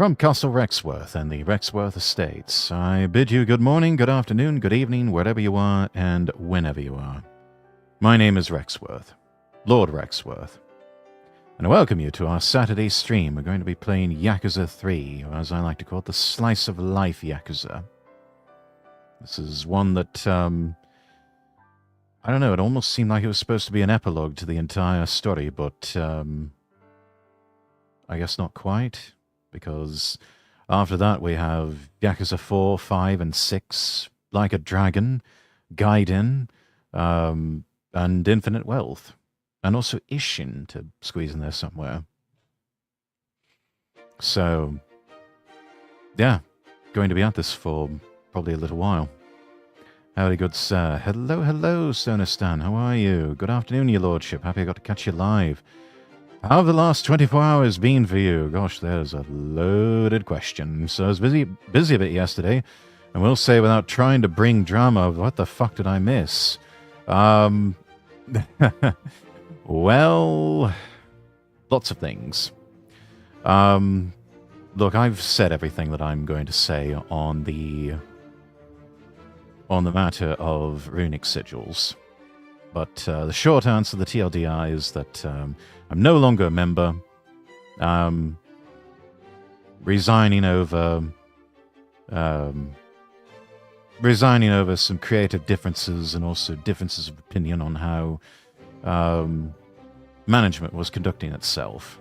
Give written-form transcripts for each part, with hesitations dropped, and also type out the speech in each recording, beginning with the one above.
From Castle Rexworth and the Rexworth Estates, I bid you good morning, good afternoon, good evening, wherever you are and whenever you are. My name is Rexworth, Lord Rexworth, and I welcome you to our Saturday stream. We're going to be playing Yakuza 3, or as I like to call it, the Slice of Life Yakuza. This is one that, I don't know, it almost seemed like it was supposed to be an epilogue to the entire story, but I guess not quite. Because after that we have Yakuza 4, 5, and 6, Like a Dragon, Gaiden, and Infinite Wealth. And also Ishin to squeeze in there somewhere. So, yeah, going to be at this for probably a little while. Howdy, good sir. Hello, hello, Sonistan. How are you? Good afternoon, your lordship. Happy I got to catch you live. How have the last 24 hours been for you? Gosh, there's a loaded question. So I was busy a bit yesterday, and we'll say without trying to bring drama, what the fuck did I miss? Well, lots of things. Look, I've said everything that I'm going to say on the matter of runic sigils. But the short answer, the TLDR, is that I'm no longer a member. Resigning over some creative differences and also differences of opinion on how management was conducting itself,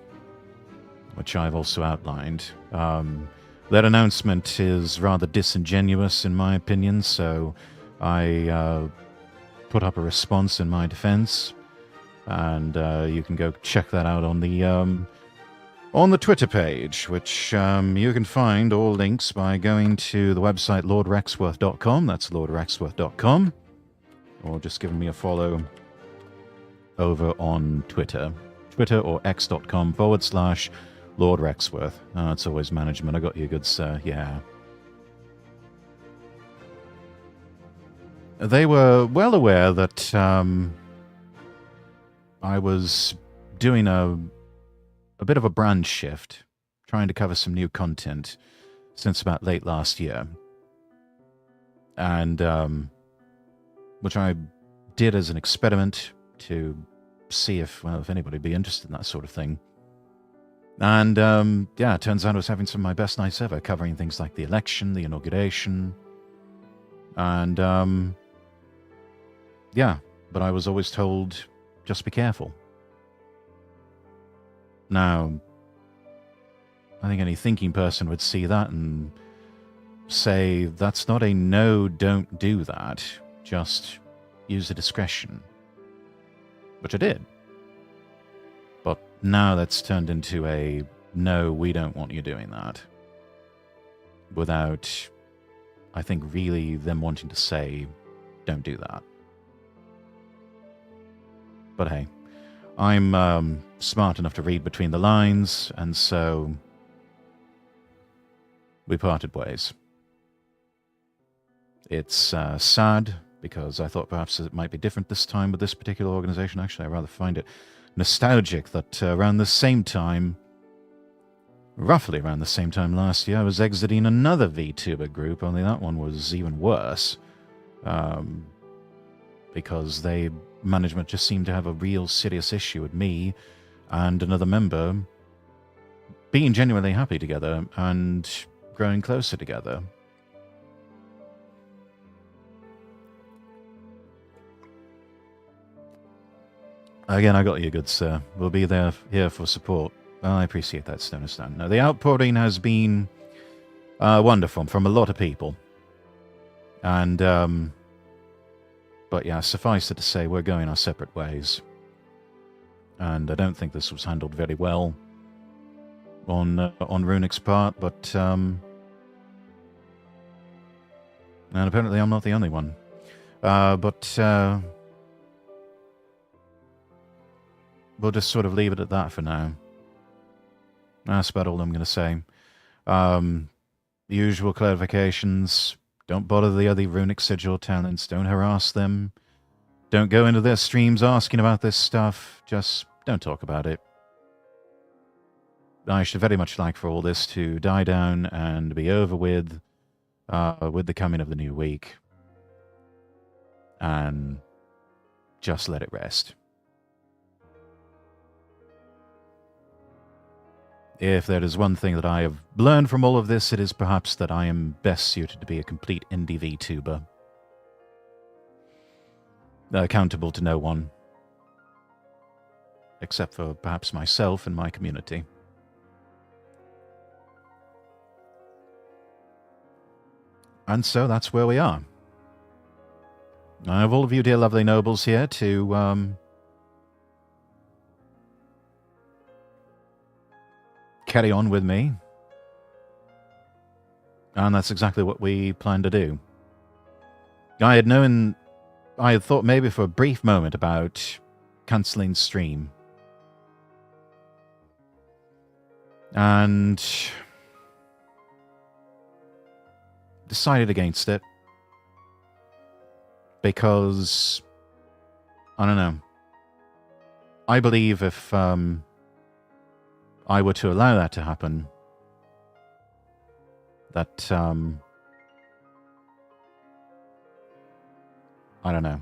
which I've also outlined. That announcement is rather disingenuous, in my opinion, so I put up a response in my defense, and you can go check that out on the Twitter page, which you can find all links by going to the website lordrexworth.com. That's lordrexworth.com, or just giving me a follow over on Twitter or x.com/Lord Rexworth. It's always management. I got you, good sir. Yeah. They were well aware that I was doing a bit of a brand shift, trying to cover some new content since about late last year. And which I did as an experiment to see if anybody would be interested in that sort of thing. And yeah, it turns out I was having some of my best nights ever, covering things like the election, the inauguration, and yeah, but I was always told, just be careful. Now, I think any thinking person would see that and say, that's not a no, don't do that. Just use the discretion. Which I did. But now that's turned into a, no, we don't want you doing that. Without, I think, really them wanting to say, don't do that. But hey, I'm smart enough to read between the lines, and so we parted ways. It's sad, because I thought perhaps it might be different this time with this particular organization. Actually, I rather find it nostalgic that around the same time, roughly around the same time last year, I was exiting another Vtuber group, only that one was even worse. Because management just seemed to have a real serious issue with me and another member being genuinely happy together and growing closer together. Again, I got you, good sir. We'll be here for support. Well, I appreciate that, Stonestan. Now, the outpouring has been wonderful from a lot of people. And but yeah, suffice it to say, we're going our separate ways. And I don't think this was handled very well on Runic's part, but and apparently I'm not the only one. But we'll just sort of leave it at that for now. That's about all I'm going to say. The usual clarifications. Don't bother the other runic sigil talents. Don't harass them. Don't go into their streams asking about this stuff. Just don't talk about it. I should very much like for all this to die down and be over with the coming of the new week. And just let it rest. If there is one thing that I have learned from all of this, it is perhaps that I am best suited to be a complete indie VTuber. Accountable to no one. Except for perhaps myself and my community. And so that's where we are. I have all of you dear lovely nobles here to carry on with me. And that's exactly what we plan to do. I had thought maybe for a brief moment about cancelling stream. And decided against it. Because, I don't know. I believe if I were to allow that to happen, that, I don't know.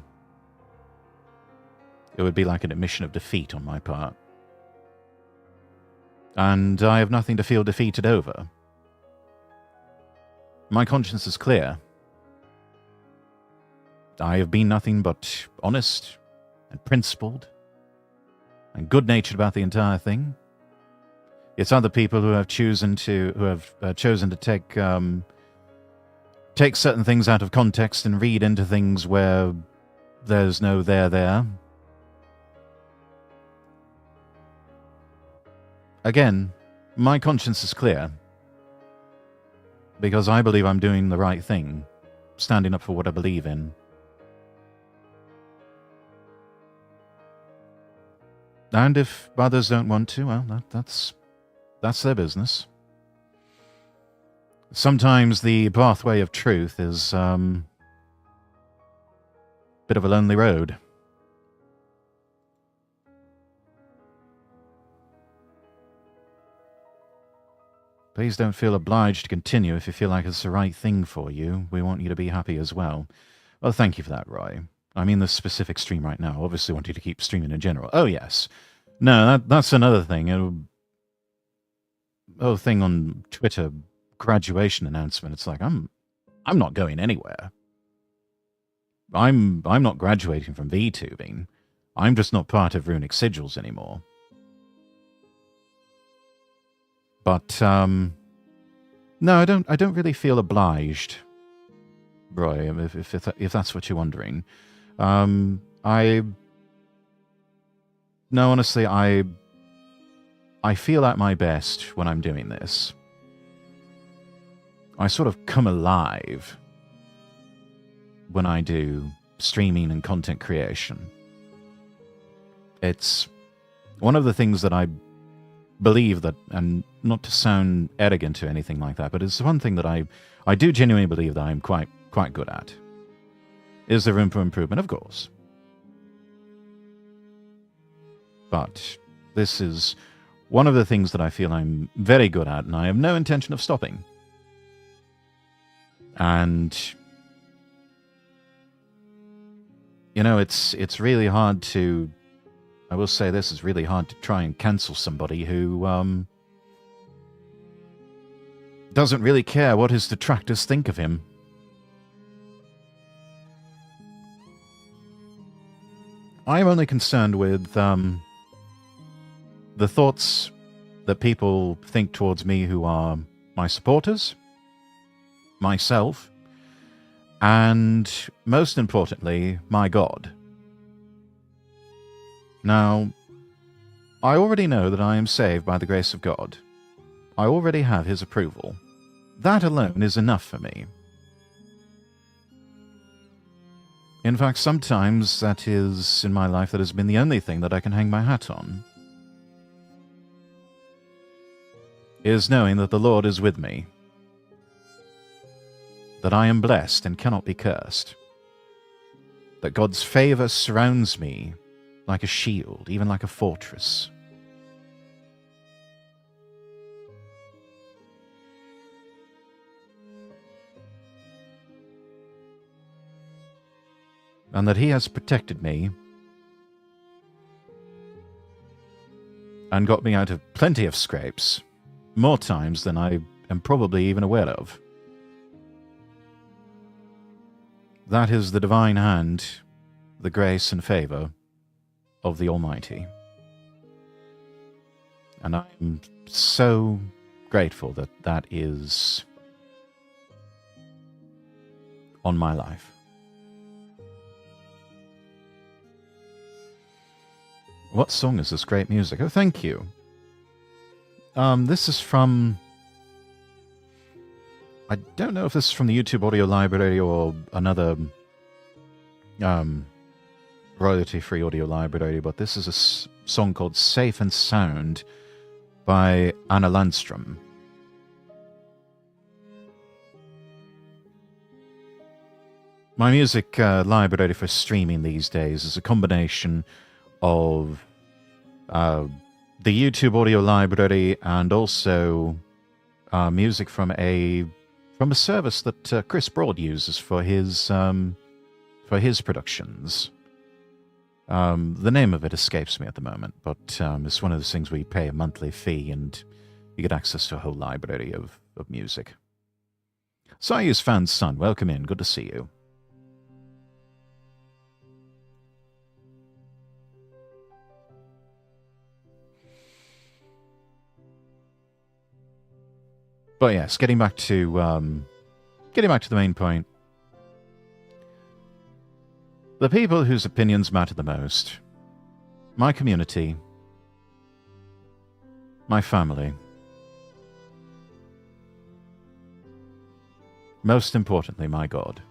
It would be like an admission of defeat on my part. And I have nothing to feel defeated over. My conscience is clear. I have been nothing but honest and principled and good-natured about the entire thing. It's other people who have chosen to take certain things out of context and read into things where there's no there. Again, my conscience is clear because I believe I'm doing the right thing, standing up for what I believe in. And if others don't want to, well, that's their business. Sometimes the pathway of truth is a bit of a lonely road. Please don't feel obliged to continue if you feel like it's the right thing for you. We want you to be happy as well. Well, thank you for that, Roy. I mean this specific stream right now. Obviously want you to keep streaming in general. Oh, yes. No, that's another thing. Oh, thing on Twitter, graduation announcement. It's like, I'm not going anywhere. I'm not graduating from VTubing. I'm just not part of Runic Sigils anymore. But, no, I don't really feel obliged, Roy, if that's what you're wondering. No, honestly, I feel at my best when I'm doing this. I sort of come alive when I do streaming and content creation. It's one of the things that I believe that, and not to sound arrogant or anything like that, but it's one thing that I do genuinely believe that I'm quite good at. Is there room for improvement? Of course. But this is one of the things that I feel I'm very good at, and I have no intention of stopping. And you know, it's really hard to, I will say this, is really hard to try and cancel somebody who doesn't really care what his detractors think of him. I am only concerned with the thoughts that people think towards me who are my supporters, myself, and most importantly, my God. Now, I already know that I am saved by the grace of God. I already have His approval. That alone is enough for me. In fact, sometimes that is, in my life, that has been the only thing that I can hang my hat on. Is knowing that the Lord is with me. That I am blessed and cannot be cursed. That God's favor surrounds me like a shield, even like a fortress. and that he has protected me and got me out of plenty of scrapes, more times than I am probably even aware of. That is the divine hand, the grace and favor of the Almighty. And I'm so grateful that that is on my life. What song is this great music? Oh, thank you. This is from... I don't know if this is from the YouTube audio library or another royalty-free audio library, but this is a song called Safe and Sound by Anna Landström. My music library for streaming these days is a combination of the YouTube audio library and also music from a service that Chris Broad uses for his productions. The name of it escapes me at the moment, but it's one of those things where you pay a monthly fee and you get access to a whole library of music. Sayu's fan's son, welcome in. Good to see you. But yes, getting back to the main point. The people whose opinions matter the most. My community. My family. Most importantly, my God.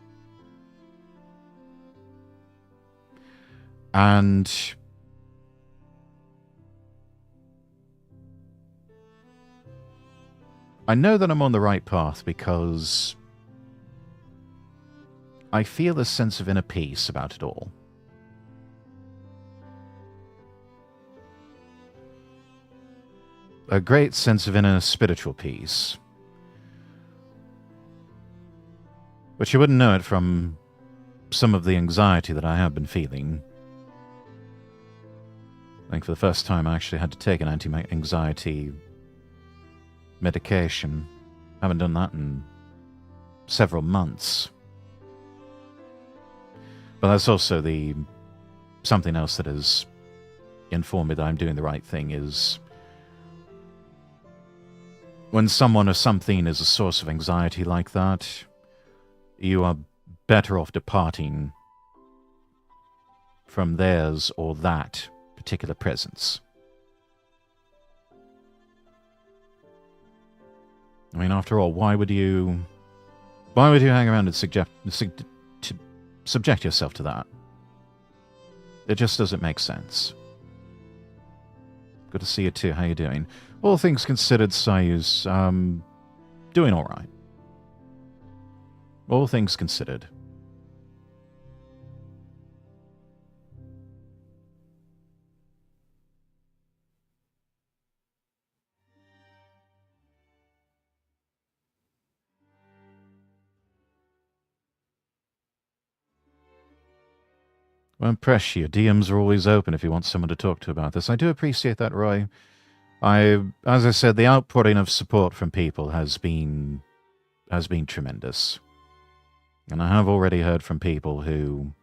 And I know that I'm on the right path because I feel a sense of inner peace about it all. A great sense of inner spiritual peace. But you wouldn't know it from some of the anxiety that I have been feeling. I think for the first time I actually had to take an anti-anxiety medication. Haven't done that in several months. But that's also something else that has informed me that I'm doing the right thing is when someone or something is a source of anxiety like that, you are better off departing from theirs or that particular presence. I mean, after all, why would you hang around and subject yourself to that? It just doesn't make sense. Good to see you too. How you doing? All things considered, Sayu's doing all right. All things considered. Won't press you. DMs are always open if you want someone to talk to about this. I do appreciate that, Roy. As I said, the outpouring of support from people has been tremendous. And I have already heard from people who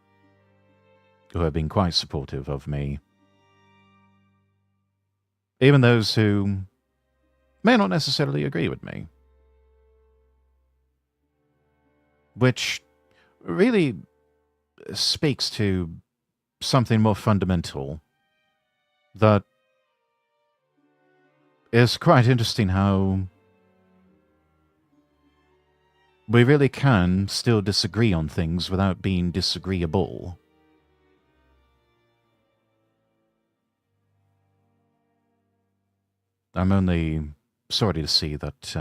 have been quite supportive of me. Even those who may not necessarily agree with me. Which really speaks to something more fundamental that is quite interesting, how we really can still disagree on things without being disagreeable. I'm only sorry to see that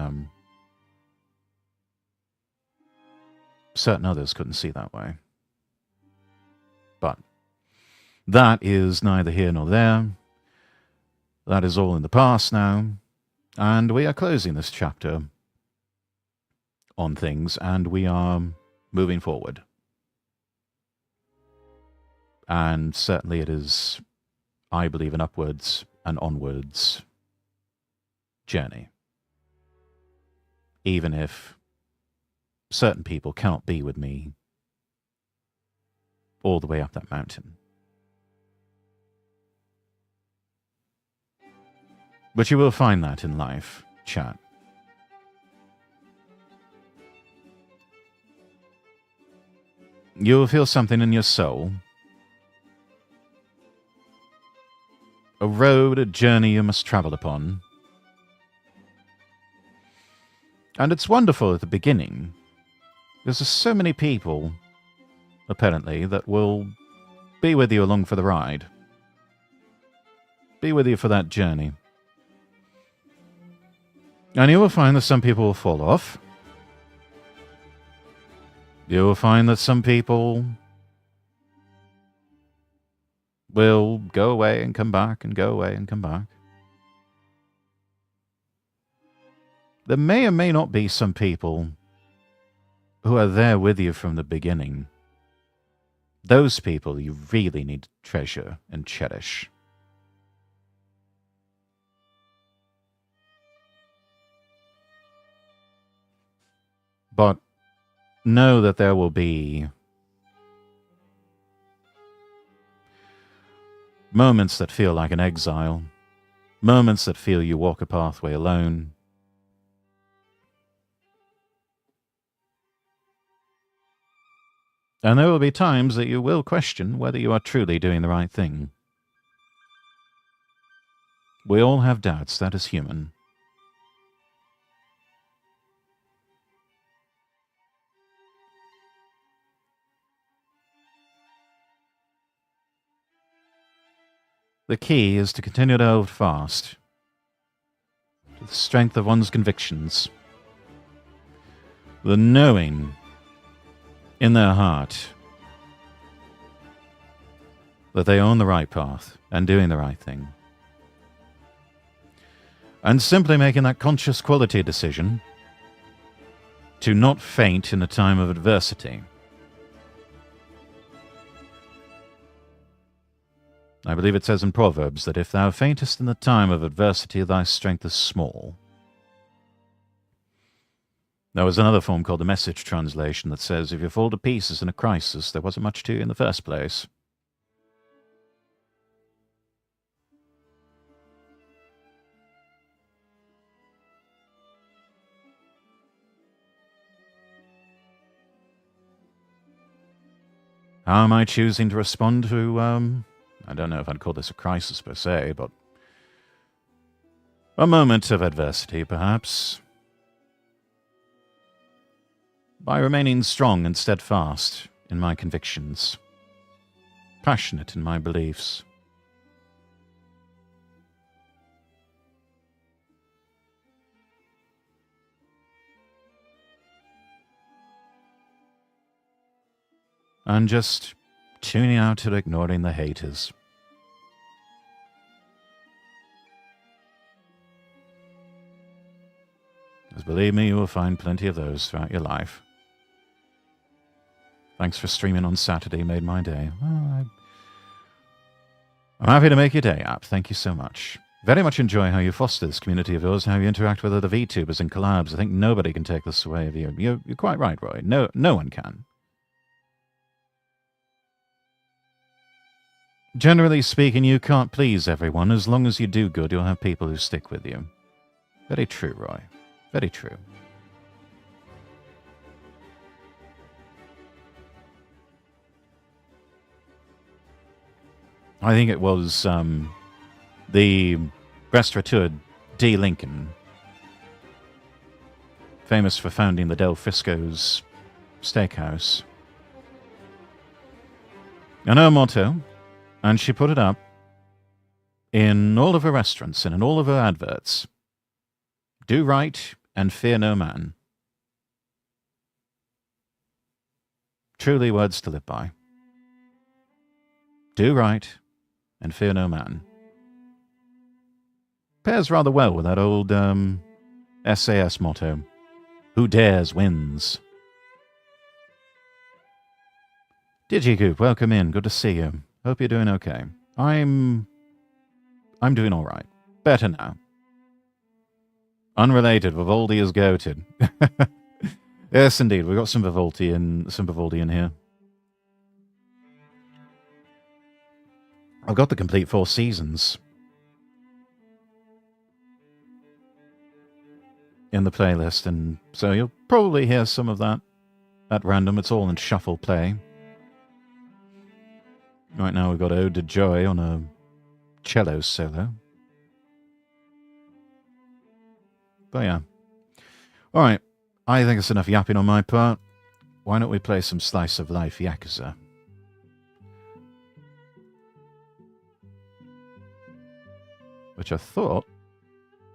certain others couldn't see that way. But that is neither here nor there. That is all in the past now. And we are closing this chapter on things, and we are moving forward. And certainly it is, I believe, an upwards and onwards journey. Even if certain people cannot be with me all the way up that mountain. But you will find that in life, chat. You will feel something in your soul. A road, a journey you must travel upon. And it's wonderful at the beginning. There's so many people, apparently, that will be with you along for the ride. Be with you for that journey. And you will find that some people will fall off. You will find that some people will go away and come back and go away and come back. There may or may not be some people who are there with you from the beginning. Those people you really need to treasure and cherish. But know that there will be moments that feel like an exile, moments that feel you walk a pathway alone. And there will be times that you will question whether you are truly doing the right thing. We all have doubts, that is human. The key is to continue to hold fast to the strength of one's convictions, the knowing in their heart that they are on the right path and doing the right thing. And simply making that conscious quality decision to not faint in a time of adversity. I believe it says in Proverbs that if thou faintest in the time of adversity, thy strength is small. There was another form called the Message translation that says, if you fall to pieces in a crisis, there wasn't much to you in the first place. How am I choosing to respond to, I don't know if I'd call this a crisis per se, but a moment of adversity, perhaps? By remaining strong and steadfast in my convictions, passionate in my beliefs. And just tuning out and ignoring the haters. Because believe me, you will find plenty of those throughout your life. Thanks for streaming on Saturday, made my day. Well, I'm happy to make your day up. Thank you so much. Very much enjoy how you foster this community of yours, how you interact with other VTubers and collabs. I think nobody can take this away of you. You're quite right, Roy. No one can. Generally speaking, you can't please everyone. As long as you do good, you'll have people who stick with you. Very true, Roy. Very true. I think it was the restaurateur D. Lincoln, famous for founding the Del Frisco's Steakhouse. And her motto, and she put it up in all of her restaurants and in all of her adverts, do right and fear no man. Truly words to live by. Do right and fear no man. Pairs rather well with that old SAS motto, who dares wins. Digigoop, welcome in, good to see you. Hope you're doing okay. I'm doing all right. Better now. Unrelated, Vivaldi is goated. Yes, indeed. We've got some Vivaldi in here. I've got the complete 4 seasons in the playlist, and so you'll probably hear some of that at random. It's all in shuffle play. Right now we've got Ode to Joy on a cello solo. But yeah. Alright, I think it's enough yapping on my part. Why don't we play some Slice of Life Yakuza? Which I thought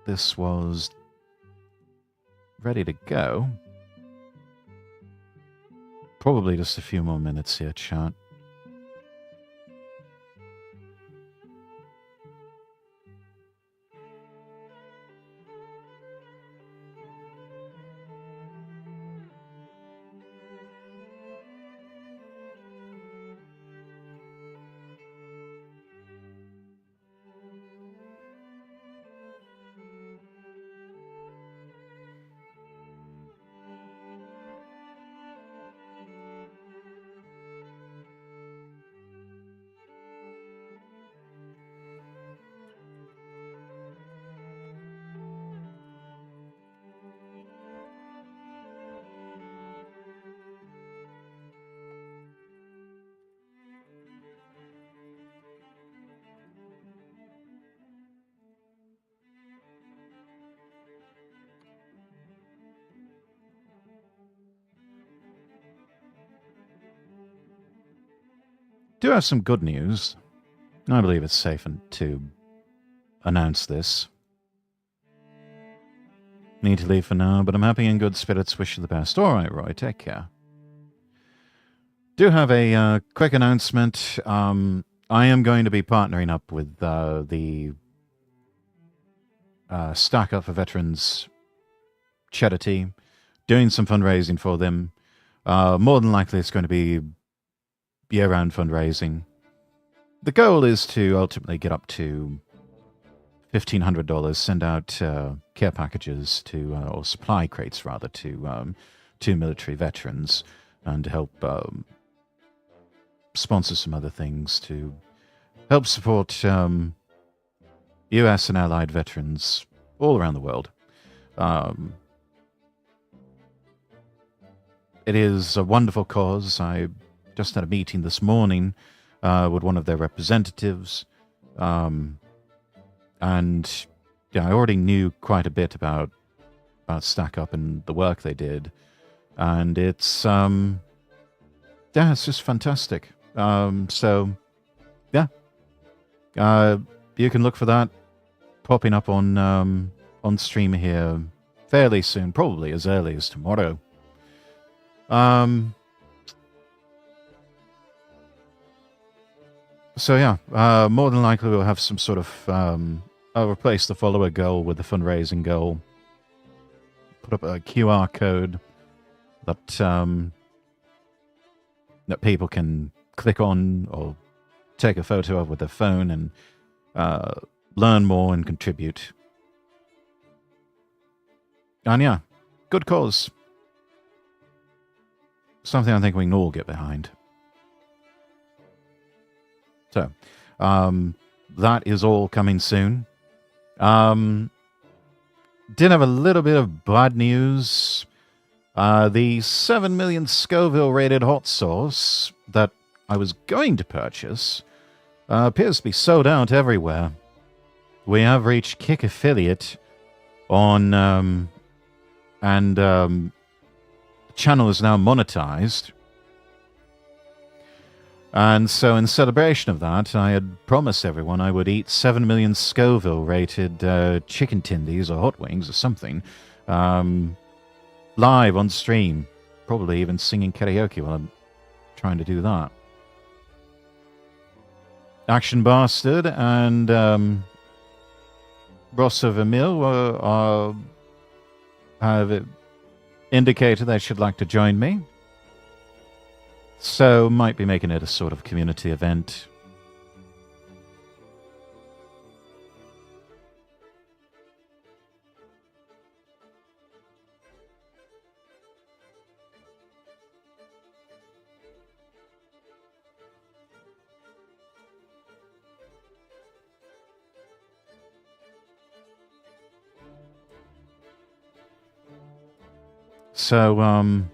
this was ready to go. Probably just a few more minutes here, chat. Do have some good news. I believe it's safe to announce this. Need to leave for now, but I'm happy in good spirits. Wish you the best. All right, Roy. Take care. Do have a quick announcement. I am going to be partnering up with the Stack Up for Veterans charity, doing some fundraising for them. More than likely, it's going to be year-round fundraising. The goal is to ultimately get up to $1,500, send out care packages to, or supply crates rather, to military veterans, and to help sponsor some other things to help support U.S. and allied veterans all around the world. It is a wonderful cause. I just had a meeting this morning with one of their representatives, and yeah, I already knew quite a bit about Stack Up and the work they did, and it's it's just fantastic. So yeah, you can look for that popping up on stream here fairly soon, probably as early as tomorrow. So yeah, more than likely we'll have some sort of I'll replace the follower goal with the fundraising goal. Put up a QR code that that people can click on or take a photo of with their phone and learn more and contribute. And yeah, good cause. Something I think we can all get behind. So, that is all coming soon. Did have a little bit of bad news. The 7 million Scoville rated hot sauce that I was going to purchase appears to be sold out everywhere. We have reached Kick Affiliate on, and the channel is now monetized. And so in celebration of that, I had promised everyone I would eat 7 million Scoville-rated chicken tendies or hot wings or something live on stream. Probably even singing karaoke while I'm trying to do that. Action Bastard and Ross of Emil have indicated they should like to join me. So, might be making it a sort of community event So,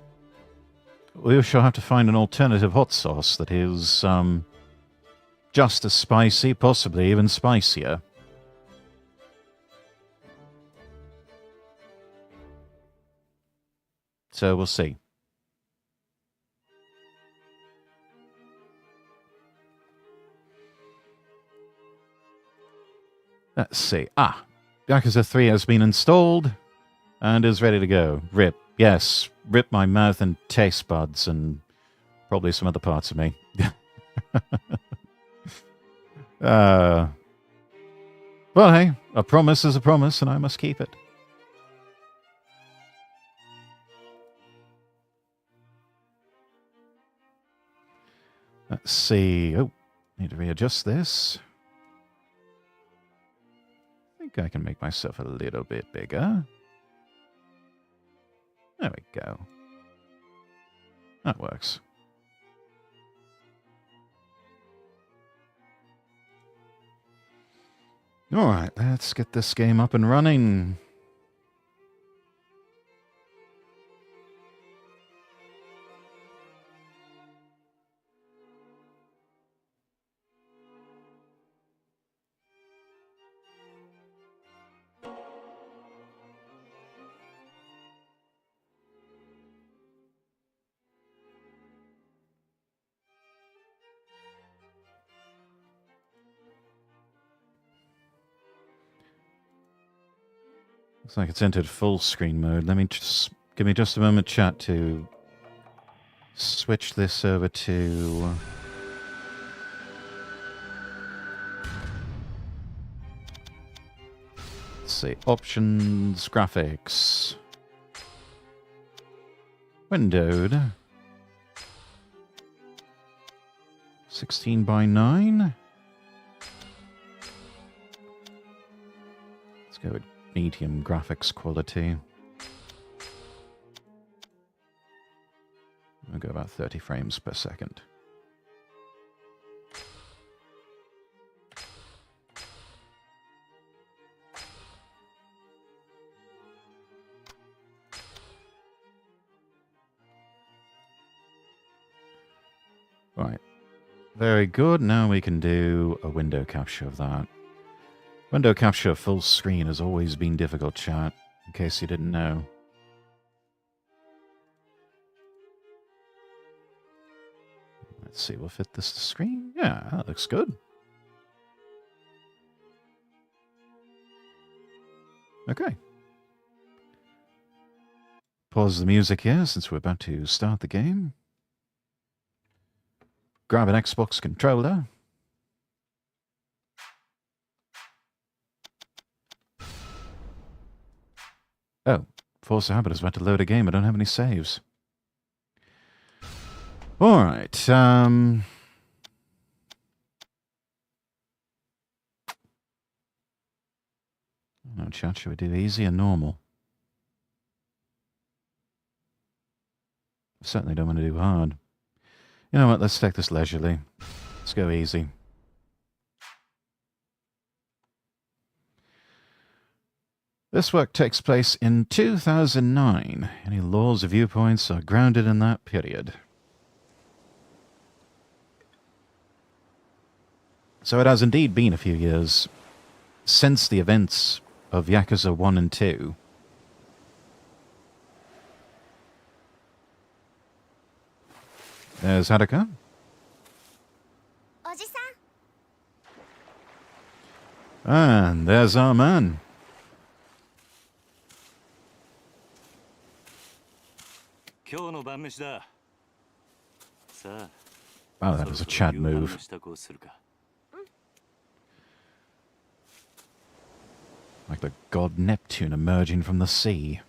we shall have to find an alternative hot sauce that is, just as spicy, possibly even spicier. So we'll see. Let's see. Yakuza 3 has been installed and is ready to go. Rip. Yes, rip my mouth and taste buds and probably some other parts of me. Well, hey, a promise is a promise and I must keep it. Let's see. Oh, need to readjust this. I think I can make myself a little bit bigger. There we go. That works. Alright, let's get this game up and running. Looks like it's entered full screen mode. Let me just give me just a moment, chat, to switch this over to let's see, options, graphics, windowed, 16:9. Let's go with medium graphics quality. I'll go about 30 frames per second. Right. Very good. Now we can do a window capture of that. Window capture full screen has always been difficult, chat, in case you didn't know. Let's see, we'll fit this to screen. Yeah, that looks good. Okay. Pause the music here since we're about to start the game. Grab an Xbox controller. Oh, Force of Habit is about to load a game. I don't have any saves. Alright, no, chat, should we do easy or normal? I certainly don't want to do hard. You know what, let's take this leisurely. Let's go easy. This work takes place in 2009. Any laws or viewpoints are grounded in that period. So it has indeed been a few years since the events of Yakuza 1 and 2. There's Haruka. And there's our man. Wow, that was a Chad move. Like the god Neptune emerging from the sea.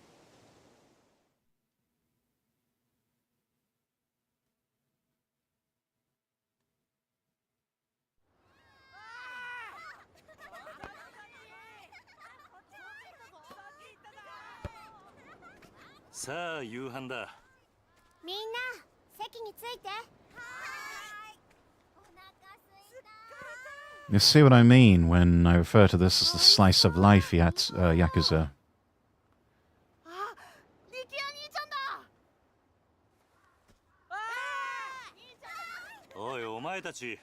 You see what I mean when I refer to this as the slice of life Yakuza. 前たち。力也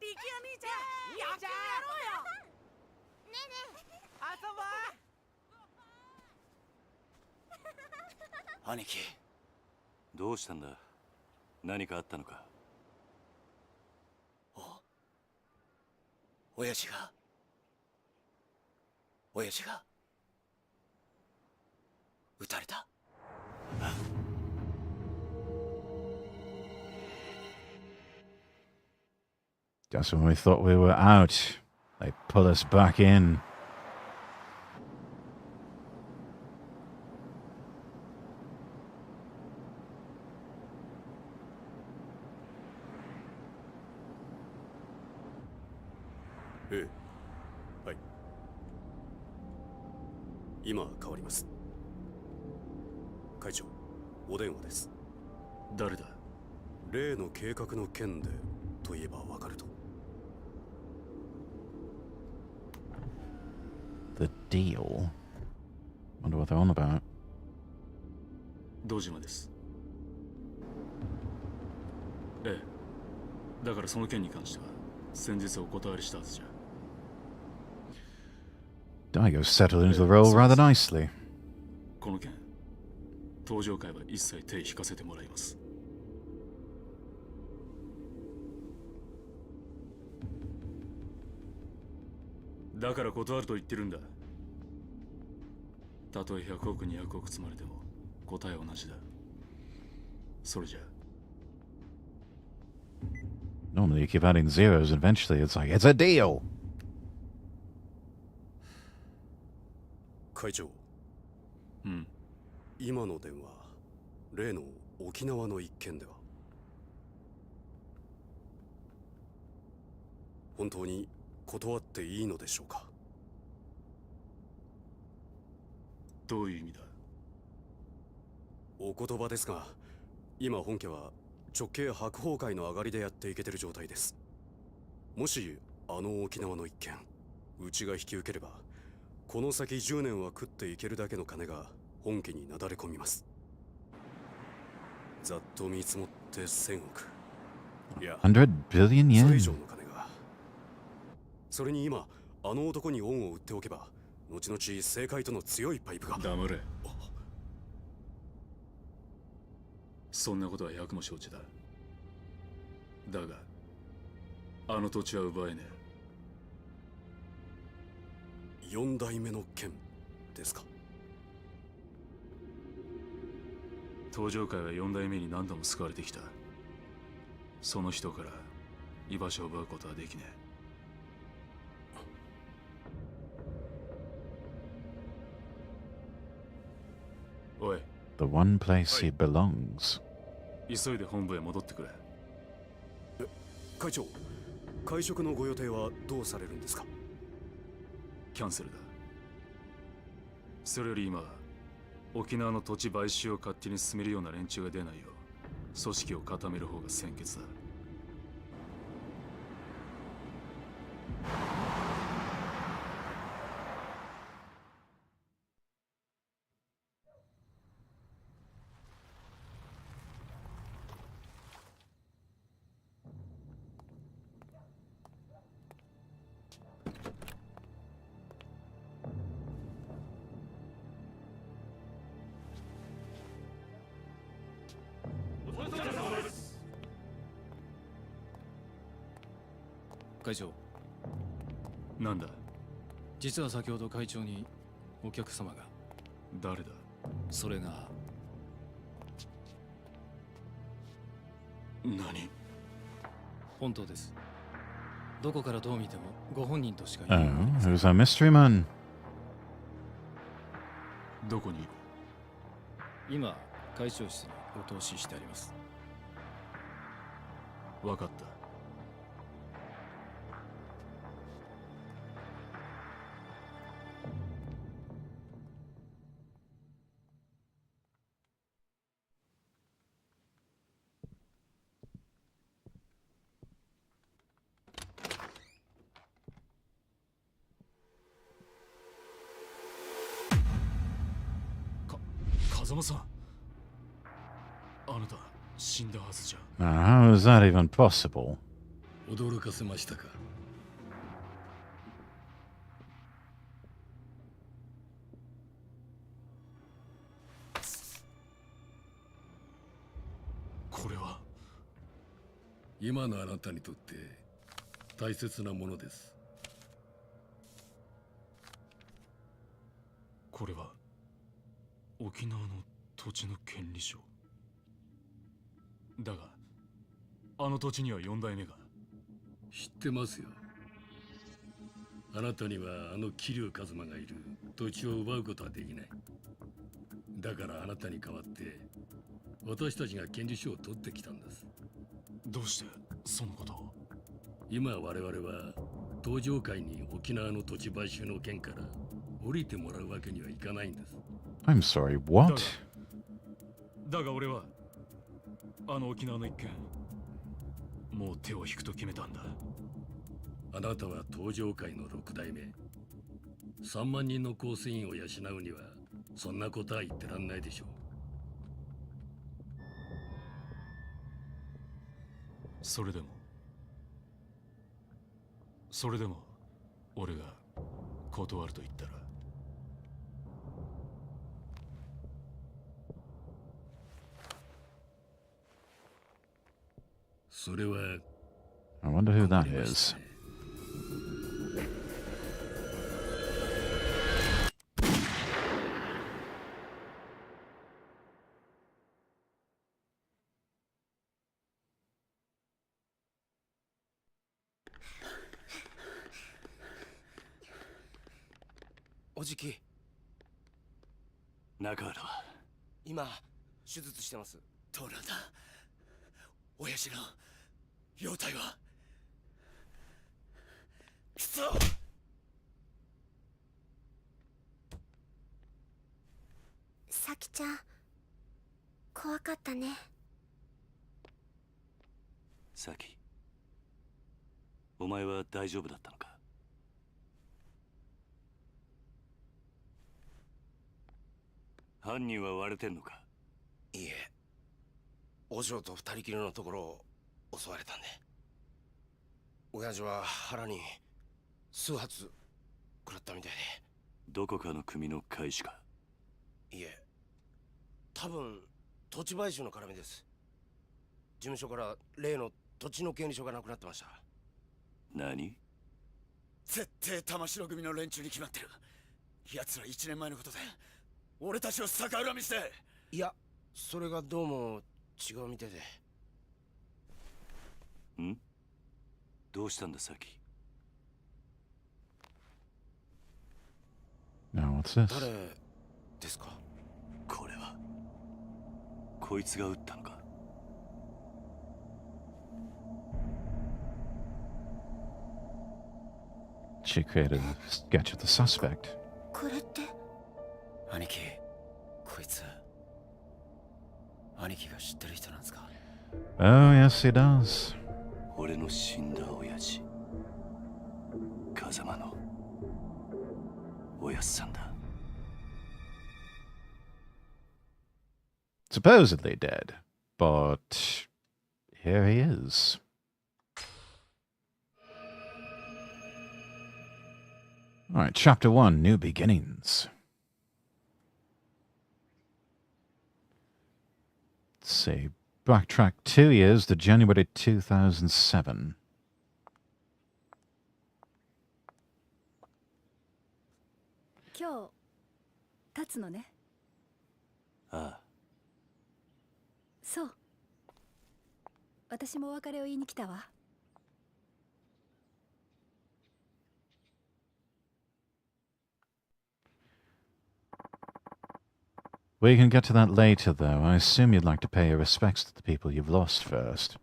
兄ちゃん、野球やろうよ。ねえねえ、遊ぼう。兄貴、どうしたんだ。何かあったのか。親父が撃たれた。Just when we thought we were out, they pull us back in. Hey. 今変わります。会長、お電話です。誰だ？例の計画の件でと言えばわかると。The deal? Wonder what they're on about. 堂島です。ええ。だからその件に関しては先日お断りしたはずじゃ。Daigo settled into the role rather nicely. この件、登場会は一切手引かせてもらいます。だから断ると言ってるんだ。たとえ100億200億積まれても答えは同じだ。それじゃ。Normally you keep adding zeros and eventually it's like, it's a deal! 会長。うん。今の電話、例の沖縄の一件では。本当に断っていいのでしょうか。どういう意味だ？お言葉ですが、今本家は直系白鵬会の上がりでやっていけてる状態です。もしあの沖縄の一件、うちが引き受ければ、この先10年は食っていけるだけの金が本家になだれ込みます。ざっと見積もって1000億。いや、100 billion それ以上 yen? の金が。それに今、あの男に恩を売っておけば、後々政界との強いパイプが。黙れ。そんなことは百も承知だ。だが、あの土地は奪えねえ。4代目の剣ですか。登場会は4代目に何度も救われてきた。その人から居場所を奪うことはできねえ。おい。The one place he belongs. 急いで本部へ戻ってくれ。会長、会食のご予定はどうされるんですか。キャンセルだ。それより今、沖縄の土地買収を勝手に進めるような連中が出ないよう組織を固める方が先決だ。会長、なんだ？実は先ほど会長にお客様が。誰だ？それが。何？本当です。どこからどう見てもご本人としか Oh, 言えないんです。 who's our mystery man? どこにいる？今、会長室にお通ししてあります。わかった。風間さん、あなた死んだはずじゃ。 Now, how is that even possible? 驚かせましたか。これは今のあなたにとって大切なものです。これは沖縄の土地の権利書だが、あの土地には4代目が。知ってますよ。あなたにはあの桐生一馬がいる土地を奪うことはできない。だからあなたに代わって私たちが権利書を取ってきたんです。どうしてそのことを？今我々は東上界に沖縄の土地買収の件から降りてもらうわけにはいかないんです。 I'm sorry, what? だが俺はあの沖縄の一件もう手を引くと決めたんだ。あなたは東上界の6代目。3万人の構成員を養うにはそんなことは言ってらんないでしょう。それでも俺が断ると言ったら？それは I wonder who 困 that りまし is. たね。おじき、中原は今手術してます。どうなんだ親父の容体は。くそ。さきちゃん、怖かったね。サキ、お前は大丈夫だったのか？犯人は割れてんのか？いいえ、お嬢と二人きりのところを襲われたんで。親父は腹に数発食らったみたいどこかの組の会士か？で。いえ、多分土地買収の絡みです。事務所から例の土地の権利書がなくなってました。何？絶対玉城組の連中に決まってる。奴ら1年前のことで俺たちを逆恨みして。いや、それがどうも違うみたいで。ん？どうしたんだサキ？ Now, what's this? 誰ですか？これはこいつが撃ったのか？ She created a sketch of the suspect. これって。兄貴、こいつ兄貴が知ってる人なんですか？ Oh, yes, he does. 俺の死んだ親父、風間のおやっさんだ。 Supposedly dead, but here he is. Alright, Chapter 1, New Beginnings. Let's see. Backtrack 2 years to January 2007. 今日立つのね。ああ、そう。私もお別れを言いに来たわ。We can get to that later, though. I assume you'd like to pay your respects to the people you've lost first.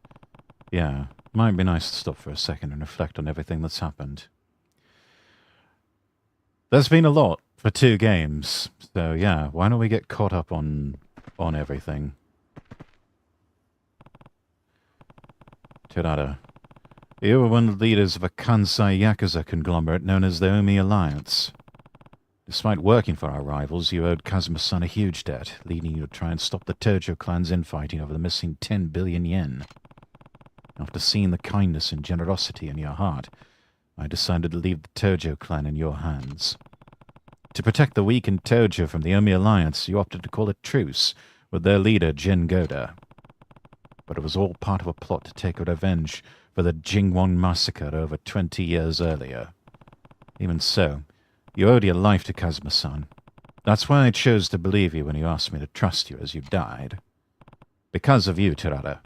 Yeah, might be nice to stop for a second and reflect on everything that's happened. There's been a lot for 2 games, so yeah, why don't we get caught up on everything? Tirada, you were one of the leaders of a Kansai Yakuza conglomerate known as the Omi Alliance. Despite working for our rivals, you owed Kazuma-san a huge debt, leading you to try and stop the Tojo clan's infighting over the missing 10 billion yen. After seeing the kindness and generosity in your heart, I decided to leave the Tojo clan in your hands. To protect the weakened Tojo from the Omi alliance, you opted to call a truce with their leader, Jin Goda. But it was all part of a plot to take revenge for the Jingwon massacre over 20 years earlier. Even so, you owed your life to Kazuma-san. That's why I chose to believe you when you asked me to trust you as you died. Because of you, Terada,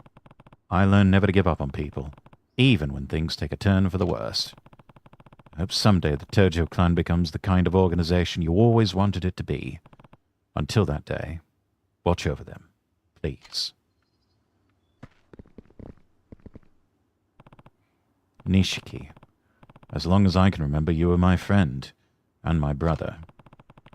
I learned never to give up on people, even when things take a turn for the worst. I hope someday the Tojo clan becomes the kind of organization you always wanted it to be. Until that day, watch over them, please. Nishiki, as long as I can remember, you were my friend, and my brother.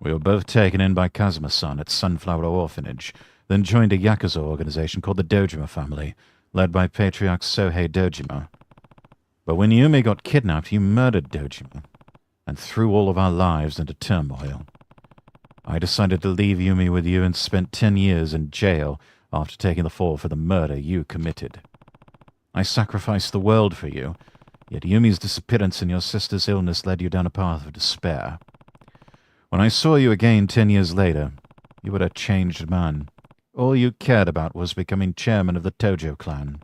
We were both taken in by Kazuma-san at Sunflower Orphanage, then joined a Yakuza organization called the Dojima family, led by Patriarch Sohei Dojima. But when Yumi got kidnapped, you murdered Dojima, and threw all of our lives into turmoil. I decided to leave Yumi with you and spent 10 years in jail after taking the fall for the murder you committed. I sacrificed the world for you, yet Yumi's disappearance and your sister's illness led you down a path of despair. When I saw you again 10 years later, you were a changed man. All you cared about was becoming chairman of the Tojo clan.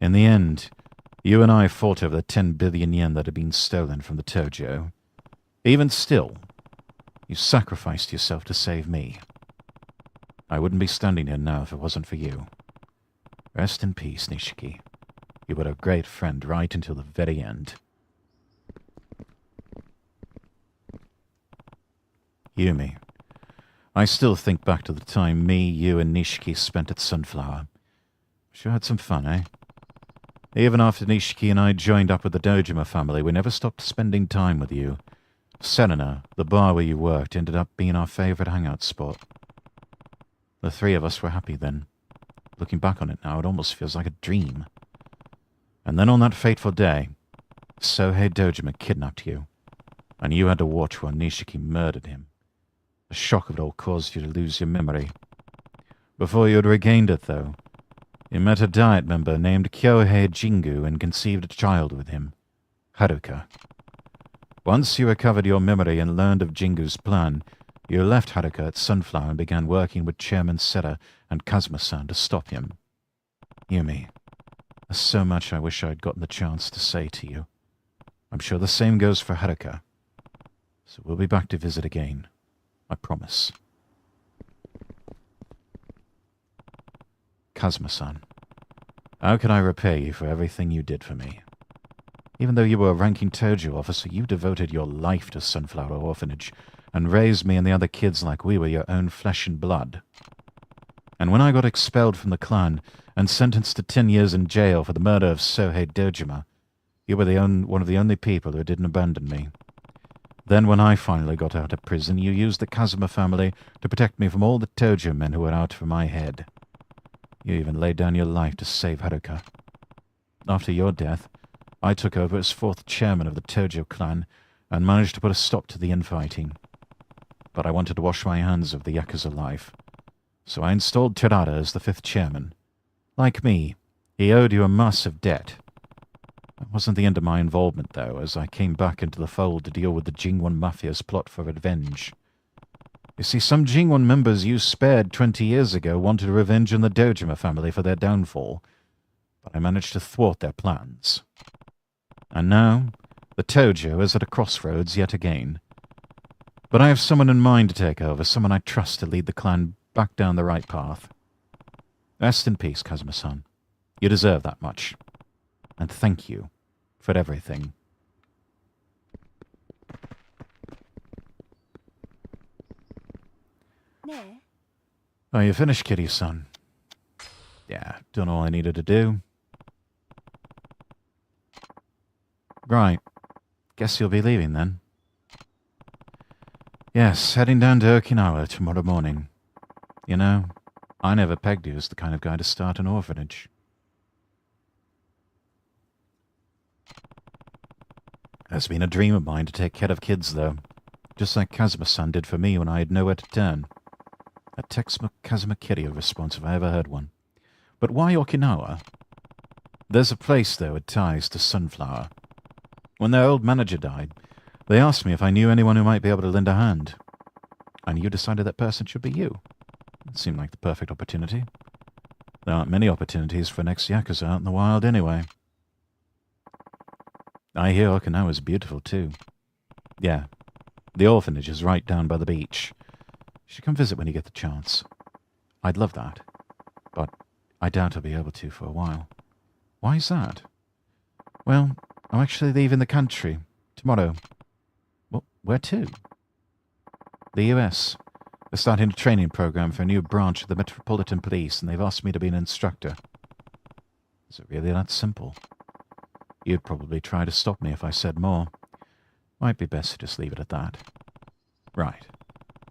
In the end, you and I fought over the 10 billion yen that had been stolen from the Tojo. Even still, you sacrificed yourself to save me. I wouldn't be standing here now if it wasn't for you. Rest in peace, Nishiki. You were a great friend right until the very end. Yumi, I still think back to the time me, you, and Nishiki spent at Sunflower. Sure had some fun, eh? Even after Nishiki and I joined up with the Dojima family, we never stopped spending time with you. Serena, the bar where you worked, ended up being our favorite hangout spot. The three of us were happy then. Looking back on it now, it almost feels like a dream. And then on that fateful day, Sohei Dojima kidnapped you, and you had to watch while Nishiki murdered him. The shock of it all caused you to lose your memory. Before you had regained it, though, you met a Diet member named Kyohei Jingu and conceived a child with him, Haruka. Once you recovered your memory and learned of Jingu's plan, you left Haruka at Sunflower and began working with Chairman Seta and Kazuma-san to stop him. Yumi, there's so much I wish I'd gotten the chance to say to you. I'm sure the same goes for Haruka. So we'll be back to visit again. I promise. Kazuma-san, how can I repay you for everything you did for me? Even though you were a ranking Tojo officer, you devoted your life to Sunflower Orphanage and raised me and the other kids like we were your own flesh and blood. And when I got expelled from the clan and sentenced to 10 years in jail for the murder of Sohei Dojima, you were one of the only people who didn't abandon me. Then when I finally got out of prison, you used the Kazuma family to protect me from all the Tojo men who were out for my head. You even laid down your life to save Haruka. After your death, I took over as fourth chairman of the Tojo clan and managed to put a stop to the infighting. But I wanted to wash my hands of the Yakuza life, so I installed Terada as the fifth chairman. Like me, he owed you a massive debt. That wasn't the end of my involvement, though, as I came back into the fold to deal with the Jingwon Mafia's plot for revenge. You see, some Jingwon members you spared 20 years ago wanted revenge on the Dojima family for their downfall, but I managed to thwart their plans. And now, the Tojo is at a crossroads yet again. But I have someone in mind to take over, someone I trust to lead the clan back down the right path. Rest in peace, Kazuma-san. You deserve that much. And thank you for everything. Oh, you finished, Kitty-san? Yeah, done all I needed to do. Right. Guess you'll be leaving then. Yes, heading down to Okinawa tomorrow morning. You know, I never pegged you as the kind of guy to start an orphanage. It's been a dream of mine to take care of kids, though. just like Kazuma-san did for me when I had nowhere to turn. A textbook Kazuma Kiryu response if I ever heard one. But why Okinawa? There's a place there with ties to Sunflower. When their old manager died, they asked me if I knew anyone who might be able to lend a hand. And you decided that person should be you. It seemed like the perfect opportunity. There aren't many opportunities for an ex-Yakuza out in the wild anyway. I hear Okinawa's beautiful too. Yeah, the orphanage is right down by the beach. You should come visit when you get the chance. I'd love that. But I doubt I'll be able to for a while. Why is that? Well, I'm actually leaving the country. Tomorrow. Well, where to? The US. They're starting a training program for a new branch of the Metropolitan Police, and they've asked me to be an instructor. Is it really that simple? You'd probably try to stop me if I said more. Might be best to just leave it at that. Right.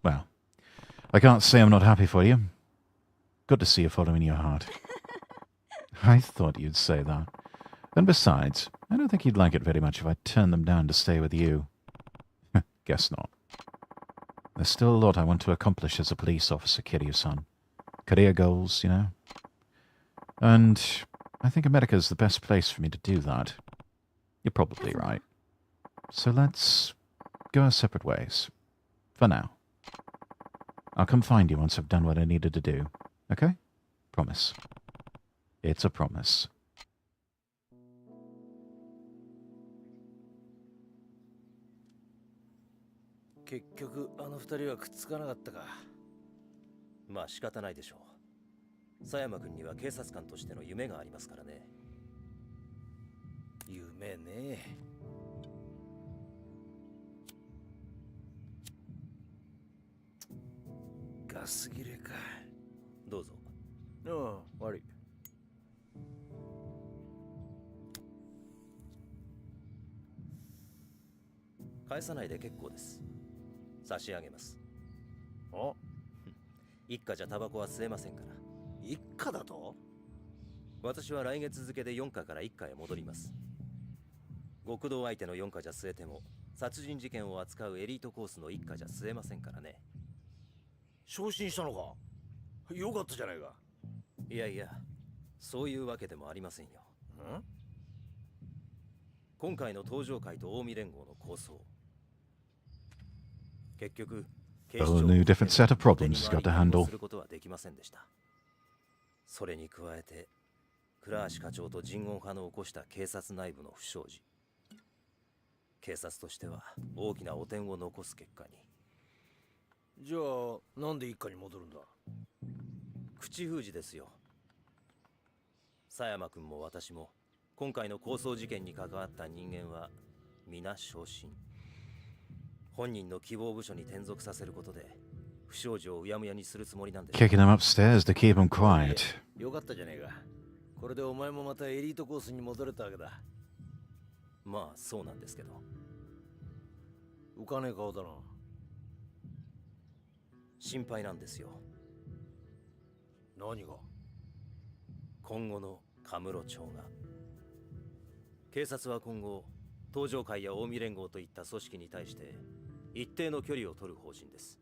Well, I can't say I'm not happy for you. Good to see you following your heart. I thought you'd say that. And besides, I don't think you'd like it very much if I turned them down to stay with you. Guess not. There's still a lot I want to accomplish as a police officer, Kiryu-san. Career goals, you know. And I think America's the best place for me to do that. You're probably right. So let's go our separate ways. For now. I'll come find you once I've done what I needed to do. Okay? Promise. It's a promise.結局あの二人はくっつかなかったか。まあ仕方ないでしょう。佐山君には警察官としての夢がありますからね。夢ね。ガス切れか。どうぞ。ああ、悪い。返さないで結構です。差し上げます。あ、一家じゃタバコは吸えませんから。一家だと？私は来月付で4課から1課へ戻ります。極道相手の4課じゃ吸えても、殺人事件を扱うエリートコースの1課じゃ吸えませんからね。昇進したのか？よかったじゃないか。いやいや、そういうわけでもありませんよ。今回の登場会と近江連合の構想。結局、Well, a new different set of problems he's got to handle. することはできませんでした。それに加えて、倉橋課長と人言派の起こした警察内部の不祥事。警察としては大きな汚点を残す結果に。じゃあ、なんで一家に戻るんだ？口封じですよ。佐山君も私も今回の抗争事件に関わった人間は皆昇進。本人の希望部署に転属させることで不祥事をうやむやにするつもりなんです。 Kicking him upstairs to keep him quiet. よかったじゃねえか。これでお前もまたエリートコースに戻れたわけだ。まあそうなんですけど。浮かねえ顔だな。心配なんですよ。何が？今後のカムロ町が。警察は今後東上会や近江連合といった組織に対して一定の距離を取る方針です。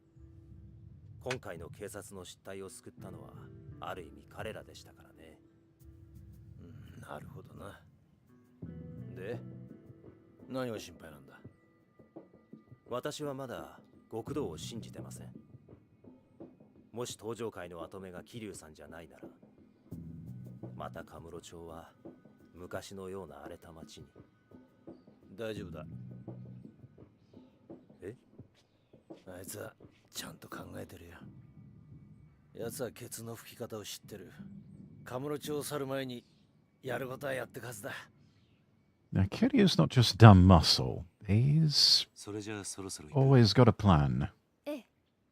今回の警察の失態を救ったのはある意味彼らでしたからね。なるほどな。で、何が心配なんだ？私はまだ極道を信じてません。もし東上会の跡目が桐生さんじゃないなら、またカムロ町は昔のような荒れた町に。大丈夫だ。え？あいつはちゃんと考えてるよ。奴はケツの吹き方を知ってる。カムロ町を去る前にやることはやってくはずだ。Now, Kiryu's not just dumb muscle. He's always got a plan.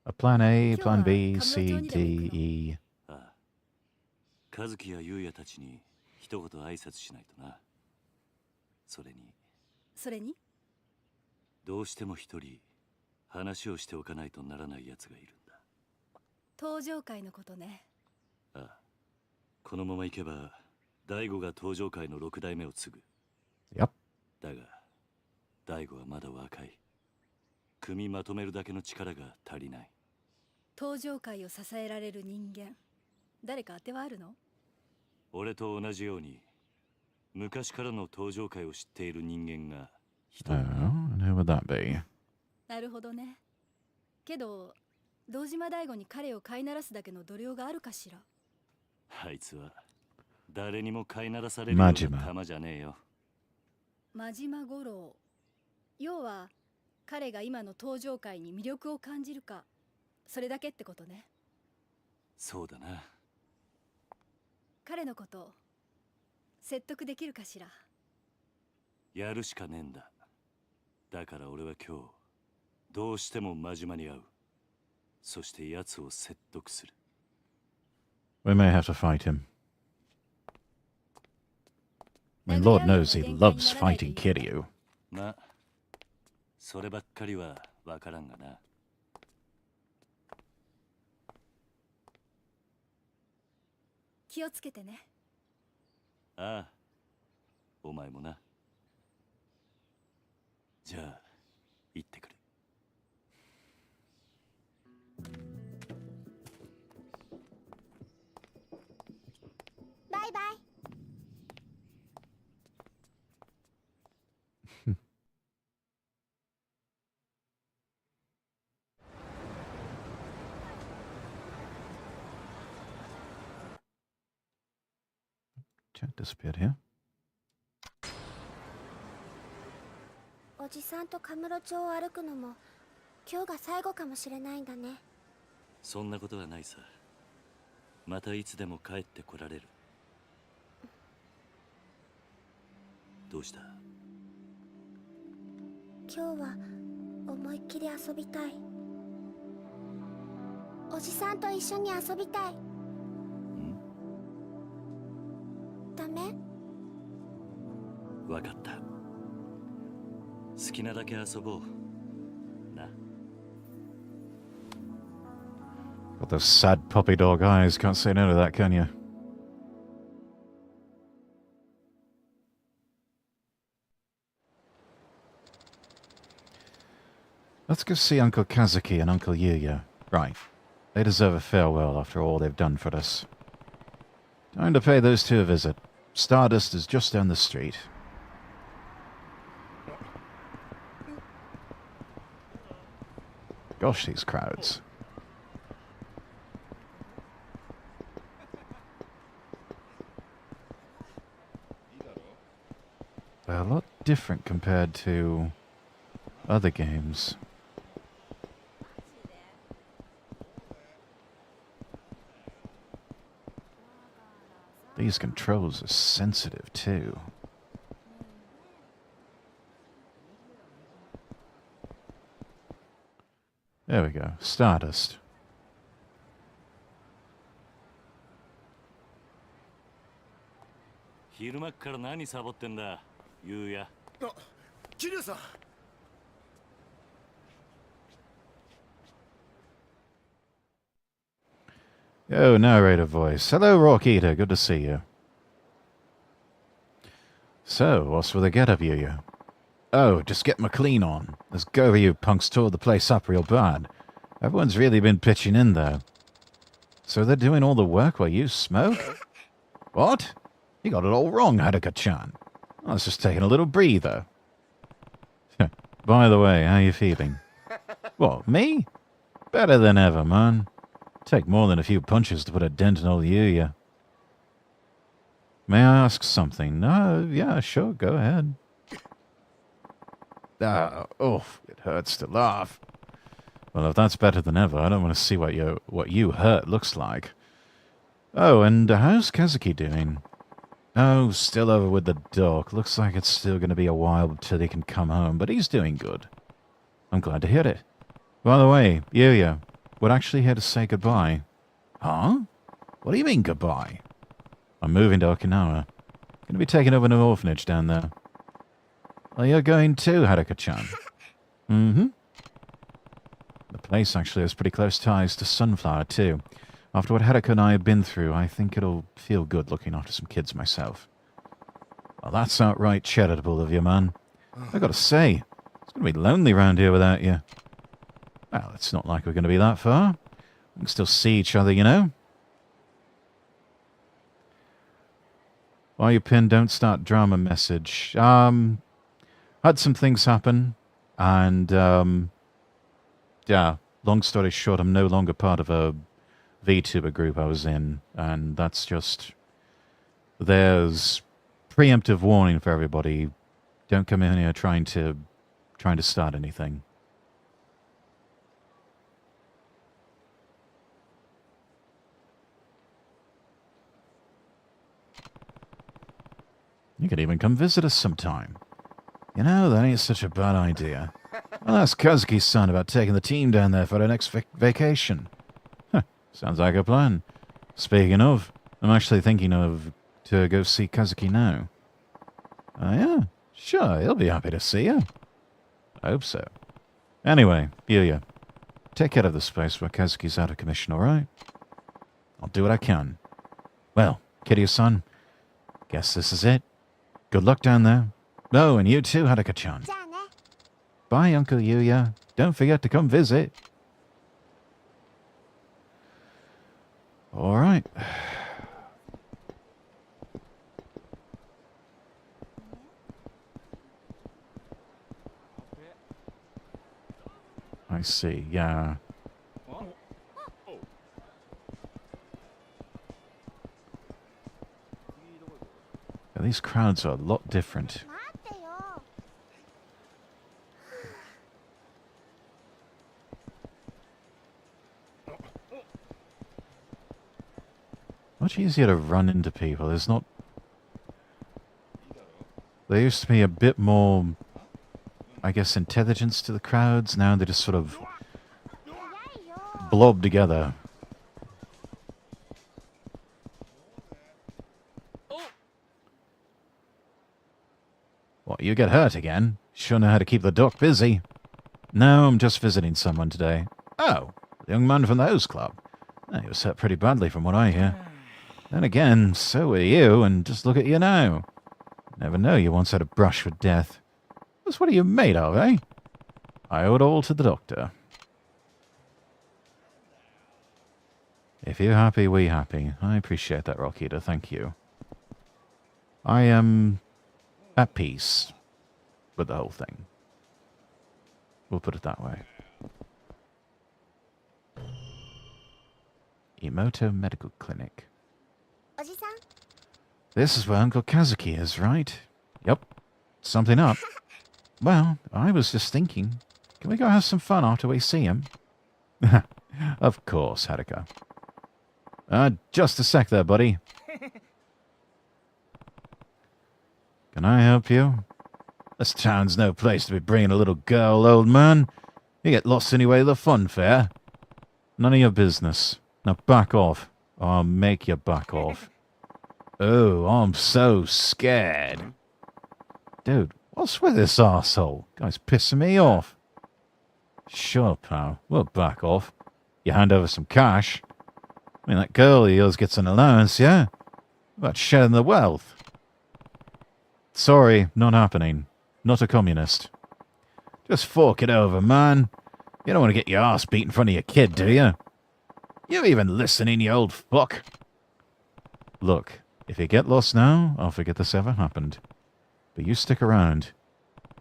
A plan A, plan B, C, D, E. ああ、和樹や優也たちに一言挨拶しないとな。それにどうしても一人話をしておかないとならない奴がいるんだ。登場会のことね。ああ、このままいけば大悟が登場会の6代目を継ぐ。Yep. だが大悟はまだ若い。組みまとめるだけの力が足りない。登場界を支えられる人間、誰か当てはあるの？俺と同じように昔からの登場界を知っている人間が一人。Oh, and who would that be? なるほどね。けど堂島大吾に彼を飼いならすだけの度量があるかしら。あいつは誰にも飼いならされるような玉じゃねえよ。真島五郎。要は彼が今の登場界に魅力を感じるか、それだけってことね。そうだな。彼のこと説得できるかしら。やるしかねえんだ。だから俺は今日どうしても真島に会う。そして奴を説得する。We may have to fight him. I mean, Lord knows he loves fighting Kiryu. まあ、そればっかりはわからんがな。気をつけてね。ああ、お前もな。じゃあ、行ってくる。バイバイ。Chat disappeared here. おじさんとカムロ町を歩くのも今日が最後かもしれないんだね。そんなことはないさ。またいつでも帰ってこられる。どうした？今日は思いっきり遊びたい。おじさんと一緒に遊びたい。ダメ？わかった。好きなだけ遊ぼう。な。Got those sad puppy dog eyes. Can't say no to that, can you? Let's go see Uncle Kazuki and Uncle Yuya. Right. They deserve a farewell after all they've done for us. Time to pay those two a visit. Stardust is just down the street. Gosh, these crowds. They're a lot different compared to other games. These controls are sensitive too. There we go. Stardust. 昼間っから何サボってんだ、ゆうや。あ、桐生さん。Oh, narrator voice. Hello, Rockita. Good to see you. So, what's with the get-up, Yuya? Oh, just get my clean on. Those Goryu punks tore the place up real bad. Everyone's really been pitching in, though. So they're doing all the work while you smoke? What? You got it all wrong, Haruka-chan. I was just taking a little breather. By the way, how you feeling? What, me? Better than ever, man. Take more than a few punches to put a dent in old Yuya. May I ask something? No, yeah, sure, go ahead. It hurts to laugh. Well, if that's better than ever, I don't want to see what you hurt looks like. Oh, and how's Kazuki doing? Oh, still over with the doc. Looks like it's still going to be a while till he can come home, but he's doing good. I'm glad to hear it. By the way, Yuya, we're actually here to say goodbye. Huh? What do you mean goodbye? I'm moving to Okinawa. Going to be taking over an orphanage down there. Well, you're going too, Haruka-chan. Mm-hmm. The place actually has pretty close ties to Sunflower, too. After what Haruka and I have been through, I think it'll feel good looking after some kids myself. Well, that's outright charitable of you, man. I gotta say, it's gonna be lonely round here without you. Well, it's not like we're going to be that far. We can still see each other, you know. While you pin, don't start drama message. Had some things happen, and yeah, long story short, I'm no longer part of a Vtuber group I was in, and that's just... There's preemptive warning for everybody. Don't come in here trying to start anything. You could even come visit us sometime. You know, that ain't such a bad idea. I'll ask Kazuki's son about taking the team down there for our next vacation. Huh, sounds like a plan. Speaking of, I'm actually thinking of to go see Kazuki now. Oh, yeah? Sure, he'll be happy to see you. I hope so. Anyway, Yuya, take care of the space where Kazuki's out of commission, alright? I'll do what I can. Well, Kiryu-san, guess this is it. Good luck down there. Oh, and you too, Haruka-chan. Bye, Uncle Yuya. Don't forget to come visit. Alright. I see, yeah. These crowds are a lot different. Much easier to run into people. There's not... There used to be a bit more, I guess, intelligence to the crowds. Now they just sort of blob together. What, you get hurt again? Sure know how to keep the doc busy. No, I'm just visiting someone today. Oh, the young man from the host club. He was hurt pretty badly from what I hear. Then again, so were you, and just look at you now. Never know you once had a brush with death. Just what are you made of, eh? I owe it all to the doctor. If you're happy, we happy. I appreciate that, Rokita, thank you. I am at peace with the whole thing. We'll put it that way. Emoto Medical Clinic. This is where Uncle Kazuki is, right? Yep. Something up. Well, I was just thinking, can we go have some fun after we see him? Of course, Haruka. Just a sec there, buddy. Can I help you? This town's no place to be bringing a little girl, old man. You get lost anyway, the fun fair. None of your business. Now back off. I'll make you back off. Oh, I'm so scared. Dude, what's with this arsehole? Guy's pissing me off. Sure, pal. We'll back off. You hand over some cash. I mean, that girl of yours gets an allowance, yeah? About sharing the wealth. Sorry, not happening. Not a communist. Just fork it over, man. You don't want to get your ass beat in front of your kid, do you? You even listening, you old fuck? Look, if you get lost now, I'll forget this ever happened. But you stick around.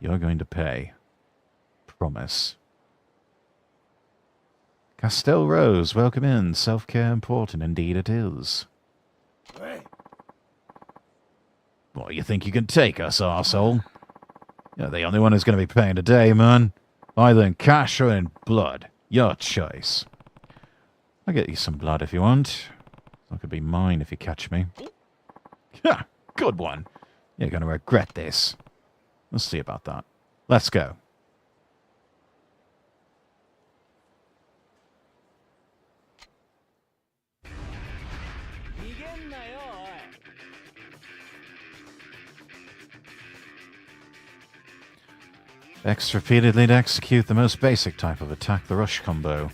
You're going to pay. Promise. Castell Rose, welcome in. Self-care important, indeed it is. What, you think you can take us, arsehole? You're the only one who's going to be paying today, man. Either in cash or in blood. Your choice. I'll get you some blood if you want. That could be mine if you catch me. Ha! Good one. You're going to regret this. We'll see about that. Let's go. X repeatedly to execute the most basic type of attack, the rush combo.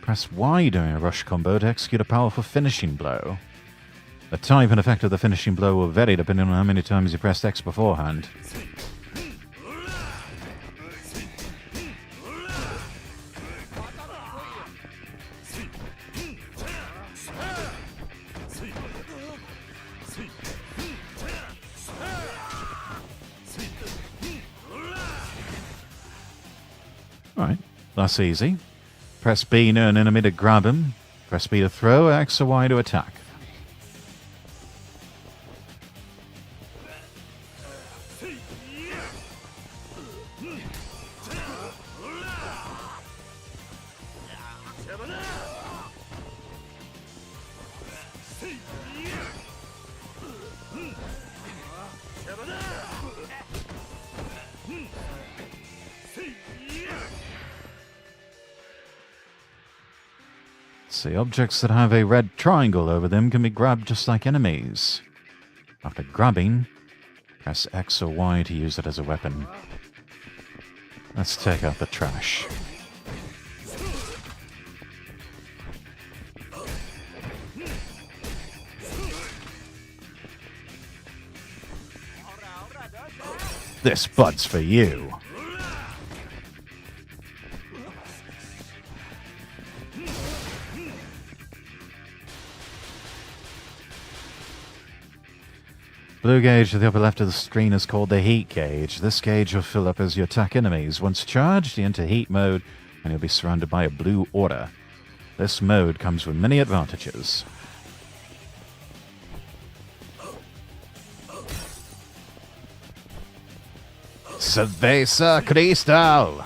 Press Y during a rush combo to execute a powerful finishing blow. The type and effect of the finishing blow will vary depending on how many times you pressed X beforehand. Alright, that's easy. Press B near an enemy to grab him. Press B to throw, X or Y to attack. See, objects that have a red triangle over them can be grabbed just like enemies. After grabbing, press X or Y to use it as a weapon. Let's take out the trash. This bud's for you. Blue gauge at the upper left of the screen is called the heat gauge. This gauge will fill up as you attack enemies. Once charged, you enter heat mode and you'll be surrounded by a blue aura. This mode comes with many advantages. Cerveza Cristal!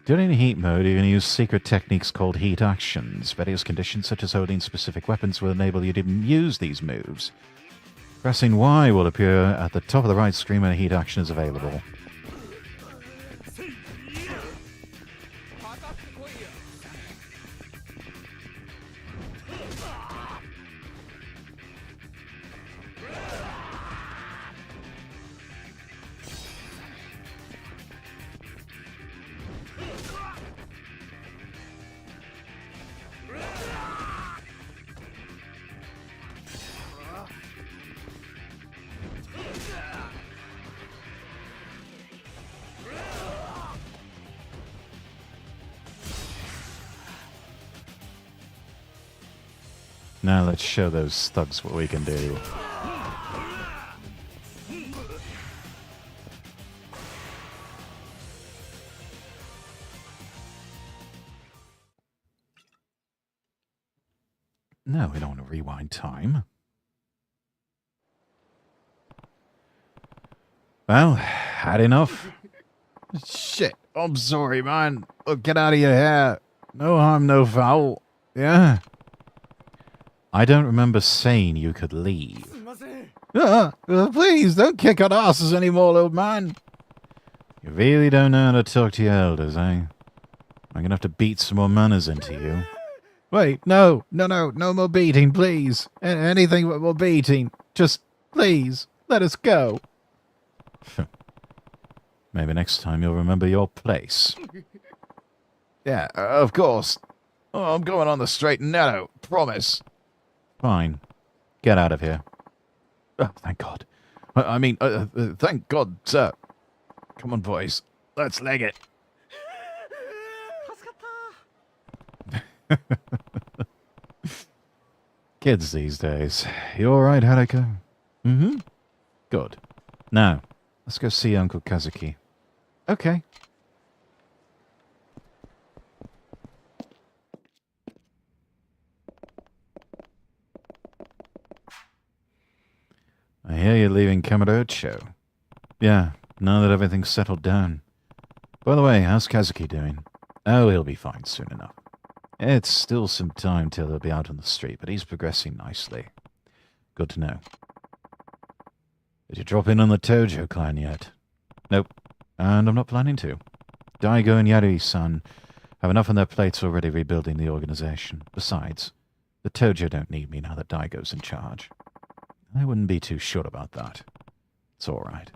During heat mode, you can use secret techniques called heat actions. Various conditions, such as holding specific weapons, will enable you to use these moves. Pressing Y will appear at the top of the right screen when a heat action is available. Now let's show those thugs what we can do. No, we don't want to rewind time. Well, had enough? Shit, I'm sorry, man. Look, get out of your hair. No harm, no foul. Yeah? I don't remember saying you could leave. Please, don't kick our asses anymore, old man. You really don't know how to talk to your elders, eh? I'm gonna have to beat some more manners into you. Wait, no more beating, please. Anything but more beating. Just, please, let us go. Maybe next time you'll remember your place. Yeah, of course. Oh, I'm going on the straight and narrow, promise. Fine. Get out of here. Oh, thank God. I mean, thank God, sir. Come on, boys. Let's leg it. Kids these days. You alright, Hariko? Mm-hmm. Good. Now, let's go see Uncle Kazuki. Okay. I hear you're leaving Kamurocho. Yeah, now that everything's settled down. By the way, how's Kazuki doing? Oh, he'll be fine soon enough. It's still some time till he'll be out on the street, but he's progressing nicely. Good to know. Did you drop in on the Tojo clan yet? Nope. And I'm not planning to. Daigo and Yarui-san have enough on their plates already rebuilding the organization. Besides, the Tojo don't need me now that Daigo's in charge. I wouldn't be too sure about that. It's alright.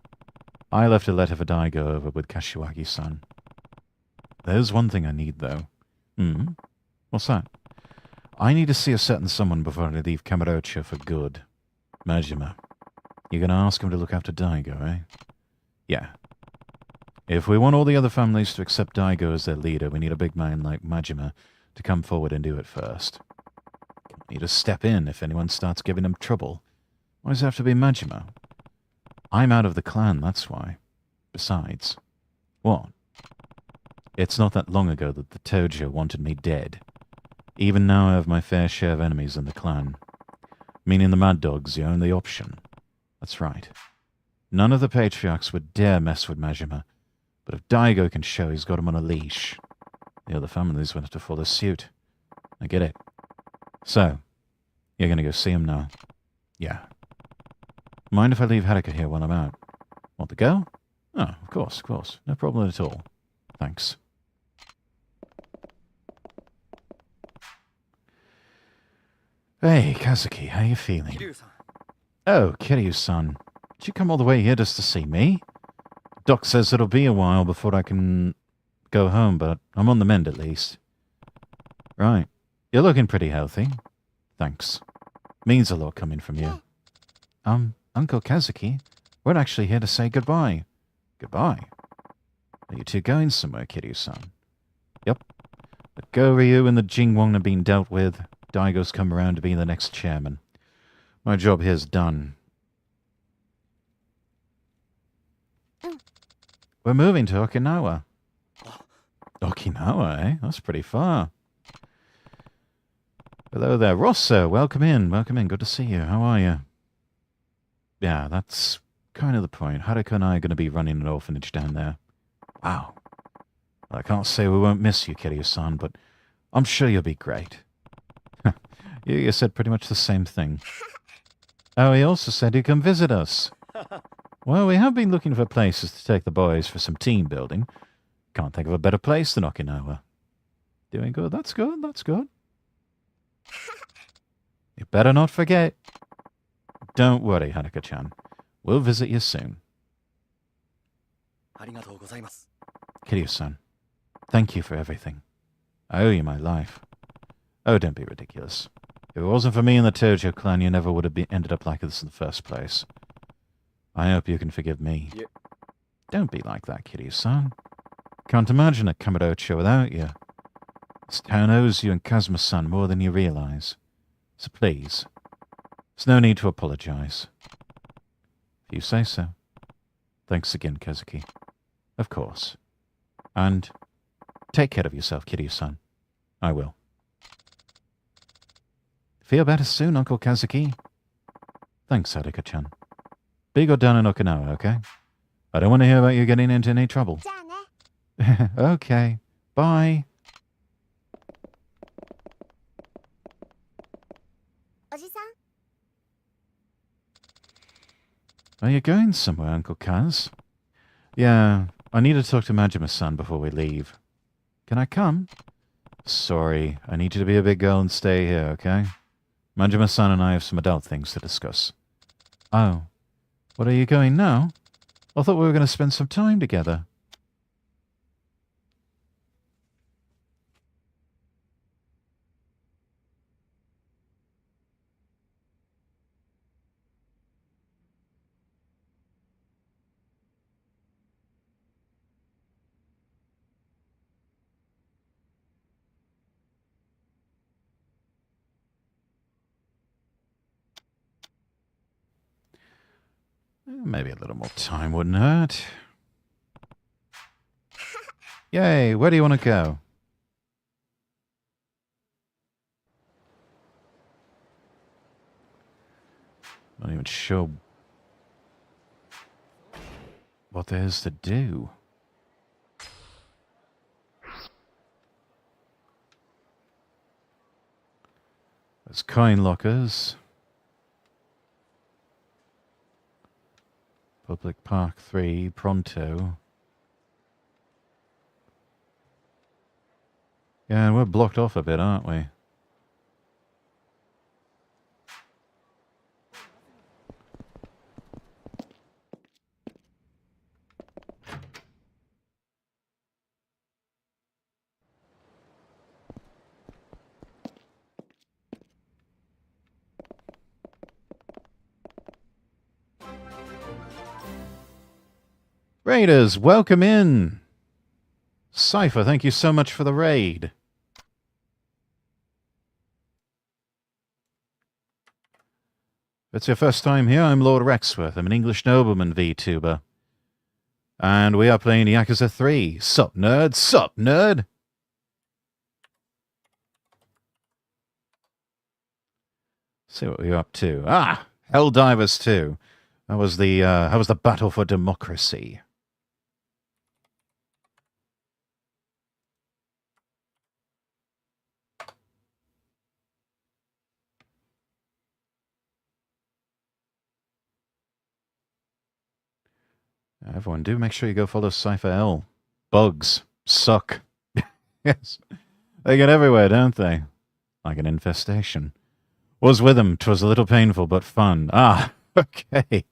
I left a letter for Daigo over with Kashiwagi-san. There's one thing I need, though. What's that? I need to see a certain someone before I leave Kamurocho for good. Majima. You're gonna ask him to look after Daigo, eh? Yeah. If we want all the other families to accept Daigo as their leader, we need a big man like Majima to come forward and do it first. Need to step in if anyone starts giving him trouble. Why does it have to be Majima? I'm out of the clan, that's why. Besides. What? It's not that long ago that the Tojo wanted me dead. Even now I have my fair share of enemies in the clan. Meaning the Mad Dog's the only option. That's right. None of the patriarchs would dare mess with Majima, but if Daigo can show he's got him on a leash, the other families will have to follow suit. I get it. So, you're gonna go see him now? Yeah. Mind if I leave Haruka here while I'm out? Want the girl? Oh, of course. No problem at all. Thanks. Hey, Kazuki, how you feeling? Kiryu-san. Oh, Kiryu-san. Did you come all the way here just to see me? Doc says it'll be a while before I can go home, but I'm on the mend at least. Right. You're looking pretty healthy. Thanks. Means a lot coming from you. Uncle Kazuki, we're actually here to say goodbye. Goodbye? Are you two going somewhere, Kiryu-san? Yep. But Go-Ryu and the Jingwong have been dealt with. Daigo's come around to be the next chairman. My job here's done. We're moving to Okinawa. Okinawa, eh? That's pretty far. Hello there, Rosso. Welcome in. Good to see you. How are you? Yeah, that's kind of the point. Haruka and I are going to be running an orphanage down there. Wow. I can't say we won't miss you, Kiryu-san, but I'm sure you'll be great. You said pretty much the same thing. Oh, he also said he'd come visit us. Well, we have been looking for places to take the boys for some team building. Can't think of a better place than Okinawa. Doing good. That's good. You better not forget. Don't worry, Haruka-chan. We'll visit you soon. Kiryu-san, thank you for everything. I owe you my life. Oh, don't be ridiculous. If it wasn't for me and the Tojo clan, you never would have ended up like this in the first place. I hope you can forgive me. Yeah. Don't be like that, Kiryu-san. Can't imagine a Kamurocho without you. This town owes you and Kazuma-san more than you realize. So please, there's no need to apologize. If you say so. Thanks again, Kazuki. Of course. And take care of yourself, Kiryu-san. I will. Feel better soon, Uncle Kazuki. Thanks, Haruka-chan. Be good down in Okinawa, okay? I don't want to hear about you getting into any trouble. Okay. Bye. Are you going somewhere, Uncle Kaz? Yeah, I need to talk to Majima-san before we leave. Can I come? Sorry, I need you to be a big girl and stay here, okay? Majima-san and I have some adult things to discuss. Oh. What, are you going now? I thought we were going to spend some time together. Maybe a little more time wouldn't hurt. Yay, where do you want to go? Not even sure what there is to do. There's coin lockers. Public Park 3, Pronto. Yeah, we're blocked off a bit, aren't we? Raiders, welcome in! Cypher, thank you so much for the raid. If it's your first time here, I'm Lord Rexworth. I'm an English nobleman Vtuber. And we are playing Yakuza 3. Sup, nerd? Sup, nerd? See what we're up to. Ah! Helldivers 2. That was the battle for democracy. Everyone, do make sure you go follow Cypher L. Bugs suck. Yes. They get everywhere, don't they? Like an infestation. Was with them. 'Twas a little painful, but fun. Ah, okay.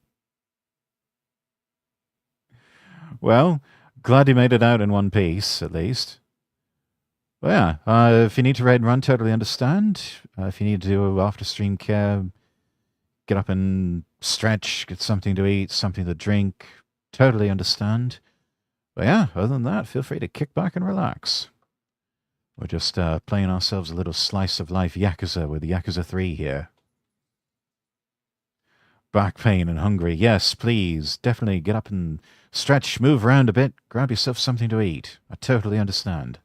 Well, glad you made it out in one piece, at least. Well, yeah, if you need to raid and run, totally understand. If you need to do after-stream care, get up and stretch, get something to eat, something to drink, totally understand. But yeah, other than that, feel free to kick back and relax. We're just playing ourselves a little slice of life Yakuza with Yakuza 3 here. Back pain and hungry. Yes, please. Definitely get up and stretch, move around a bit, grab yourself something to eat. I totally understand.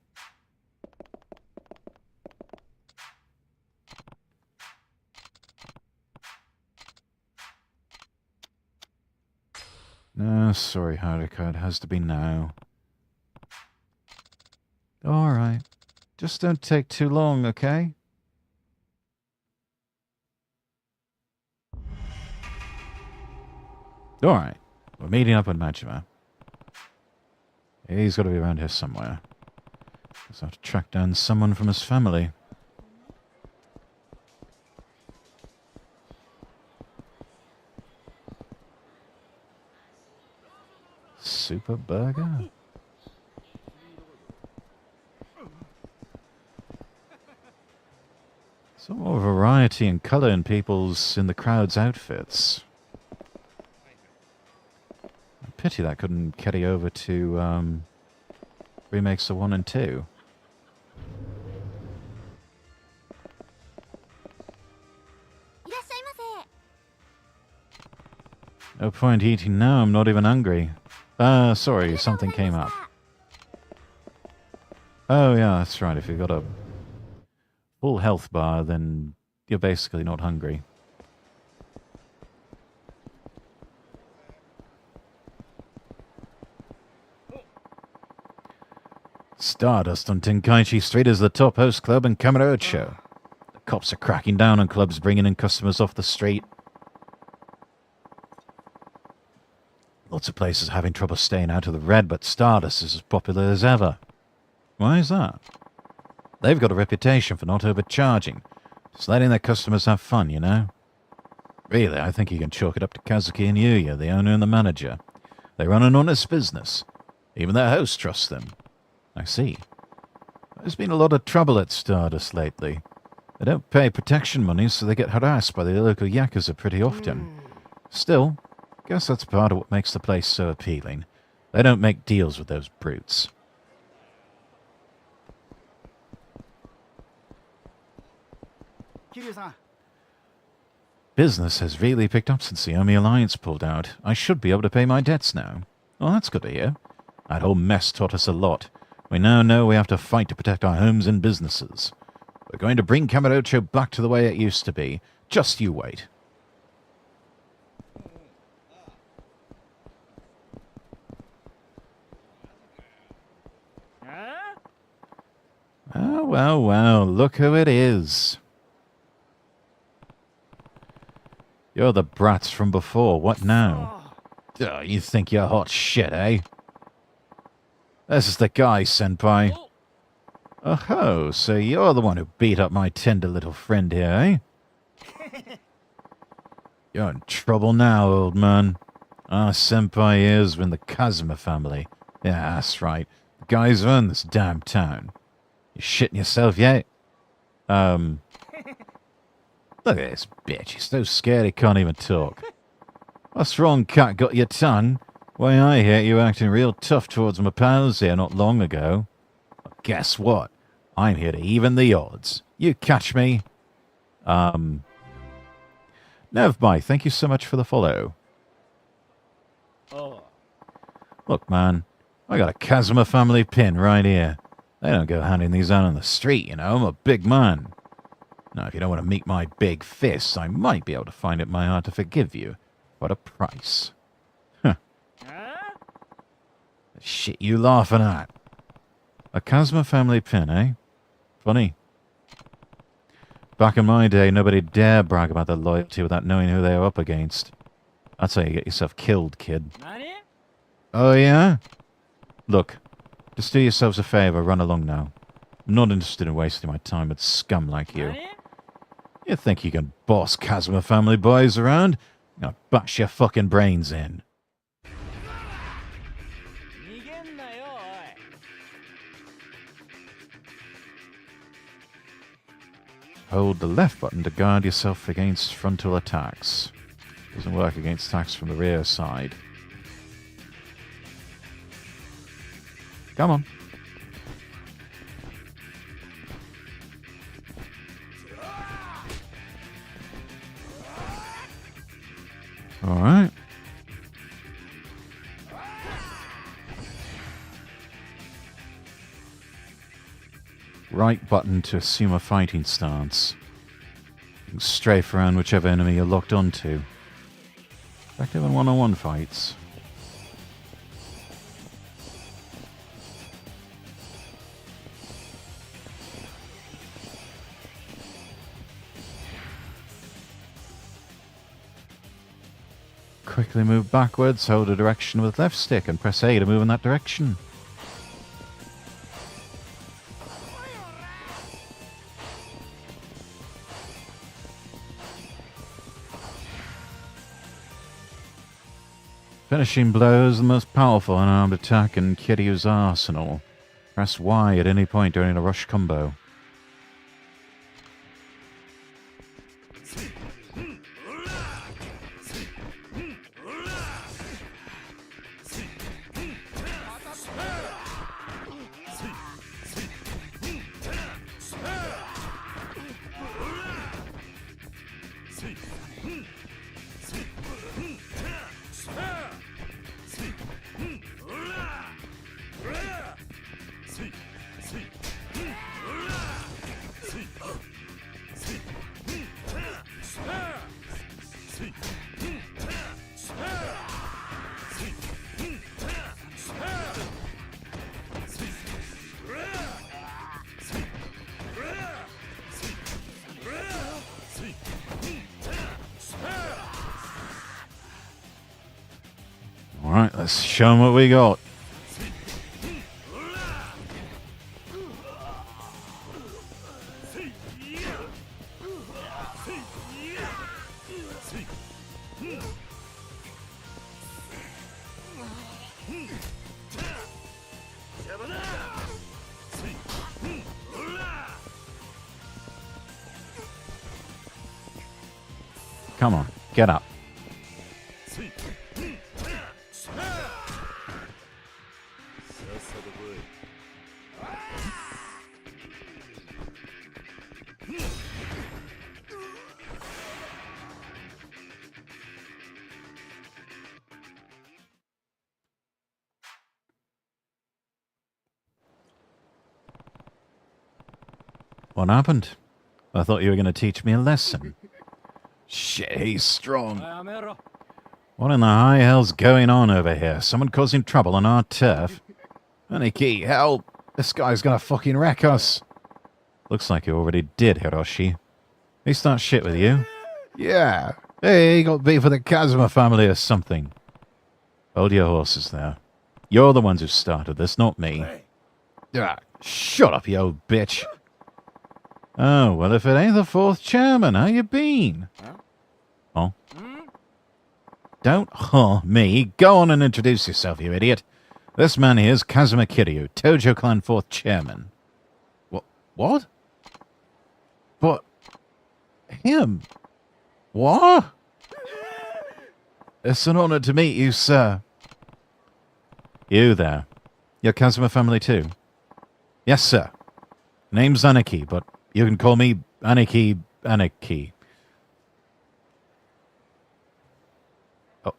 No, sorry, Haruka. It has to be now. Alright. Just don't take too long, okay? Alright. We're meeting up with Majima. He's got to be around here somewhere. Just have to track down someone from his family. Super Burger? Some more variety and colour in the crowd's outfits. Pity that couldn't carry over to remakes of 1 and 2. No point eating now, I'm not even hungry. Sorry, something came up. Oh yeah, that's right, if you've got a full health bar, then you're basically not hungry. Stardust on Tenkaichi Street is the top host club in Kamurocho. The cops are cracking down on clubs bringing in customers off the street. Lots of places having trouble staying out of the red, but Stardust is as popular as ever. Why is that? They've got a reputation for not overcharging. Just letting their customers have fun, you know? Really, I think you can chalk it up to Kazuki and Yuya, the owner and the manager. They run an honest business. Even their host trusts them. I see. There's been a lot of trouble at Stardust lately. They don't pay protection money, so they get harassed by the local Yakuza pretty often. Still, guess that's part of what makes the place so appealing. They don't make deals with those brutes. Business has really picked up since the Omi Alliance pulled out. I should be able to pay my debts now. Well, that's good to hear. That whole mess taught us a lot. We now know we have to fight to protect our homes and businesses. We're going to bring Kamurocho back to the way it used to be. Just you wait. Oh, well, well, look who it is. You're the brats from before. What now? Oh, you think you're hot shit, eh? This is the guy, senpai. Oh, so you're the one who beat up my tender little friend here, eh? You're in trouble now, old man. Our senpai is in the Kazuma family. Yeah, that's right. The guys run this damn town. You shitting yourself yet? Look at this bitch. He's so scared he can't even talk. What's wrong, cat? Got your tongue? Why, I hear you acting real tough towards my pals here not long ago. Well, guess what? I'm here to even the odds. You catch me? Nevbai, thank you so much for the follow. Oh. Look, man, I got a Kazuma family pin right here. They don't go handing these out on the street, you know. I'm a big man. Now, if you don't want to meet my big fists, I might be able to find it in my heart to forgive you. What a price. Huh. The shit you laughing at? A Kazuma family pin, eh? Funny. Back in my day, nobody dared brag about their loyalty without knowing who they were up against. That's how you get yourself killed, kid. Oh, yeah? Look, just do yourselves a favor, run along now. I'm not interested in wasting my time with scum like you. You think you can boss Kazuma family boys around? I'm gonna bash your fucking brains in. Hold the left button to guard yourself against frontal attacks. Doesn't work against attacks from the rear side. Come on. Alright. Right button to assume a fighting stance. You can strafe around whichever enemy you're locked onto. Effective in one-on-one fights. Quickly move backwards, hold a direction with left stick, and press A to move in that direction. Finishing blow is the most powerful unarmed attack in Kiryu's arsenal. Press Y at any point during a rush combo. Alright, let's show them what we got. Come on, get up. What happened? I thought you were going to teach me a lesson. Shit, he's strong. What in the high hell's going on over here? Someone causing trouble on our turf? Aniki, help! This guy's gonna fucking wreck us! Looks like he already did, Hiroshi. He start shit with you? Yeah, Hey, you got beef with the Kazuma family or something? Hold your horses there. You're the ones who started this, not me. Ah, shut up, you old bitch. Oh, well, if it ain't the fourth chairman, how you been? Huh? Don't me. Go on and introduce yourself, you idiot. This man here's Kazuma Kiryu, Tojo Clan fourth chairman. What? But... him? What? It's an honor to meet you, sir. You there. You're Kazuma family too? Yes, sir. Name's Aniki, but you can call me Aniki.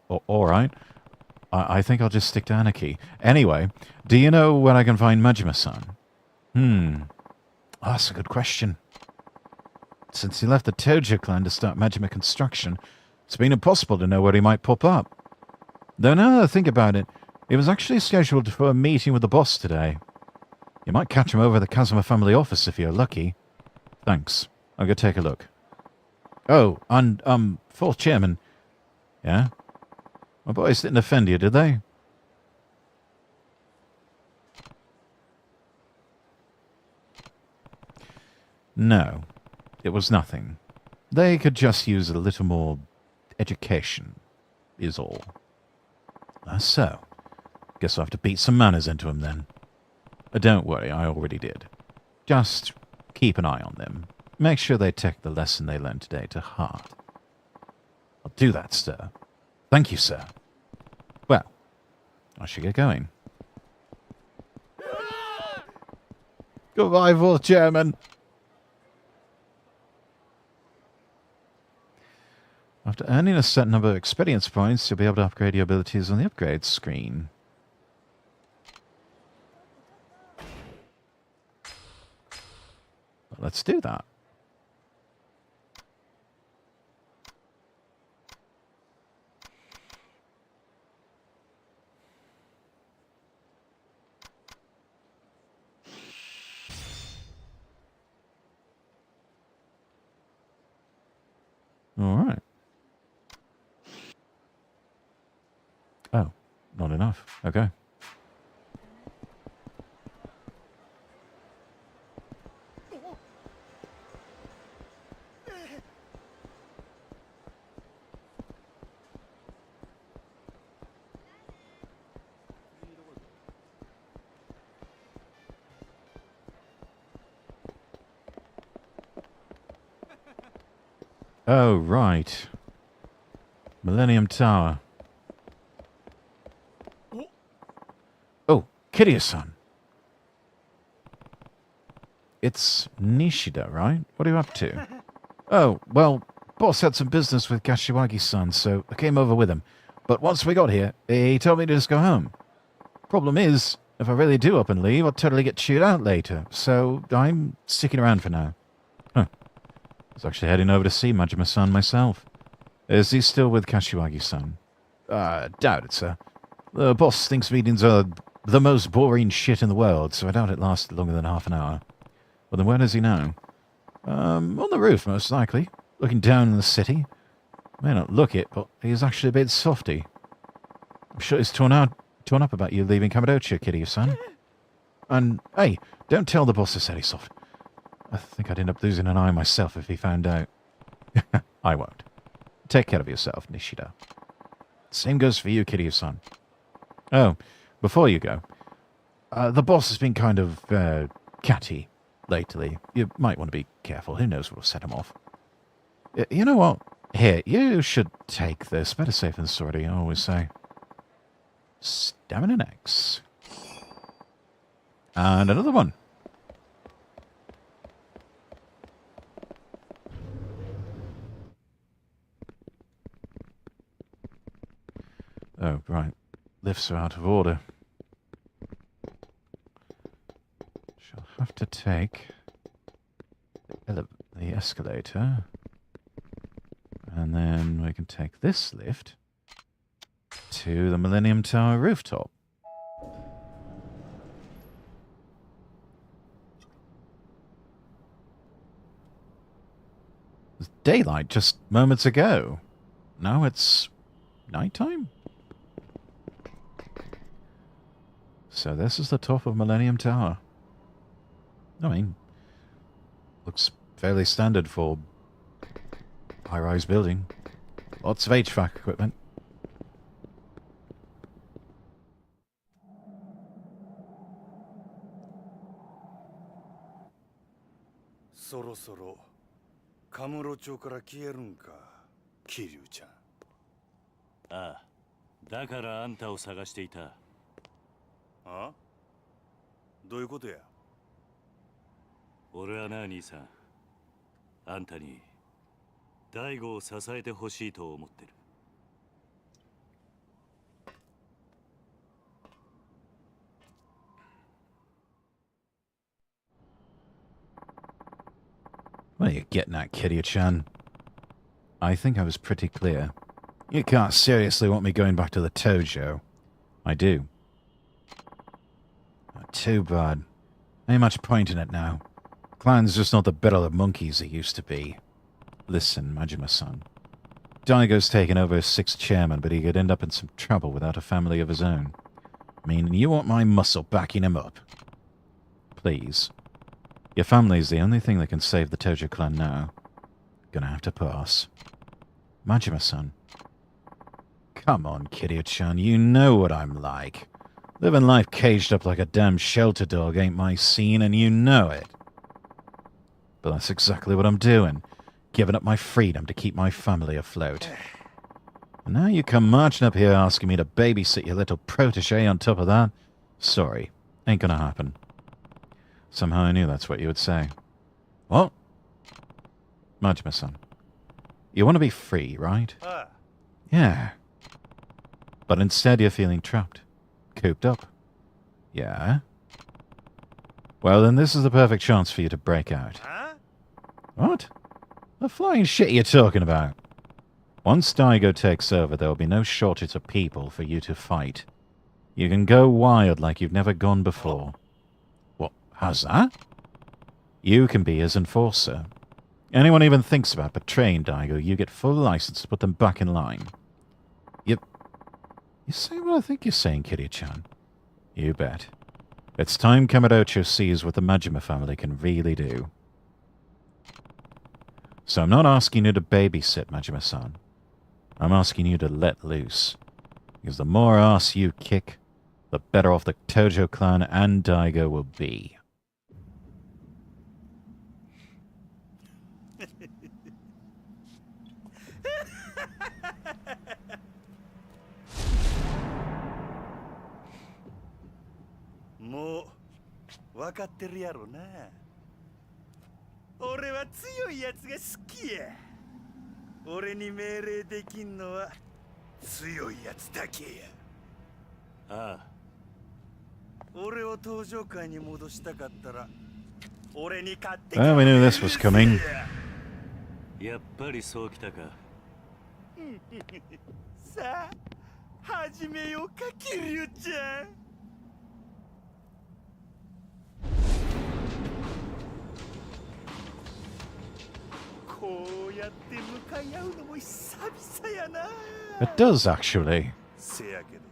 All right. I think I'll just stick to Aniki. Anyway, do you know where I can find Majima-san? That's a good question. Since he left the Tojo clan to start Majima construction, it's been impossible to know where he might pop up. Though now that I think about it, he was actually scheduled for a meeting with the boss today. You might catch him over at the Kazuma family office if you're lucky. Thanks. I'll go take a look. Oh, and, fourth chairman. Yeah? My boys didn't offend you, did they? No. It was nothing. They could just use a little more education, is all. So. Guess I'll have to beat some manners into them then. Don't worry, I already did. Just keep an eye on them. Make sure they take the lesson they learned today to heart. I'll do that, sir. Thank you, sir. Well, I should get going. Goodbye, fourth chairman. After earning a certain number of experience points, you'll be able to upgrade your abilities on the upgrade screen. Well, let's do that. All right. Oh, not enough. Okay. Oh, right. Millennium Tower. Oh, Kiryu-san. It's Nishida, right? What are you up to? Oh, well, boss had some business with Kashiwagi-san, so I came over with him. But once we got here, he told me to just go home. Problem is, if I really do up and leave, I'll totally get chewed out later. So I'm sticking around for now. Huh. I was actually heading over to see Majima-san myself. Is he still with Kashiwagi-san? Doubt it, sir. The boss thinks meetings are the most boring shit in the world, so I doubt it lasted longer than half an hour. Well, then where does he now? On the roof, most likely. Looking down in the city. May not look it, but he's actually a bit softy. I'm sure he's torn up about you leaving Kamadocha, Kiryu-san. And, hey, don't tell the boss I said he's soft. I think I'd end up losing an eye myself if he found out. I won't. Take care of yourself, Nishida. Same goes for you, Kiryu-san. Oh, before you go. The boss has been kind of, catty lately. You might want to be careful. Who knows what'll set him off. You know what? Here, you should take this. Better safe than sorry, I always say. Stamina X. And another one. Oh, right. Lifts are out of order. Shall have to take the escalator. And then we can take this lift to the Millennium Tower rooftop. It was daylight just moments ago. now it's nighttime? So this is the top of Millennium Tower. I mean, looks fairly standard for high-rise building. Lots of HVAC equipment. Soろカムロ町から消えるんか、桐生ちゃん。ああ、だからあんたを探していた。あ？どういうことや？俺はな、兄さん。あんたに大悟を支えてほしいと思ってる。What are you getting at, Kiryu-chan? I think I was pretty clear. You can't seriously want me going back to the Tojo. I do. Too bad. Ain't much point in it now. Clan's just not the bit of the monkeys it used to be. Listen, Majima-san. Daigo's taken over as 6th chairman, but he could end up in some trouble without a family of his own. I mean, you want my muscle backing him up? Please. Your family's the only thing that can save the Tojo clan now. Gonna have to pass. Majima-san. Come on, Kiryu-chan, you know what I'm like. Living life caged up like a damn shelter dog ain't my scene, and you know it. But that's exactly what I'm doing. Giving up my freedom to keep my family afloat. And now you come marching up here asking me to babysit your little protege on top of that? Sorry, ain't gonna happen. Somehow I knew that's what you would say. What? Majima-san. You want to be free, right? Yeah. But instead you're feeling trapped. Cooped up. Yeah? Well, then this is the perfect chance for you to break out. What? The flying shit you're talking about? Once Daigo takes over, there will be no shortage of people for you to fight. You can go wild like you've never gone before. What? How's that? You can be his enforcer. Anyone even thinks about betraying Daigo, you get full license to put them back in line. You say what I think you're saying, Kiryu-chan. You bet. It's time Kamurocho sees what the Majima family can really do. So I'm not asking you to babysit, Majima-san. I'm asking you to let loose. Because the more ass you kick, the better off the Tojo clan and Daigo will be. Mo, わかってるやろな。俺は強いやつが好きや。俺に命令できんのは強いやつだけや。ああ。俺を登場界に戻したかったら、俺に勝って。Well, we knew this was coming. やっぱりそうきたか。さあ、始めようか、桐生ちゃん。こうやって向かい合うのも久々やな。It does, actually. せやけど、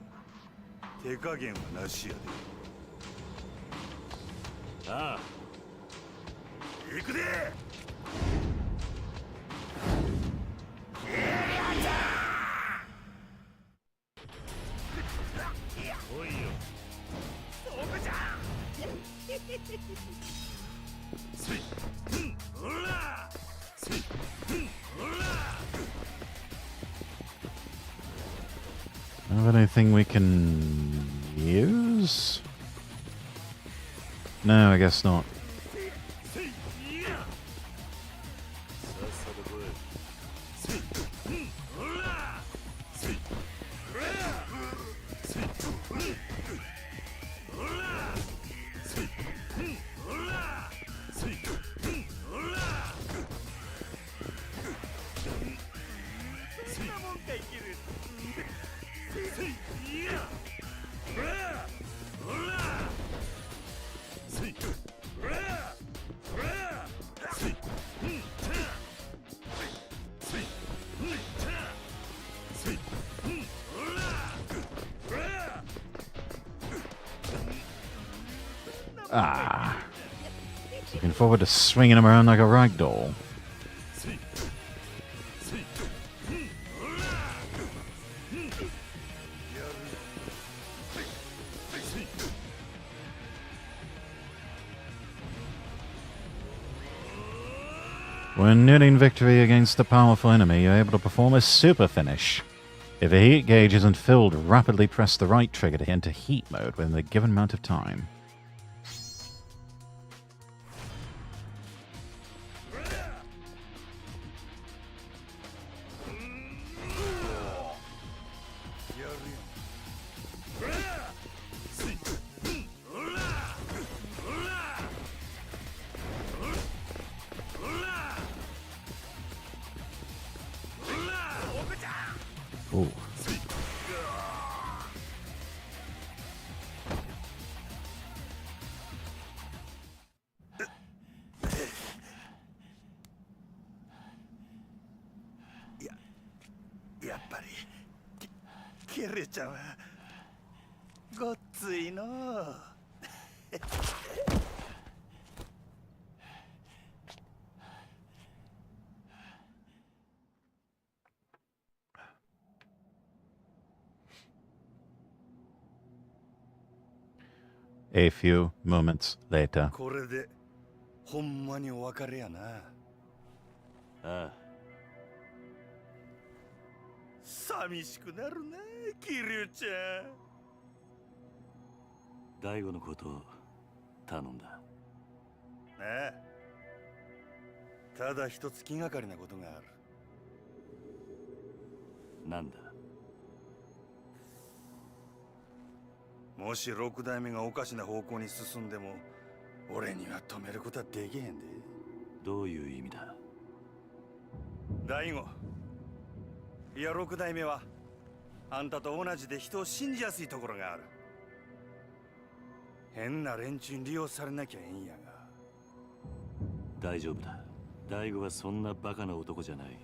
手加減はなしやで。ああ。行くで。おいよ。勝負じゃ。ほら。Have anything we can use? No, I guess not. Ah. Looking forward to swinging him around like a rag doll. When nearing victory against a powerful enemy, you're able to perform a super finish. If a heat gauge isn't filled, rapidly press the right trigger to enter heat mode within the given amount of time. Ooh.やっぱりキルちゃんはごっついのう。A few moments later. これでほんまにお別れやな。ああ。寂しくなるな、キリュウちゃん。大悟のことを頼んだ。ああ。ただ一つ気がかりなことがある。なんだ。もし六代目がおかしな方向に進んでも、俺には止めることはできへんで。どういう意味だ。大悟。いや、六代目はあんたと同じで人を信じやすいところがある。変な連中に利用されなきゃええんやが。大丈夫だ。大悟はそんなバカな男じゃない。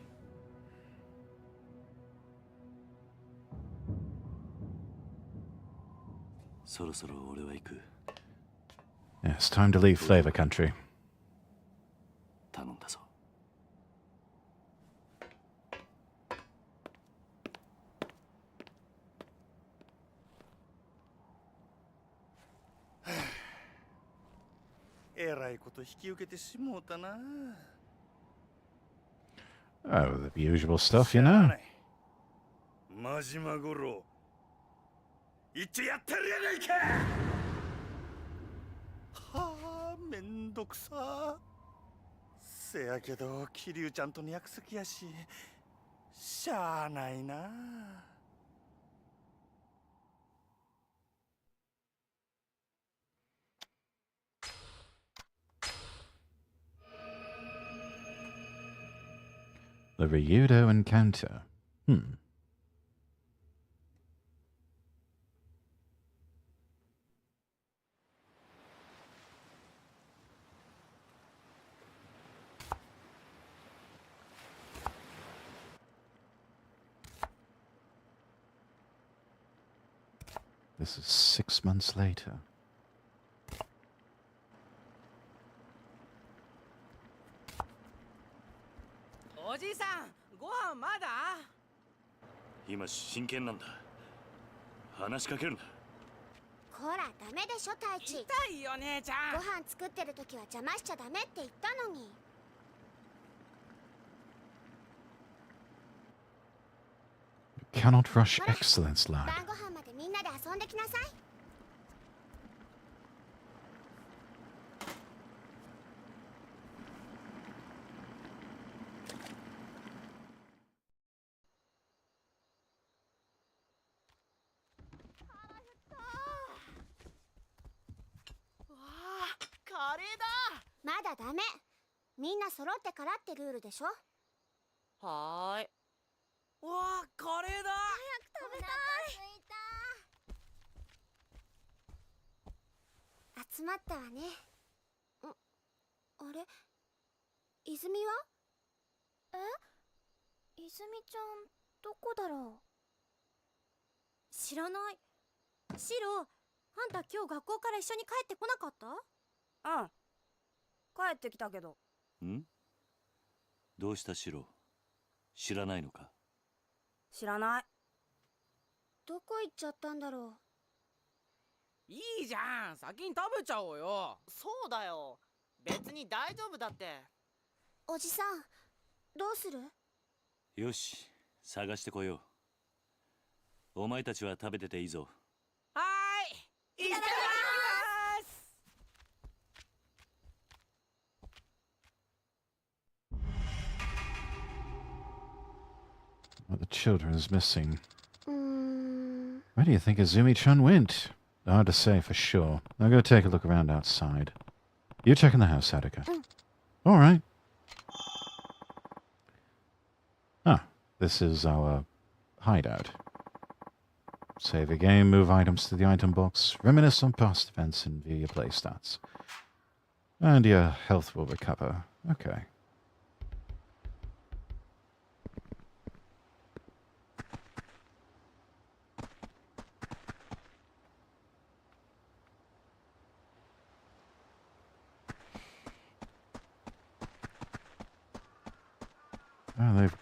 そろそろ俺は行く。Yeah, it's time to leave Flavor Country. 頼んだぞ。えらいこと引き受けてしもうたな。Oh, the usual stuff, you know. 真島五郎、一応やってるやないか。はあ、めんどくさ。せやけど、桐生ちゃんとの約束やし、しゃあないな。The Ryudo encounter. This is 6 months later. おじさん、ご飯まだ？今真剣なんだ。話しかけるな。こら、ダメでしょ、太一。痛いよ、姉ちゃん。ご飯作ってる時は邪魔しちゃダメって言ったのに。Cannot rush excellence, lad. 晩ご飯までみんなで遊んできなさい。カレーだ。まだダメ。みんな揃ってからってルールでしょ。はーい。わあ、カレーだ。早く食べたい。集まったわね。あれ、泉は？泉ちゃん、どこだろう。知らない。シロ、あんた今日学校から一緒に帰ってこなかった？うん。帰ってきたけど。ん？どうしたシロ？知らないのか？知らない。どこ行っちゃったんだろいいじゃん、先に食べちゃおうよ。そうだよ。別に大丈夫だって。う。おじさん、どうする？よし、探してこよう。お前たちは食べてていいぞ。はーい。いただきます。Well, the children is missing. うーん。 Where do you think Izumi-chan went? Hard to say for sure. I'll go take a look around outside. You check in the house, Haruka. All right. Ah, this is our hideout. Save a game, move items to the item box, reminisce on past events, and view your play stats. And your health will recover. Okay. Oh, they've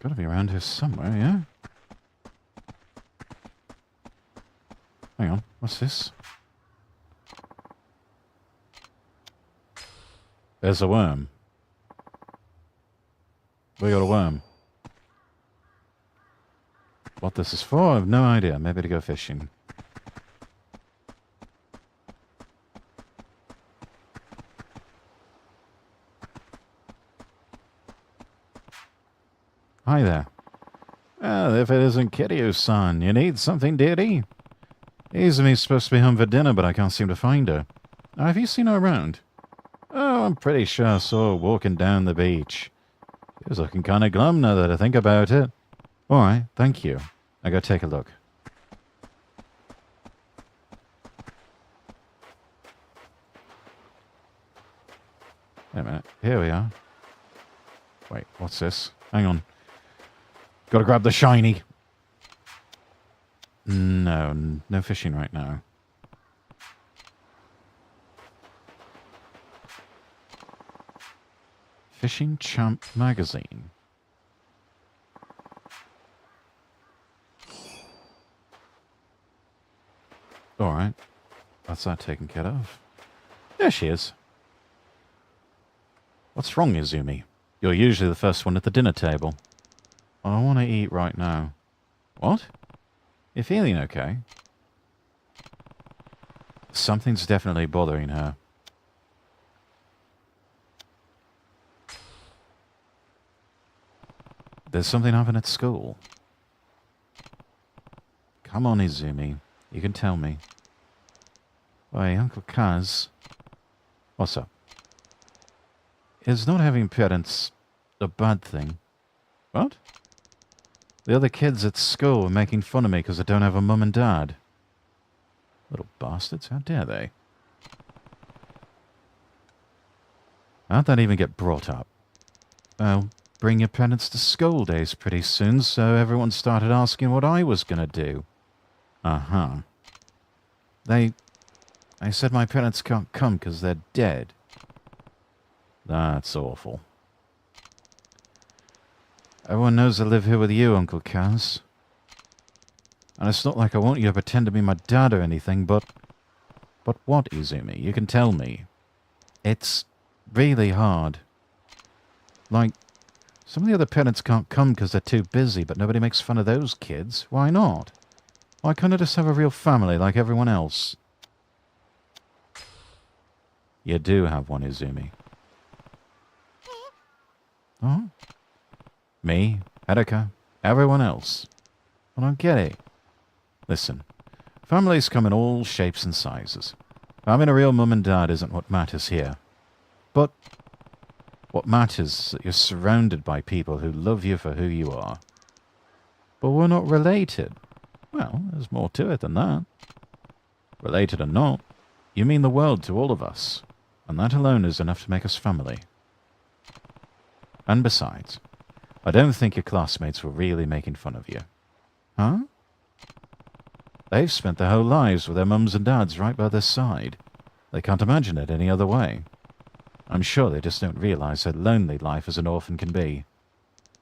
got to be around here somewhere, yeah? Hang on, what's this? There's a worm. We got a worm. What this is for, I have no idea. Maybe to go fishing. Hi there. Well, if it isn't Kiryu-san, you need something, dearie? Izumi's supposed to be home for dinner, but I can't seem to find her. Have you seen her around? Oh, I'm pretty sure I saw her walking down the beach. She was looking kind of glum now that I think about it. All right, thank you. I go take a look. Wait a minute. Here we are. Wait, what's this? Hang on. Gotta grab the shiny. No, no fishing right now. Fishing Champ magazine. Alright. That's that taken care of. There she is. What's wrong, Izumi? You're usually the first one at the dinner table. I want to eat right now. What? You're feeling okay? Something's definitely bothering her. There's something happening at school. Come on, Izumi. You can tell me. Why, Uncle Kaz. What's up? Is not having parents a bad thing? What? The other kids at school are making fun of me because I don't have a mum and dad. Little bastards, how dare they? How'd that even get brought up? Well, bring your parents to school days pretty soon, so everyone started asking what I was gonna do. Uh-huh. They said my parents can't come because they're dead. That's awful. Everyone knows I live here with you, Uncle Kaz. And it's not like I want you to pretend to be my dad or anything, but... But what, Izumi? You can tell me. It's really hard. Like, some of the other parents can't come because they're too busy, but nobody makes fun of those kids. Why not? Why can't I just have a real family like everyone else? You do have one, Izumi. Oh? Me, Erika, everyone else. I don't get it. Listen, families come in all shapes and sizes. Having a real mum and dad isn't what matters here. But what matters is that you're surrounded by people who love you for who you are. But we're not related. Well, there's more to it than that. Related or not, you mean the world to all of us. And that alone is enough to make us family. And besides, I don't think your classmates were really making fun of you. Huh? They've spent their whole lives with their mums and dads right by their side. They can't imagine it any other way. I'm sure they just don't realize how lonely life as an orphan can be.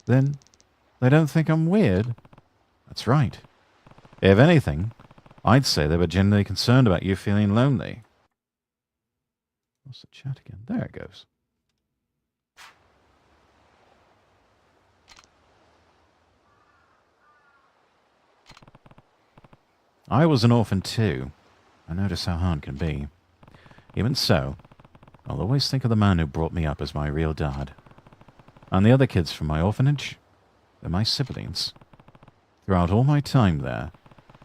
Then, they don't think I'm weird? That's right. If anything, I'd say they were genuinely concerned about you feeling lonely. What's the chat again? There it goes. I was an orphan too. I notice how hard it can be. Even so, I'll always think of the man who brought me up as my real dad. And the other kids from my orphanage, they're my siblings. Throughout all my time there,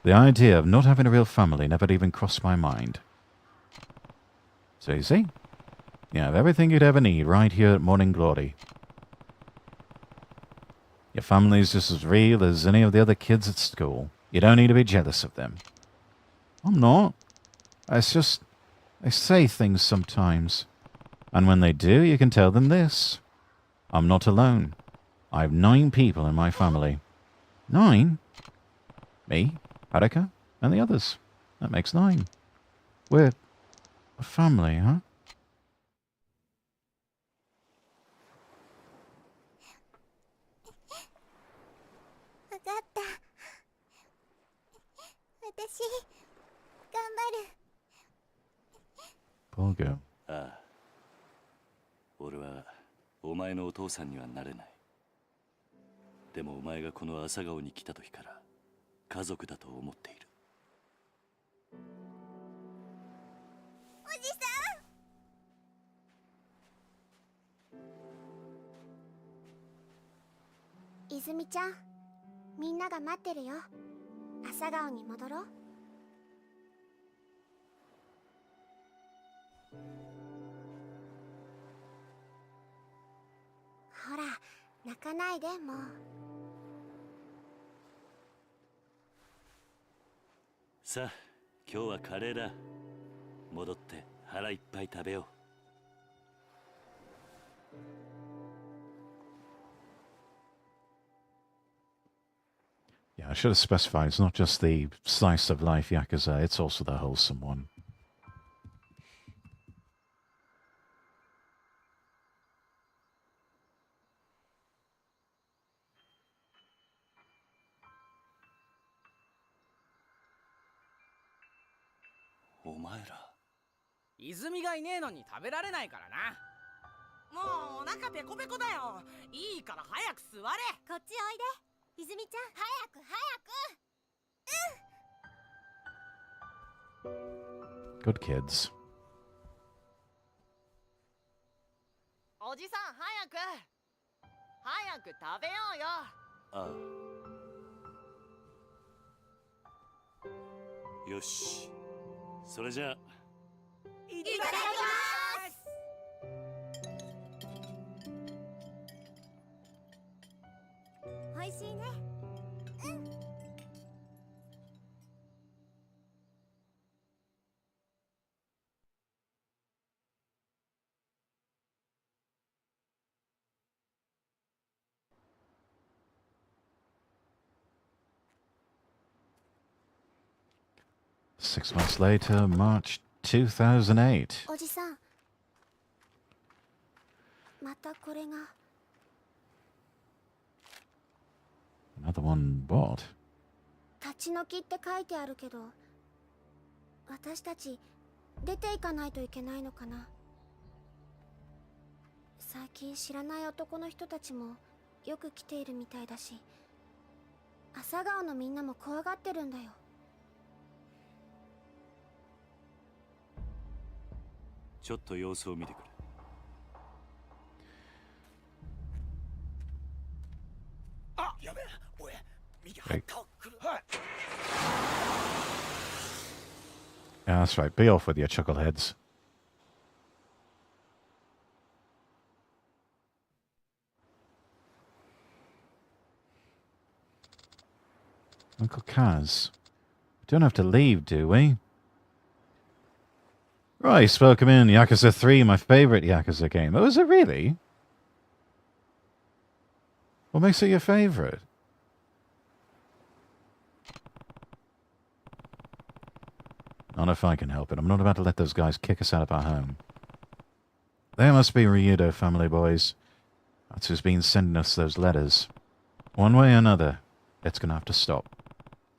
the idea of not having a real family never even crossed my mind. So you see, you have everything you'd ever need right here at Morning Glory. Your family's just as real as any of the other kids at school. You don't need to be jealous of them. I'm not. It's just, they say things sometimes. And when they do, you can tell them this. I'm not alone. I have 9 people in my family. 9? Me, Haruka, and the others. That makes 9. We're a family, huh? Poor girl. ああ。俺はお前のお父さんにはなれない。でもお前がこの朝顔に来た時から家族だと思っている。おじさん。泉ちゃん、みんなが待ってるよ。朝顔に戻ろう。ほら、泣かないでもう。さあ、今日はカレーだ。戻って腹いっぱい食べよう。Yeah, I should have specified it's not just the slice of life Yakuza, it's also the wholesome one. お前ら。泉がいねえのに食べられないからな。もうお腹ペコペコだよ。いいから早く座れ。こっちおいで。泉ちゃん、早く早く。Good kids. おじさん早く食べようよ。ああ。よし。それじゃあ。いただきます。おいしいね。うん。6 months later, March 2008. おじさん、またこれが。Another one, what? 立ち退きって書いてあるけど、私たち出ていかないといけないのかな。最近知らない男の人たちもよく来ているみたいだし、朝顔のみんなも怖がってるんだよ。ちょっと様子を見てくる。あ、やべえ、おい、右 Right. 入った。来る。 Yeah, that's right. Be off with your chuckleheads. Uncle Kaz. We don't have to leave, do we? Right, welcome in. Yakuza 3, my favorite Yakuza game. Oh, is it really? What makes it your favorite? Not if I can help it. I'm not about to let those guys kick us out of our home. There must be Ryudo family, boys. That's who's been sending us those letters. One way or another, it's gonna have to stop.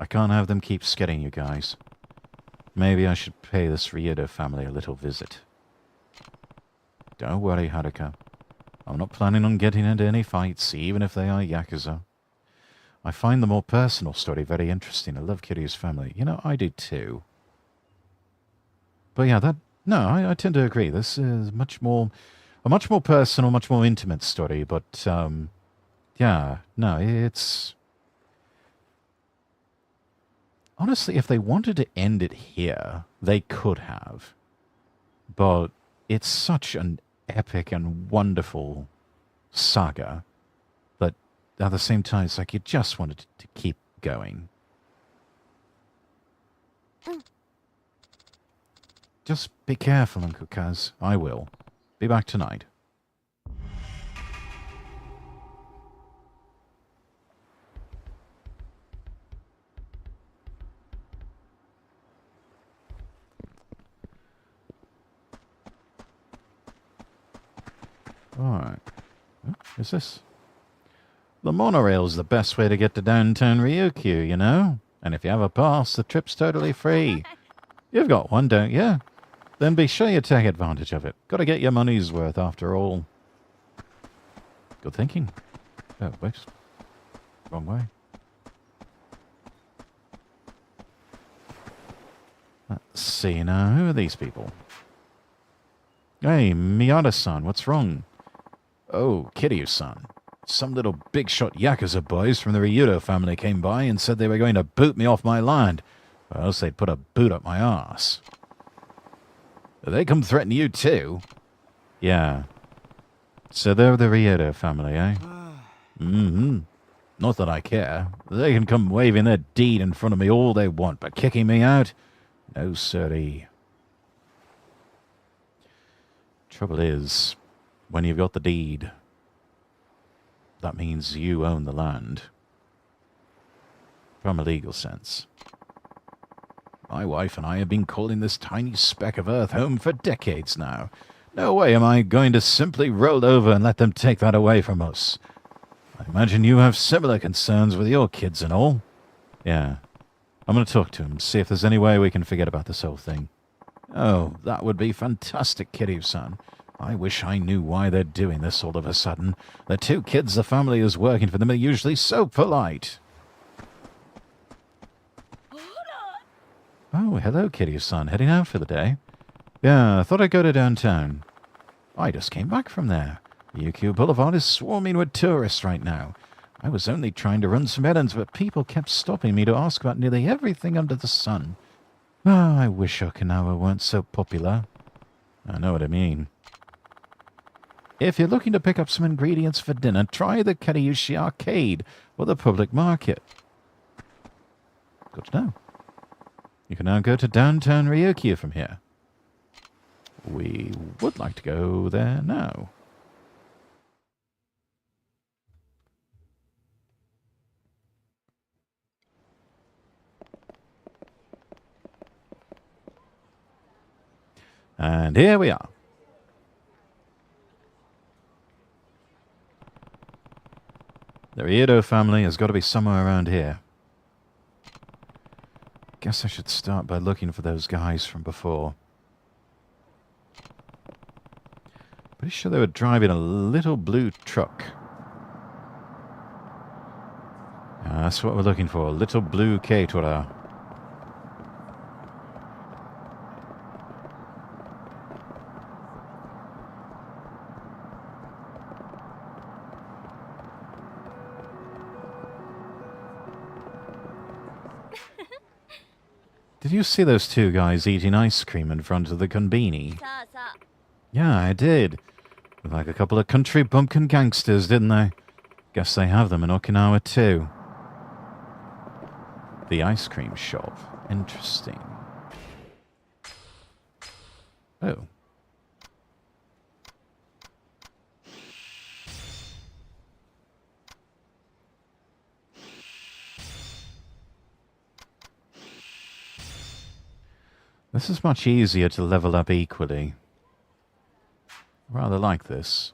I can't have them keep skidding you guys. Maybe I should pay this Ryudo family a little visit. Don't worry, Haruka. I'm not planning on getting into any fights, even if they are Yakuza. I find the more personal story very interesting. I love Kiryu's family. You know, I do too. But yeah, I tend to agree. This is a much more personal, much more intimate story. But, yeah, no, it's... Honestly, if they wanted to end it here, they could have. But it's such an epic and wonderful saga that at the same time, it's like you just wanted to keep going. Just be careful, Uncle Kaz. I will. Be back tonight. Alright. What is this? The monorail is the best way to get to downtown Ryukyu, you know? And if you have a pass, the trip's totally free. You've got one, don't you? Then be sure you take advantage of it. Gotta get your money's worth, after all. Good thinking. Oh, wait. Wrong way. Let's see now. Who are these people? Hey, Miyata-san, what's wrong? Oh, Kiryu-san. Some little big-shot Yakuza boys from the Ryudo family came by and said they were going to boot me off my land, or else they'd put a boot up my arse. They come threaten you too? Yeah. So they're the Ryudo family, eh? Mm-hmm. Not that I care. They can come waving their deed in front of me all they want, but kicking me out? No, sirree. Trouble is, when you've got the deed, that means you own the land. From a legal sense. My wife and I have been calling this tiny speck of earth home for decades now. No way am I going to simply roll over and let them take that away from us. I imagine you have similar concerns with your kids and all. Yeah. I'm going to talk to him, see if there's any way we can forget about this whole thing. Oh, that would be fantastic, Kiryu-san. I wish I knew why they're doing this all of a sudden. The two kids the family is working for them are usually so polite. Oh, hello, Kiryu-san. Heading out for the day? Yeah, I thought I'd go to downtown. I just came back from there. UQ Boulevard is swarming with tourists right now. I was only trying to run some errands, but people kept stopping me to ask about nearly everything under the sun. Oh, I wish Okinawa weren't so popular. I know what I mean. If you're looking to pick up some ingredients for dinner, try the Kariushi Arcade or the public market. Good to know. You can now go to downtown Ryukyu from here. We would like to go there now. And here we are. The Ryudo family has got to be somewhere around here. Guess I should start by looking for those guys from before. Pretty sure they were driving a little blue truck. That's what we're looking for, a little blue Keitora. Did you see those two guys eating ice cream in front of the konbini? Yeah, I did. Looked like a couple of country bumpkin gangsters, didn't they? Guess they have them in Okinawa too. The ice cream shop. Interesting. Oh. This is much easier to level up equally. Rather like this.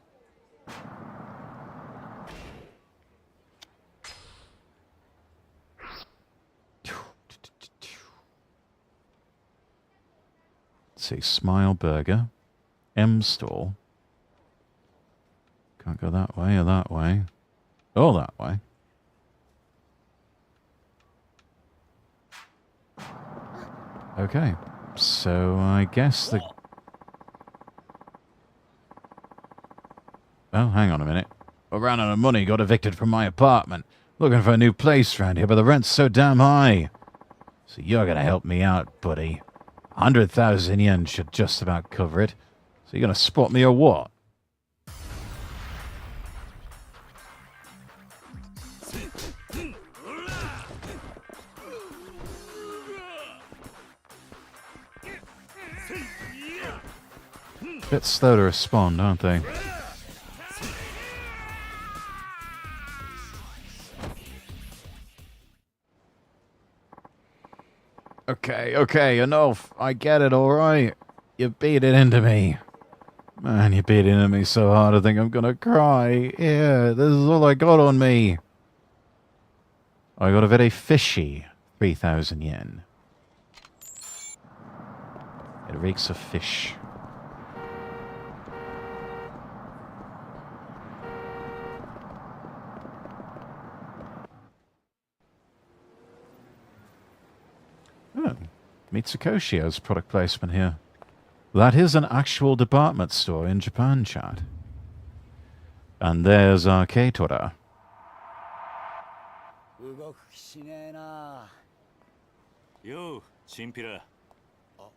Let's see, Smile Burger, M Stall. Can't go that way or that way. Oh, that way. Okay, so I guess the... Oh, hang on a minute. I ran out of money, got evicted from my apartment. Looking for a new place around here, but the rent's so damn high. So you're gonna help me out, buddy. 100,000 yen should just about cover it. So you're gonna spot me or what? Bit slow to respond, aren't they? Okay, enough. I get it, alright. You beat it into me. Man, you beat it into me so hard I think I'm gonna cry. Yeah, this is all I got on me. I got a very fishy 3,000 yen. It reeks of fish. Oh, Mitsukoshio's product placement here. That is an actual department store in Japan, chat. And there's our Keitora. Yo, Chimpira. Oh.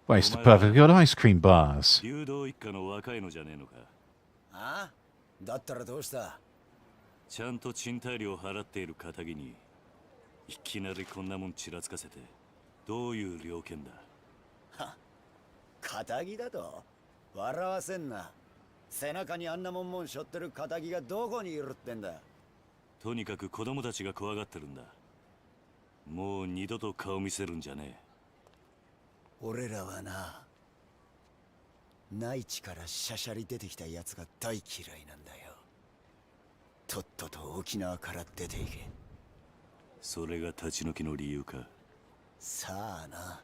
Place to perfectly good ice cream bars. 流動一家の若いのじゃねえのか。あ？だったらどうした？ちゃんと賃貸料払っている堅気にいきなりこんなもんちらつかせてどういう了見だ。は、堅気だと？笑わせんな。背中にあんなもん背負ってる堅気がどこにいるってんだ。とにかく子供たちが怖がってるんだ。もう二度と顔見せるんじゃねえ。俺らはな、内地からしゃしゃり出てきたやつが大嫌いなんだよ。とっとと沖縄から出ていけ。それが立ち退きの理由か。さあな、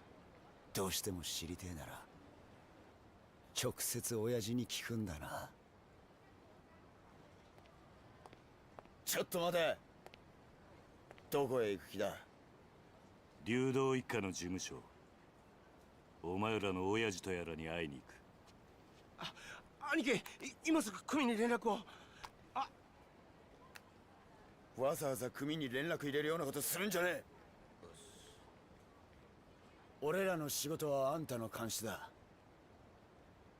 どうしても知りてえなら直接親父に聞くんだな。ちょっと待て。どこへ行く気だ？流動一家の事務所。お前らの親父とやらに会いに行く。兄貴、今すぐ組に連絡を。わざわざ組に連絡入れるようなことするんじゃねえ。俺らの仕事はあんたの監視だ。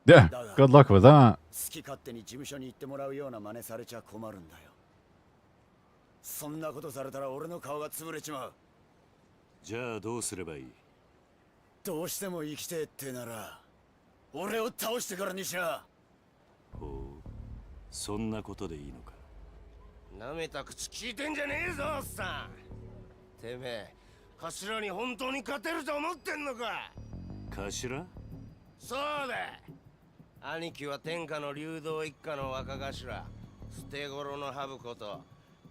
Yeah, good luck with that. 好き勝手に事務所に行ってもらうような真似されちゃ困るんだよ。そんなことされたら俺の顔が潰れちまう。じゃあどうすればいい？どうしても生きてえってなら俺を倒してからにしな。ほう、そんなことでいいのか。なめた口聞いてんじゃねえぞ、おっさん。てめえ、頭に本当に勝てると思ってんのか。頭？そうだ。兄貴は天下の流動一家の若頭、捨て頃のハブこと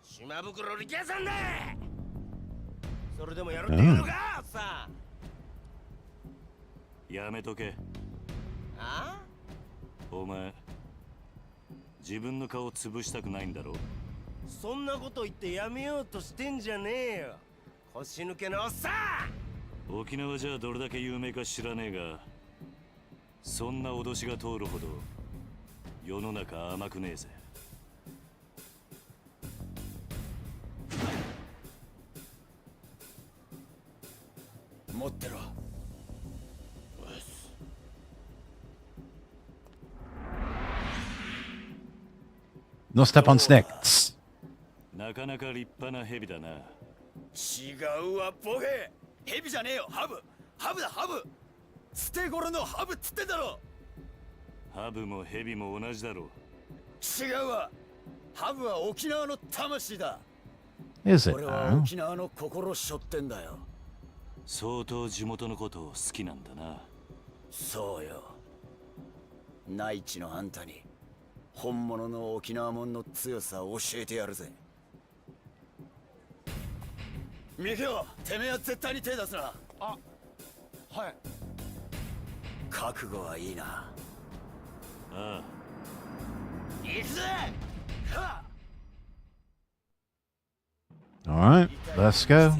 島袋力也さんだ。それでもやるって言うのか、おっさん。やめとけ。あ？お前、自分の顔潰したくないんだろ？そんなこと言ってやめようとしてんじゃねえよ。腰抜けのおっさん。沖縄じゃどれだけ有名か知らねえが、そんな脅しが通るほど世の中甘くねえぜ。持ってろ。No step on snakes. なかなか立派な蛇だな。違うわ、ボケ。蛇じゃねえよ、ハブ。ハブだ、ハブ。捨て頃のハブっつってんだろ。ハブも蛇も同じだろ。違うわ。ハブは沖縄の魂だ。Is it 俺は now? 沖縄の心しょってんだよ。相当地元のことを好きなんだな。そうよ。内地のあんたに本物の沖縄もんの強さを教えてやるぜ。ミケオ、てめえは絶対に手出すな。あ、はい。覚悟はいいな。ああ。行くぜ。 All right, let's go.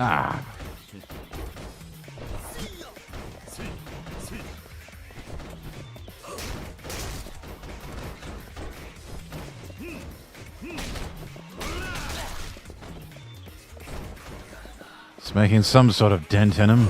Ah. It's making some sort of dent in him.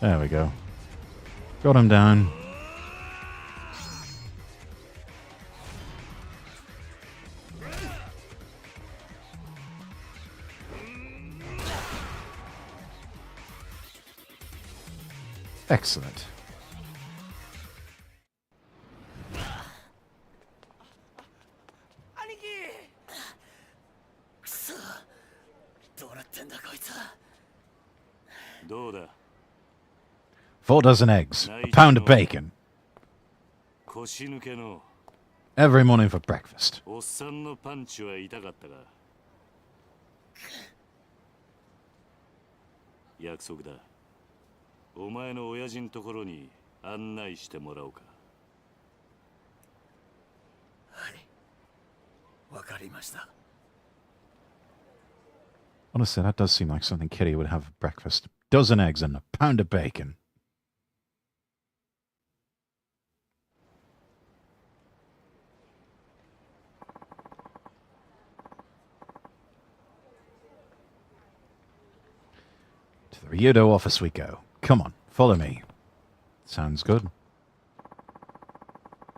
There we go. Got him down. Excellent. Four dozen eggs, a pound of bacon. Every morning for breakfast. おっさんのパンチは痛かったが約束だ。お前の親父のところに案内してもらおうか。はい。わかりました。 Honestly, that does seem like something Kitty would have for breakfast. Dozen eggs and a pound of bacon. To the Ryudo office we go. Come on, follow me. Sounds good.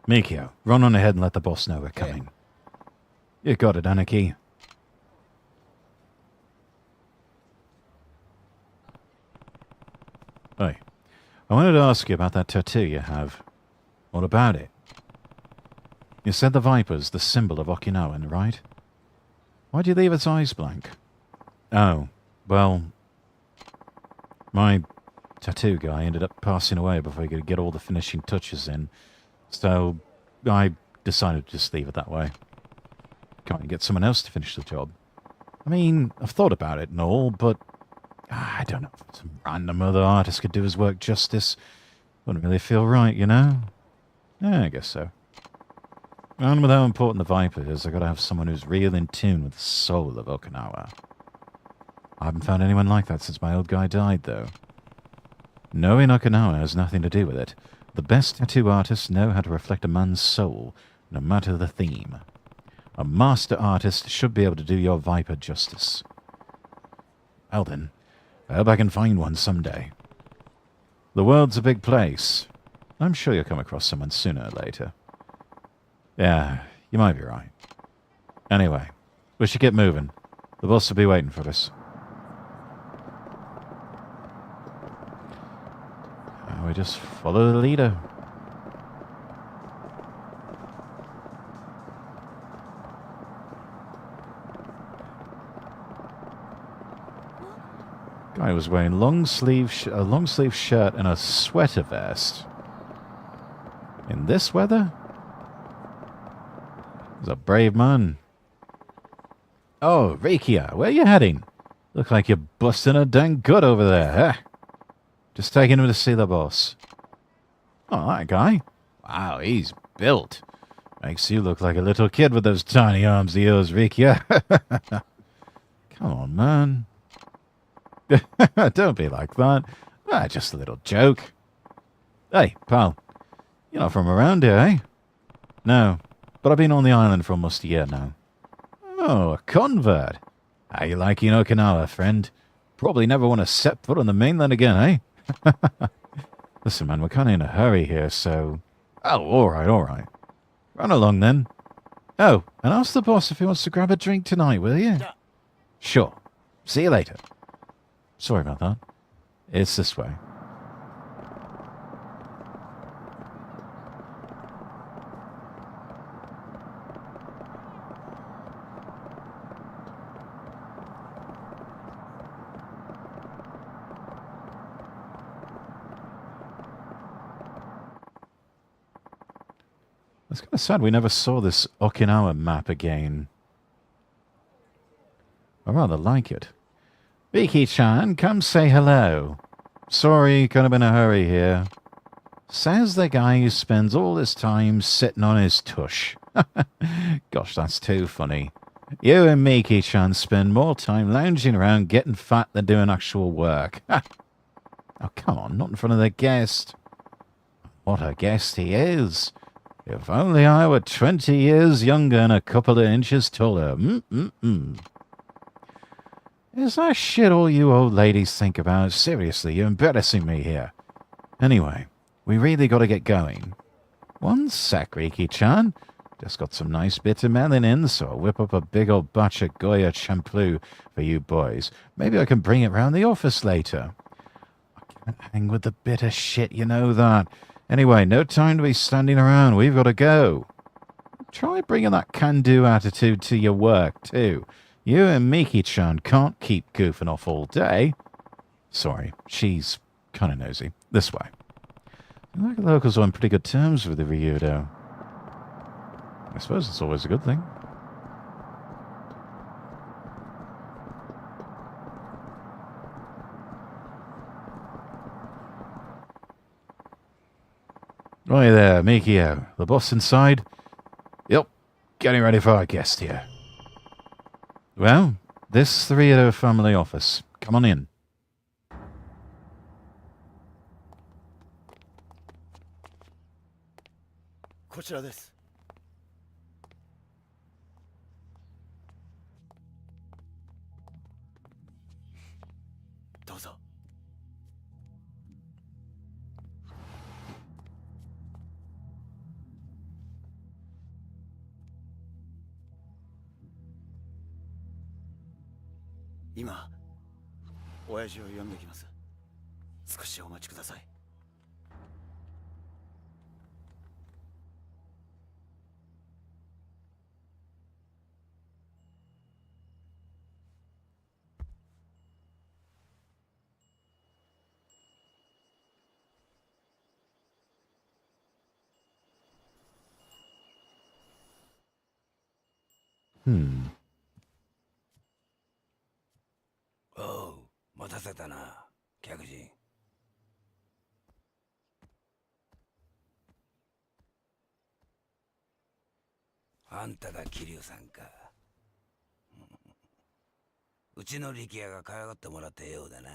Mikio, run on ahead and let the boss know we're coming. You got it, Anarchy. Hey, I wanted to ask you about that tattoo you have. What about it? You said the Viper's the symbol of Okinawan, right? Why'd you leave its eyes blank? Oh, well, my tattoo guy ended up passing away before he could get all the finishing touches in, so I decided to just leave it that way. Can't you get someone else to finish the job? I mean, I've thought about it and all, but I don't know if some random other artist could do his work justice. Wouldn't really feel right, you know? Yeah, I guess so. And with how important the Viper is, I gotta have someone who's real in tune with the soul of Okinawa. I haven't found anyone like that since my old guy died, though. Knowing Okinawa has nothing to do with it. The best tattoo artists know how to reflect a man's soul, no matter the theme. A master artist should be able to do your Viper justice. Well then, I hope I can find one someday. The world's a big place. I'm sure you'll come across someone sooner or later. Yeah, you might be right. Anyway, we should get moving. The boss will be waiting for us. We just follow the leader. Guy was wearing a long sleeve shirt and a sweater vest. In this weather? He's a brave man. Oh, Rikia, where are you heading? Look like you're busting a dang good over there, huh? Just taking him to see the boss. Oh, that guy. Wow, he's built. Makes you look like a little kid with those tiny arms of yours, Rikia. Come on, man. Don't be like that. Just a little joke. Hey, pal. You're not from around here, eh? No, but I've been on the island for almost a year now. Oh, a convert. How you liking Okinawa, friend? Probably never want to set foot on the mainland again, eh? Listen, man, we're kind of in a hurry here, so... Oh, all right. Run along, then. Oh, and ask the boss if he wants to grab a drink tonight, will you? Sure. See you later. Sorry about that. It's this way. It's kind of sad we never saw this Okinawa map again. I rather like it. Viki-chan, come say hello. Sorry, kind of in a hurry here. Says the guy who spends all his time sitting on his tush. Gosh, that's too funny. You and Miki-chan spend more time lounging around getting fat than doing actual work. Oh, come on, not in front of the guest. What a guest he is. If only I were 20 years younger and a couple of inches taller. Is that shit all you old ladies think about? Seriously, you're embarrassing me here. Anyway, we really got to get going. One sec, Riki-chan. Just got some nice bitter melon in, so I'll whip up a big old batch of Goya shampoo for you boys. Maybe I can bring it round the office later. I can't hang with the bitter shit, you know that. Anyway, no time to be standing around. We've got to go. Try bringing that can-do attitude to your work, too. You and Miki-chan can't keep goofing off all day. Sorry, she's kind of nosy. This way. The locals are on pretty good terms with the Ryudo. I suppose it's always a good thing. Right there, Mikio. The boss inside? Yep. Getting ready for our guest here. Well, this is the Ryudo family office. Come on in. This. Dozo. Ima, 親父を呼んできます。少しお待ちください。おう、待たせたな、客人。あんたが桐生さんか。うちの力也が可愛がってもらったようだな。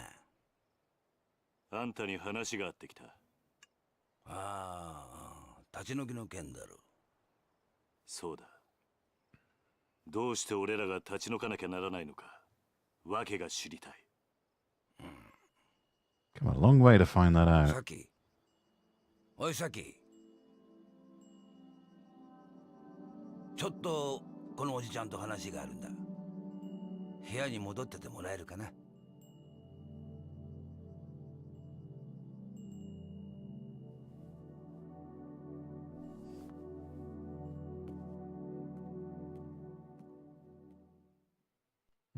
あんたに話があってきた。ああ、立ち退きの件だろう。そうだ。どうして俺らが立ち退かなきゃならないのか、わけが知りたい。Come a long way to find that out. さき。おいさき。ちょっとこのおじちゃんと話があるんだ。部屋に戻っててもらえるかな。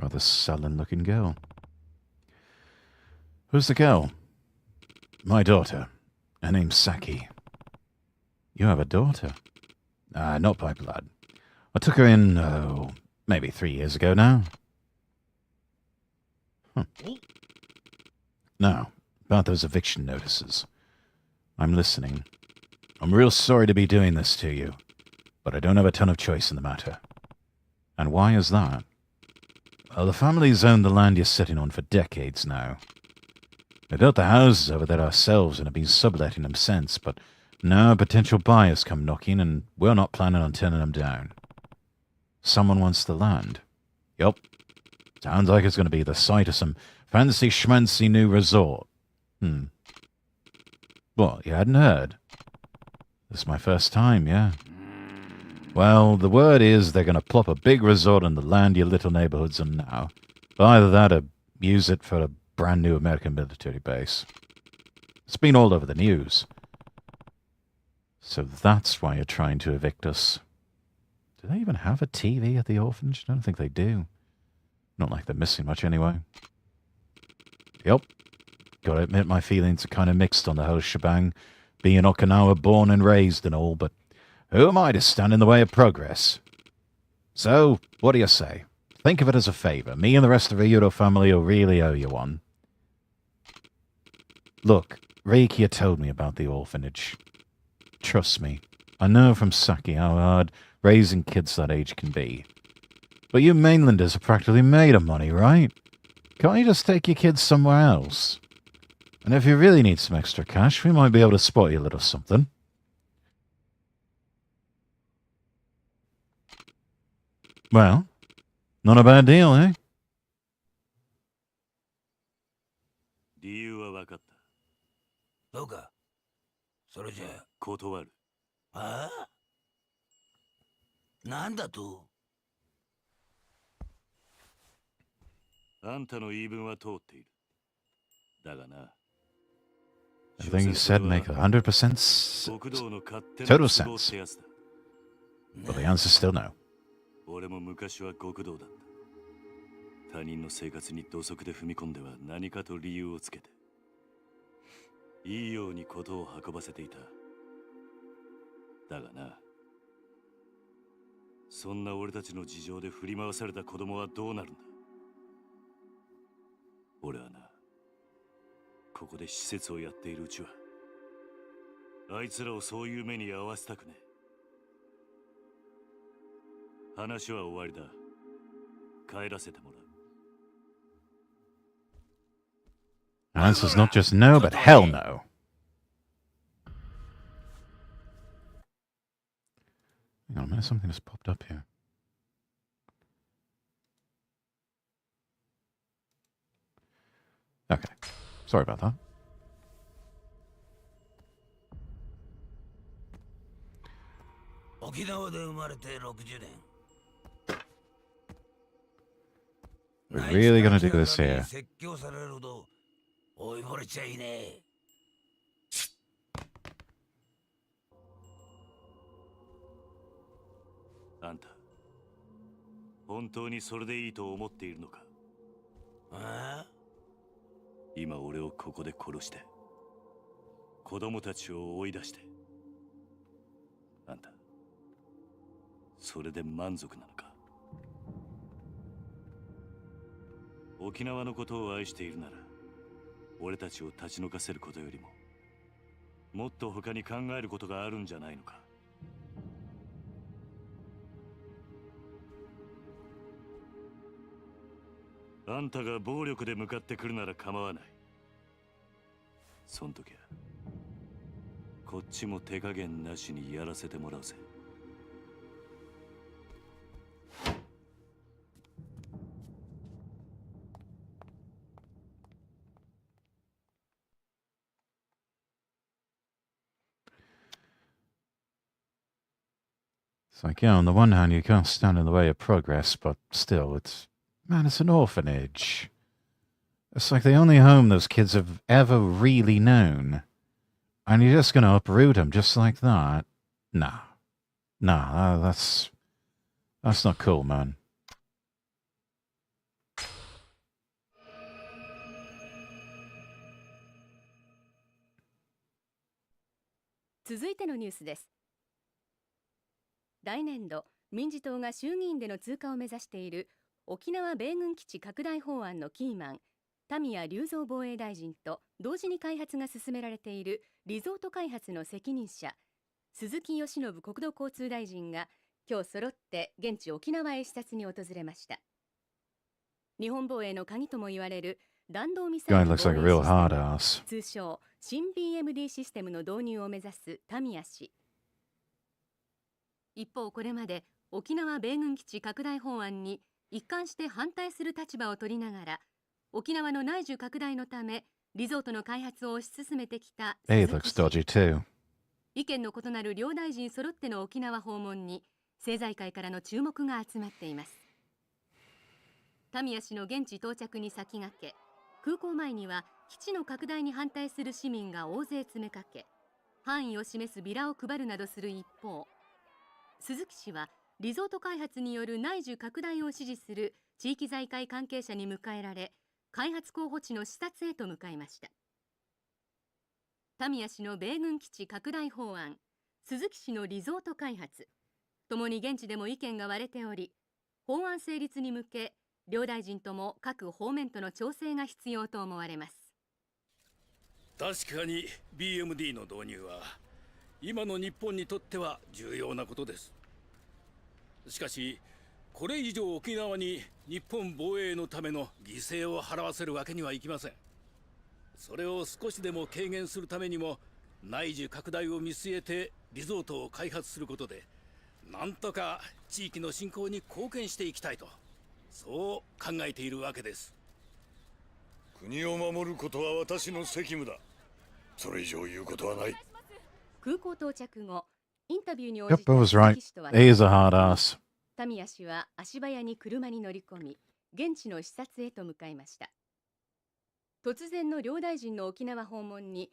Rather sullen-looking girl. Who's the girl? My daughter. Her name's Saki. You have a daughter? Not by blood. I took her in, maybe 3 years ago now. Now, about those eviction notices. I'm listening. I'm real sorry to be doing this to you, but I don't have a ton of choice in the matter. And why is that? Well, the family's owned the land you're sitting on for decades now. We built the houses over there ourselves and have been subletting them since, but now potential buyers come knocking and we're not planning on turning them down. Someone wants the land. Yup. Sounds like it's going to be the site of some fancy schmancy new resort. What, you hadn't heard? This is my first time, yeah. Well, the word is they're going to plop a big resort on the land your little neighborhood's on now. Either that or use it for a brand new American military base. It's been all over the news. So that's why you're trying to evict us. Do they even have a TV at the orphanage? I don't think they do. Not like they're missing much anyway. Yep. Gotta admit my feelings are kind of mixed on the whole shebang. Being Okinawa born and raised and all, but who am I to stand in the way of progress? So, what do you say? Think of it as a favor. Me and the rest of the Ryudo family will really owe you one. Look, Reikia told me about the orphanage. Trust me, I know from Saki how hard raising kids that age can be. But you mainlanders are practically made of money, right? Can't you just take your kids somewhere else? And if you really need some extra cash, we might be able to spot you a little something. Well, not a bad deal, eh? 理由は分かった。どうか。それじゃあ。断る。ああ？なんだと？あんたの言い分は通っている。だがな。 Everything you said make 100% total sense. But the answer's still no. 俺も昔は極道だった。他人の生活に土足で踏み込んでは何かと理由をつけて、いいようにことを運ばせていた。だがな、そんな俺たちの事情で振り回された子供はどうなるんだ。俺はな、ここで施設をやっているうちは、あいつらをそういう目に遭わせたくねえ。話は終わりだ。帰らせてもらう。The answer's not just no, but hell no. Hang on a minute, something just popped up here. Okay, sorry about that. We're really gonna do this here. おい惚れちゃいねえ。あんた、本当にそれでいいと思っているのか？ああ？今俺をここで殺して、子供たちを追い出して、あんた、それで満足なのか？沖縄のことを愛しているなら、俺たちを立ち退かせることよりも、もっと他に考えることがあるんじゃないのか？あんたが暴力で向かってくるなら構わない。そん時はこっちも手加減なしにやらせてもらうぜ。It's like, yeah, on the one hand, you can't stand in the way of progress, but still, man, it's an orphanage. It's like the only home those kids have ever really known. And you're just going to uproot them just like that? Nah. Nah, that's not cool, man. 続いてのニュースです。来年度、民自党が衆議院での通過を目指している沖縄米軍基地拡大法案のキーマン、田宮隆三防衛大臣と同時に開発が進められているリゾート開発の責任者、鈴木義信国土交通大臣が今日揃って現地沖縄へ視察に訪れました。日本防衛の鍵とも言われる弾道ミサイル防衛システム、通称新 BMD システムの導入を目指す田宮氏。一方、これまで沖縄米軍基地拡大法案に一貫して反対する立場を取りながら、沖縄の内需拡大のためリゾートの開発を推し進めてきた鈴木氏。意見の異なる両大臣揃っての沖縄訪問に政財界からの注目が集まっています。田宮氏の現地到着に先駆け、空港前には基地の拡大に反対する市民が大勢詰めかけ、範囲を示すビラを配るなどする一方、鈴木氏はリゾート開発による内需拡大を支持する地域財界関係者に迎えられ、開発候補地の視察へと向かいました。田宮氏の米軍基地拡大法案、鈴木氏のリゾート開発、ともに現地でも意見が割れており、法案成立に向け両大臣とも各方面との調整が必要と思われます。確かに BMD の導入は今の日本にとっては重要なことです。しかしこれ以上沖縄に日本防衛のための犠牲を払わせるわけにはいきません。それを少しでも軽減するためにも内需拡大を見据えてリゾートを開発することで、なんとか地域の振興に貢献していきたいと、そう考えているわけです。国を守ることは私の責務だ。それ以上言うことはない。空港到着後、インタビューに応じた Yep, I was right. He's a hard ass. 田宮氏は足早に車に乗り込み、現地の視察へと向かいました。突然の両大臣の沖縄訪問に、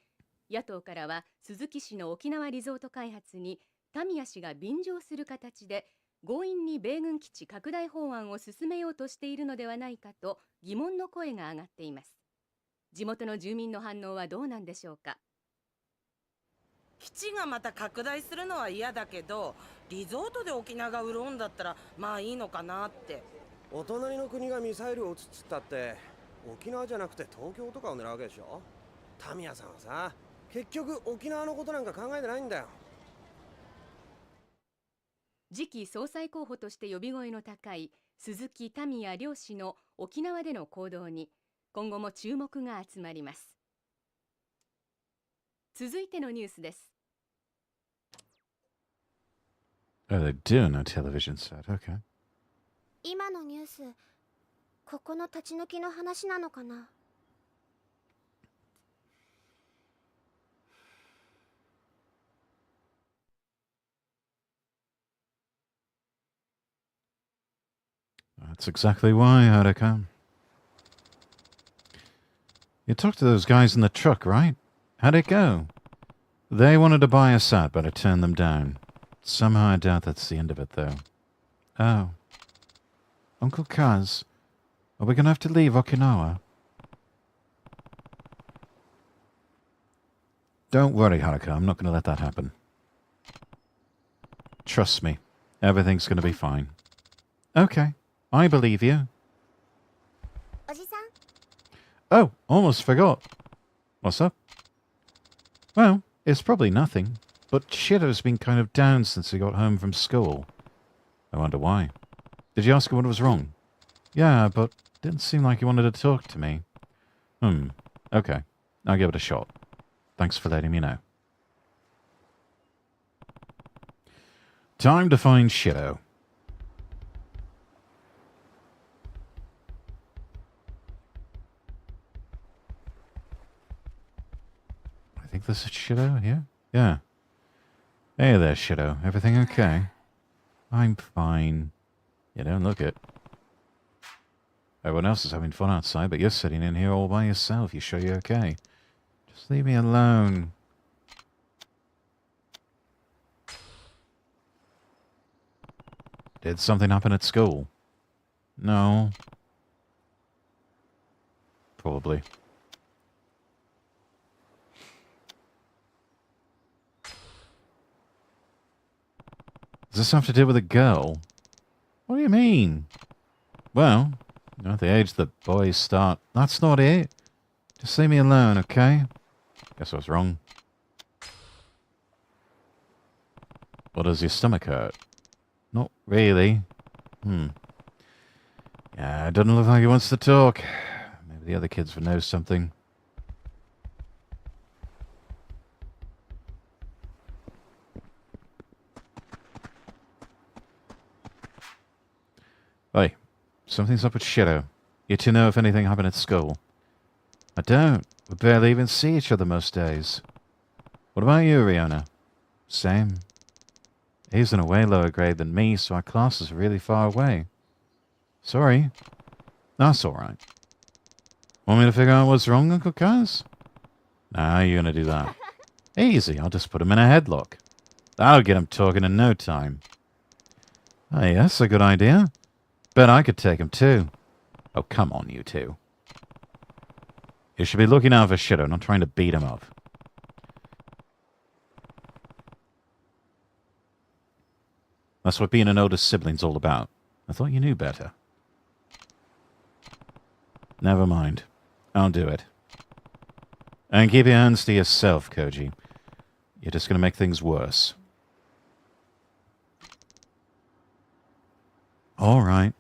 野党からは鈴木氏の沖縄リゾート開発に田宮氏が便乗する形で強引に米軍基地拡大法案を進めようとしているのではないかと疑問の声が上がっています。地元の住民の反応はどうなんでしょうか。基地がまた拡大するのは嫌だけど、リゾートで沖縄が潤うんだったらまあいいのかなって。お隣の国がミサイルを撃つっつったって沖縄じゃなくて東京とかを狙うわけでしょ。田宮さんはさ、結局沖縄のことなんか考えてないんだよ。次期総裁候補として呼び声の高い鈴木田宮両氏の沖縄での行動に今後も注目が集まります。続いてのニュースです。Oh, they're doing a television set. Okay. 今のニュース、ここの立ち退きの話なのかな。That's exactly why, Harika. You talked to those guys in the truck, right? How'd it go? They wanted to buy a set, but I turned them down. Somehow I doubt that's the end of it, though. Oh. Uncle Kaz, are we going to have to leave Okinawa? Don't worry, Haruka. I'm not going to let that happen. Trust me. Everything's going to be fine. Okay. I believe you. Oh, almost forgot. What's up? Well, it's probably nothing, but Shido's been kind of down since he got home from school. I wonder why. Did you ask him what was wrong? Yeah, but didn't seem like he wanted to talk to me. Okay. I'll give it a shot. Thanks for letting me know. Time to find Shiro. I think this is Shiro here? Yeah. Hey there, Shiro. Everything okay? I'm fine. You don't look it. Everyone else is having fun outside, but you're sitting in here all by yourself. You sure you're okay? Just leave me alone. Did something happen at school? No. Probably. Does this have to do with a girl? What do you mean? Well, at the age that boys start... That's not it. Just leave me alone, okay? Guess I was wrong. What, does your stomach hurt? Not really. Yeah, it doesn't look like he wants to talk. Maybe the other kids would know something. Oi, something's up with Shiro. You two know if anything happened at school? I don't. We barely even see each other most days. What about you, Riona? Same. He's in a way lower grade than me, so our classes are really far away. Sorry. That's alright. Want me to figure out what's wrong, Uncle Kaz? Nah, you're gonna do that. Easy, I'll just put him in a headlock. That'll get him talking in no time. Hey, that's a good idea. Bet I could take him too. Oh, come on, you two. You should be looking out for Shiro, not trying to beat him up. That's what being an older sibling's all about. I thought you knew better. Never mind. I'll do it. And keep your hands to yourself, Koji. You're just going to make things worse. All right.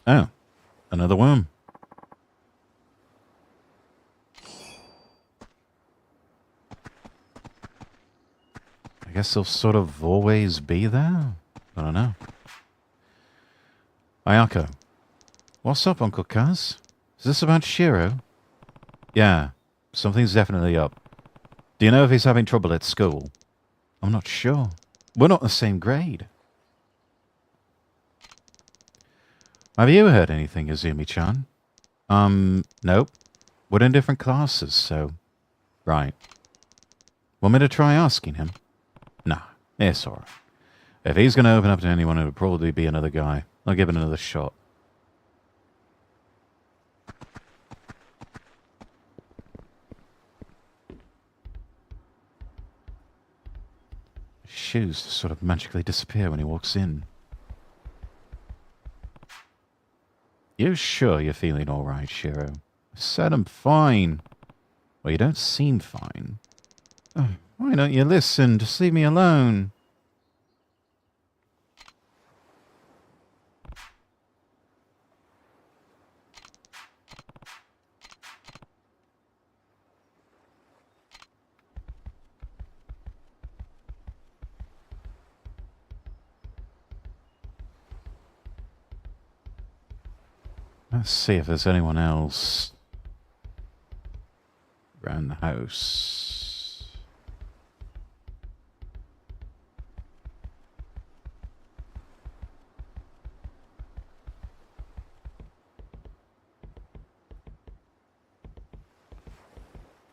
Oh, another worm. I guess they'll sort of always be there? I don't know. Ayako. What's up, Uncle Kaz? Is this about Shiro? Yeah, something's definitely up. Do you know if he's having trouble at school? I'm not sure. We're not the same grade. Have you heard anything, Izumi-chan? Nope. We're in different classes, so... Right. Want me to try asking him? Nah, it's alright. If he's going to open up to anyone, it would probably be another guy. I'll give it another shot. His shoes sort of magically disappear when he walks in. You sure you're feeling alright, Shiro? I said I'm fine. Well, you don't seem fine. Oh, why don't you listen? Just leave me alone. Let's see if there's anyone else around the house.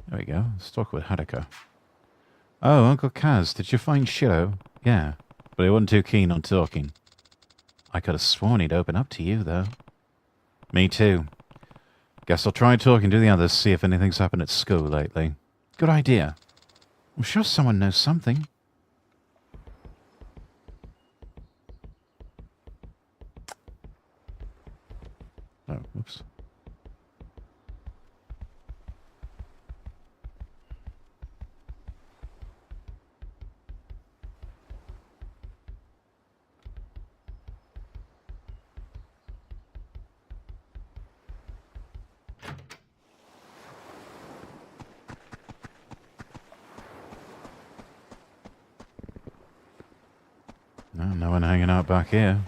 There we go. Let's talk with Haruka. Oh, Uncle Kaz, did you find Shiro? Yeah, but he wasn't too keen on talking. I could have sworn he'd open up to you, though. Me too. Guess I'll try talking to the others, see if anything's happened at school lately. Good idea. I'm sure someone knows something. Oh, oops. No one hanging out back here.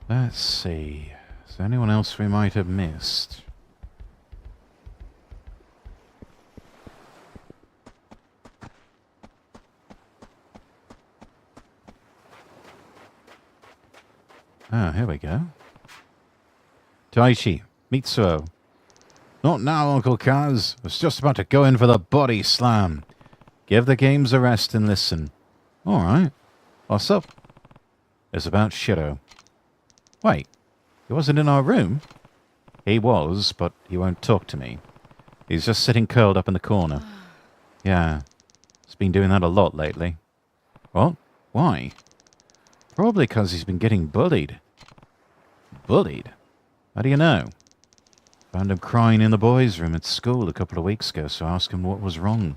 Let's see. Is there anyone else we might have missed? Ah, here we go. Taichi, Mitsuo. Not now, Uncle Kaz. I was just about to go in for the body slam. Give the games a rest and listen. Alright. What's up? It's about Shiro. Wait, he wasn't in our room? He was, but he won't talk to me. He's just sitting curled up in the corner. Yeah, he's been doing that a lot lately. What? Why? Probably because he's been getting bullied. Bullied? How do you know? Found him crying in the boys' room at school a couple of weeks ago, so I asked him what was wrong.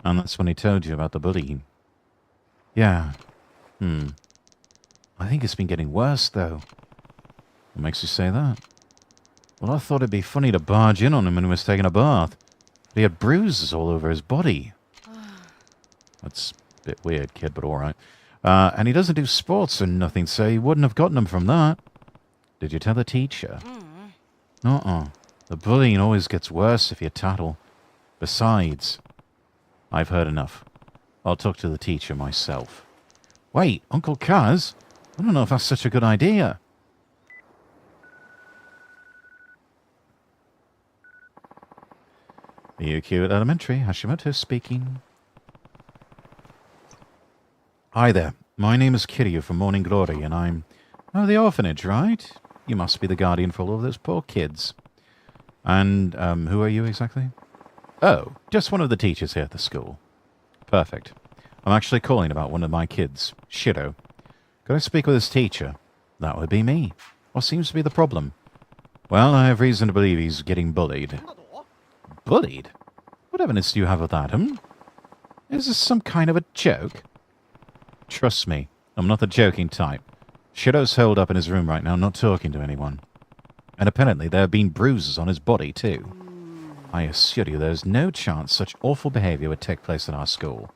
And that's when he told you about the bullying. Yeah. I think it's been getting worse, though. What makes you say that? Well, I thought it'd be funny to barge in on him when he was taking a bath. But he had bruises all over his body. That's a bit weird, kid, but alright. And he doesn't do sports or nothing, so he wouldn't have gotten them from that. Did you tell the teacher? The bullying always gets worse if you tattle. Besides, I've heard enough. I'll talk to the teacher myself. Wait, Uncle Kaz? I don't know if that's such a good idea. UQ at Elementary, Hashimoto speaking. Hi there. My name is Kiryu from Morning Glory, and I'm... Oh, the orphanage, right? You must be the guardian for all of those poor kids. And, who are you exactly? Oh, just one of the teachers here at the school. Perfect. I'm actually calling about one of my kids, Shiro. Could I speak with his teacher? That would be me. What seems to be the problem? Well, I have reason to believe he's getting bullied. Bullied? What evidence do you have of that, Is this some kind of a joke? Trust me, I'm not the joking type. Shiro's holed up in his room right now, not talking to anyone. And apparently there have been bruises on his body, too. I assure you there's no chance such awful behavior would take place in our school.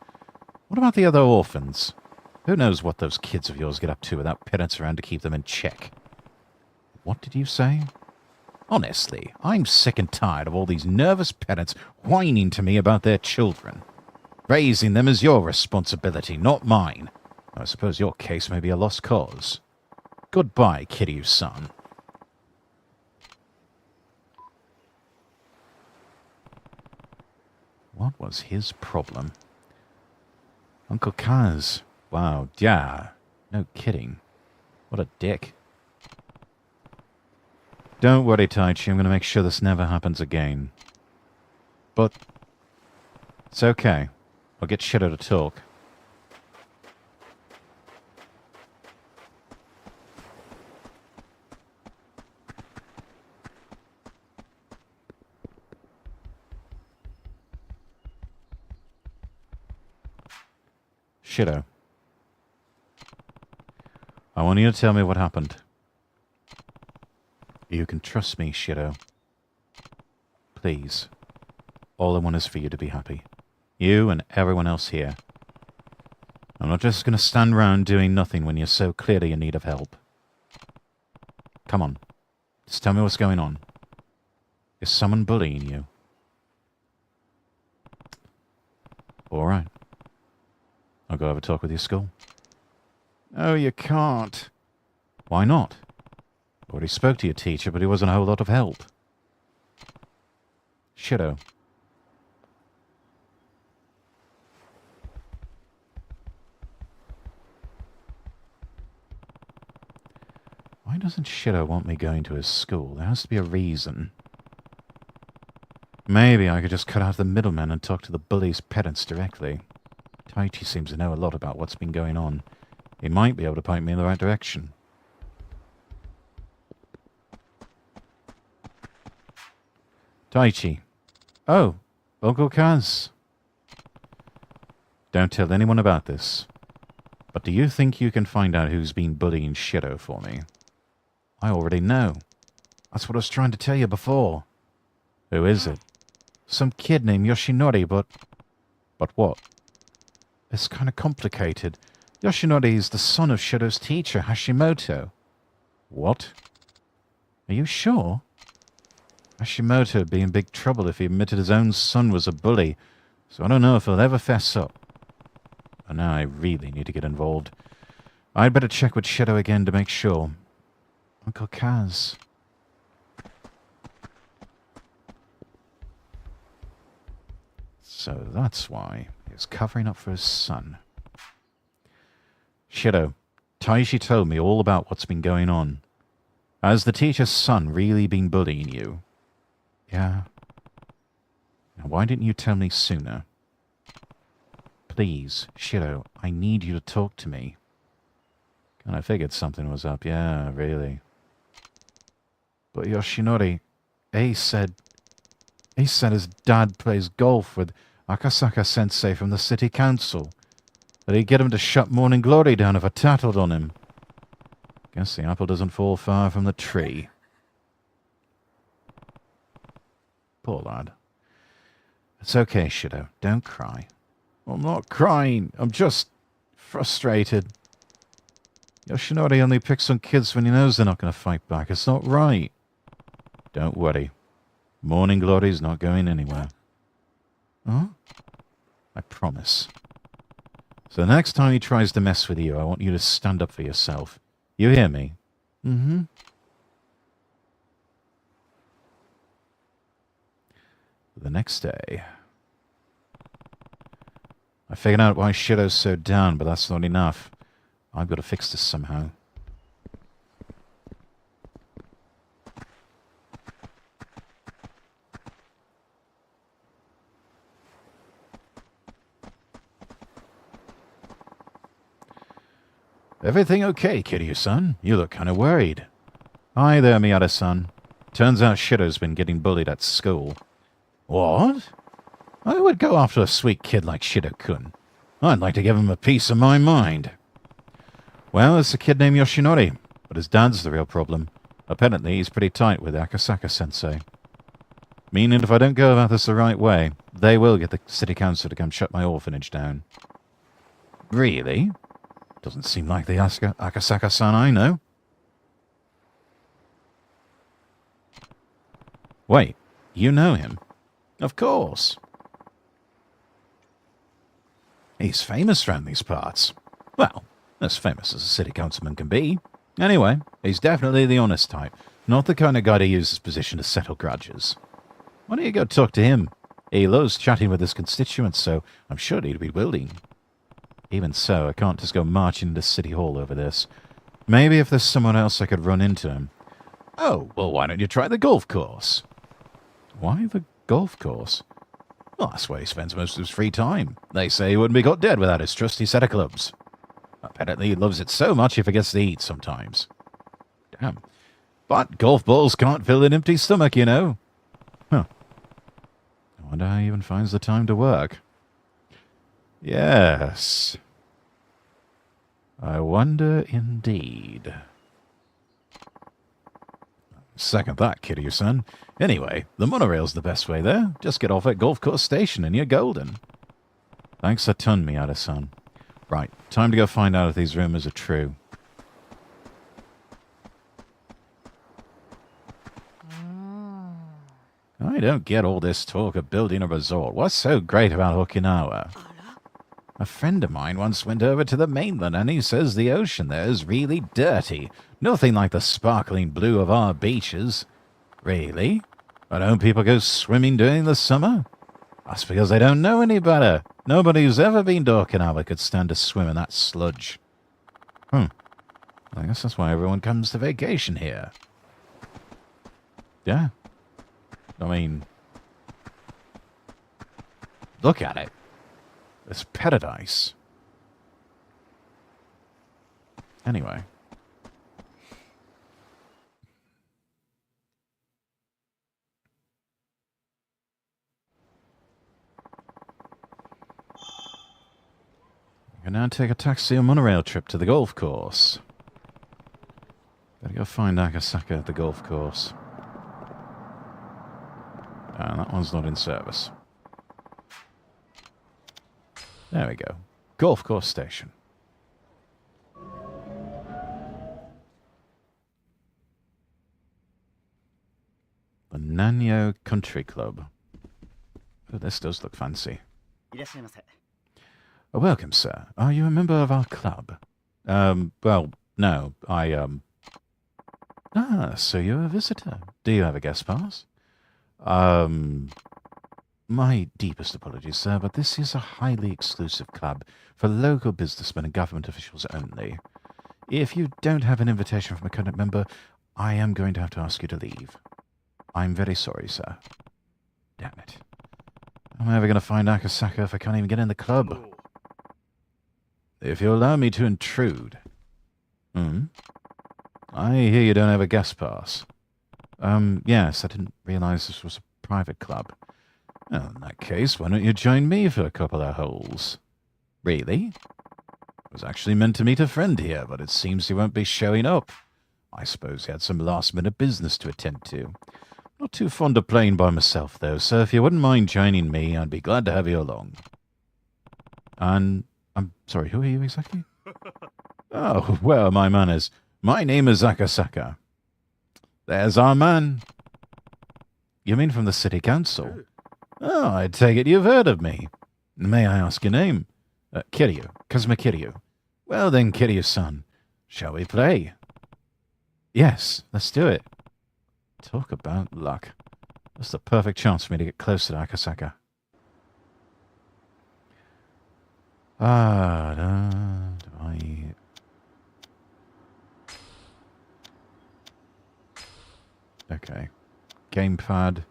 What about the other orphans? Who knows what those kids of yours get up to without parents around to keep them in check? What did you say? Honestly, I'm sick and tired of all these nervous parents whining to me about their children. Raising them is your responsibility, not mine. I suppose your case may be a lost cause. Goodbye, Kiryu-san. What was his problem? Uncle Kaz. Wow, yeah. No kidding. What a dick. Don't worry, Taichi. I'm going to make sure this never happens again. But it's okay. I'll get Shiro to talk. Shiro. I want you to tell me what happened. You can trust me, Shiro. Please. All I want is for you to be happy. You and everyone else here. I'm not just going to stand around doing nothing when you're so clearly in need of help. Come on. Just tell me what's going on. Is someone bullying you? All right. I'll go have a talk with your school. Oh, you can't. Why not? I already spoke to your teacher, but he wasn't a whole lot of help. Shiro. Why doesn't Shiro want me going to his school? There has to be a reason. Maybe I could just cut out the middleman and talk to the bully's parents directly. Taichi seems to know a lot about what's been going on. He might be able to point me in the right direction. Taichi. Oh, Uncle Kaz. Don't tell anyone about this. But do you think you can find out who's been bullying Shiro for me? I already know. That's what I was trying to tell you before. Who is it? Some kid named Yoshinori, but... But what? It's kind of complicated. Yoshinori is the son of Shadow's teacher, Hashimoto. What? Are you sure? Hashimoto would be in big trouble if he admitted his own son was a bully, so I don't know if he'll ever fess up. And now I really need to get involved. I'd better check with Shadow again to make sure. Uncle Kaz. So that's why he was covering up for his son. Shadow, Taishi told me all about what's been going on. Has the teacher's son really been bullying you? Yeah. Now why didn't you tell me sooner? Please, Shiro, I need you to talk to me. And I figured something was up, yeah, really. But Yoshinori, Ace said his dad plays golf with Akasaka-sensei from the city council. That he'd get him to shut Morning Glory down if I tattled on him. Guess the apple doesn't fall far from the tree. Poor lad. It's okay, Shido. Don't cry. I'm not crying. I'm just frustrated. Yoshinori only picks on kids when he knows they're not going to fight back. It's not right. Don't worry. Morning Glory's not going anywhere. Huh? I promise. So the next time he tries to mess with you, I want you to stand up for yourself. You hear me? Mm-hmm. The next day... I figured out why Shido's so down, but that's not enough. I've got to fix this somehow. Everything okay, Kiryu-san? You look kind of worried. Hi there, Miyata-san. Turns out Shido's been getting bullied at school. What? I would go after a sweet kid like Shido-kun. I'd like to give him a piece of my mind. Well, it's a kid named Yoshinori, but his dad's the real problem. Apparently, he's pretty tight with Akasaka-sensei. Meaning if I don't go about this the right way, they will get the city council to come shut my orphanage down. Really? Doesn't seem like the Akasaka-san I know. Wait, you know him? Of course. He's famous around these parts. Well, as famous as a city councilman can be. Anyway, he's definitely the honest type, not the kind of guy to use his position to settle grudges. Why don't you go talk to him? He loves chatting with his constituents, so I'm sure he'd be willing. Even so, I can't just go marching into City Hall over this. Maybe if there's someone else I could run into him. Oh, well, why don't you try the golf course? Why the golf course? Well, that's where he spends most of his free time. They say he wouldn't be got dead without his trusty set of clubs. Apparently he loves it so much he forgets to eat sometimes. Damn. But golf balls can't fill an empty stomach, you know. Huh. I wonder how he even finds the time to work. Yes. I wonder indeed. Second that, Kiryu-san. Anyway, the monorail's the best way there. Just get off at Golf Course Station and you're golden. Thanks a ton, Miyata-san. Right, time to go find out if these rumors are true. I don't get all this talk of building a resort. What's so great about Okinawa? A friend of mine once went over to the mainland and he says the ocean there is really dirty. Nothing like the sparkling blue of our beaches. Really? But don't people go swimming during the summer? That's because they don't know any better. Nobody who's ever been to Okinawa could stand to swim in that sludge. I guess that's why everyone comes to vacation here. Yeah. I mean, look at it. It's paradise. Anyway. You can now take a taxi or monorail trip to the golf course. Gotta go find Akasaka at the golf course. And that one's not in service. There we go. Golf course station. The Nanyo Country Club. Oh, this does look fancy. Oh, welcome, sir. Are you a member of our club? Well, no. So you're a visitor. Do you have a guest pass? My deepest apologies, sir, but this is a highly exclusive club for local businessmen and government officials only. If you don't have an invitation from a current member, I am going to have to ask you to leave. I'm very sorry, sir. Damn it. How am I ever going to find Akasaka if I can't even get in the club? If you'll allow me to intrude. I hear you don't have a guest pass. Yes, I didn't realize this was a private club. Well, in that case, why don't you join me for a couple of holes? Really? I was actually meant to meet a friend here, but it seems he won't be showing up. I suppose he had some last-minute business to attend to. Not too fond of playing by myself, though, so if you wouldn't mind joining me, I'd be glad to have you along. And I'm sorry, who are you exactly? Oh, where are my manners? My name is Akasaka. There's our man. You mean from the city council? Oh, I take it you've heard of me. May I ask your name? Kiryu. Kazuma Kiryu. Well then, Kiryu-san, shall we play? Yes, let's do it. Talk about luck. That's the perfect chance for me to get close to Akasaka. Okay. Gamepad.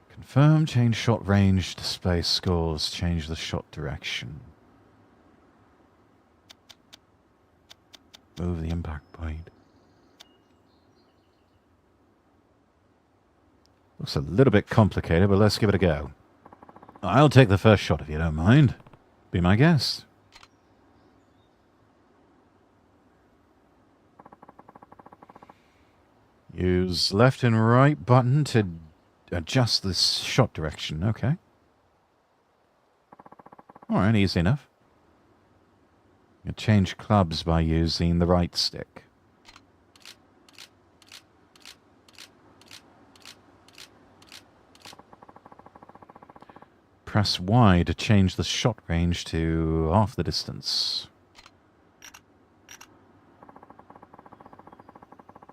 Confirm, change shot range, display scores, change the shot direction. Move the impact point. Looks a little bit complicated, but let's give it a go. I'll take the first shot if you don't mind. Be my guest. Use left and right button to adjust the shot direction. Okay. Alright, easy enough. You change clubs by using the right stick. Press Y to change the shot range to half the distance.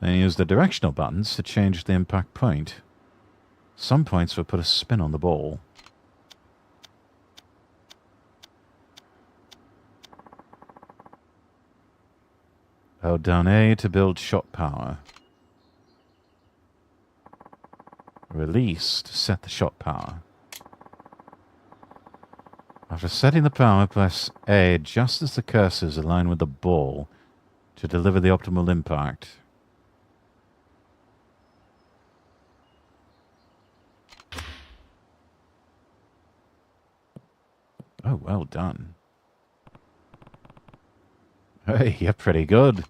Then use the directional buttons to change the impact point. Some points will put a spin on the ball. Hold down A to build shot power. Release to set the shot power. After setting the power, press A just as the cursors align with the ball to deliver the optimal impact. Oh, well done. Hey, you're pretty good.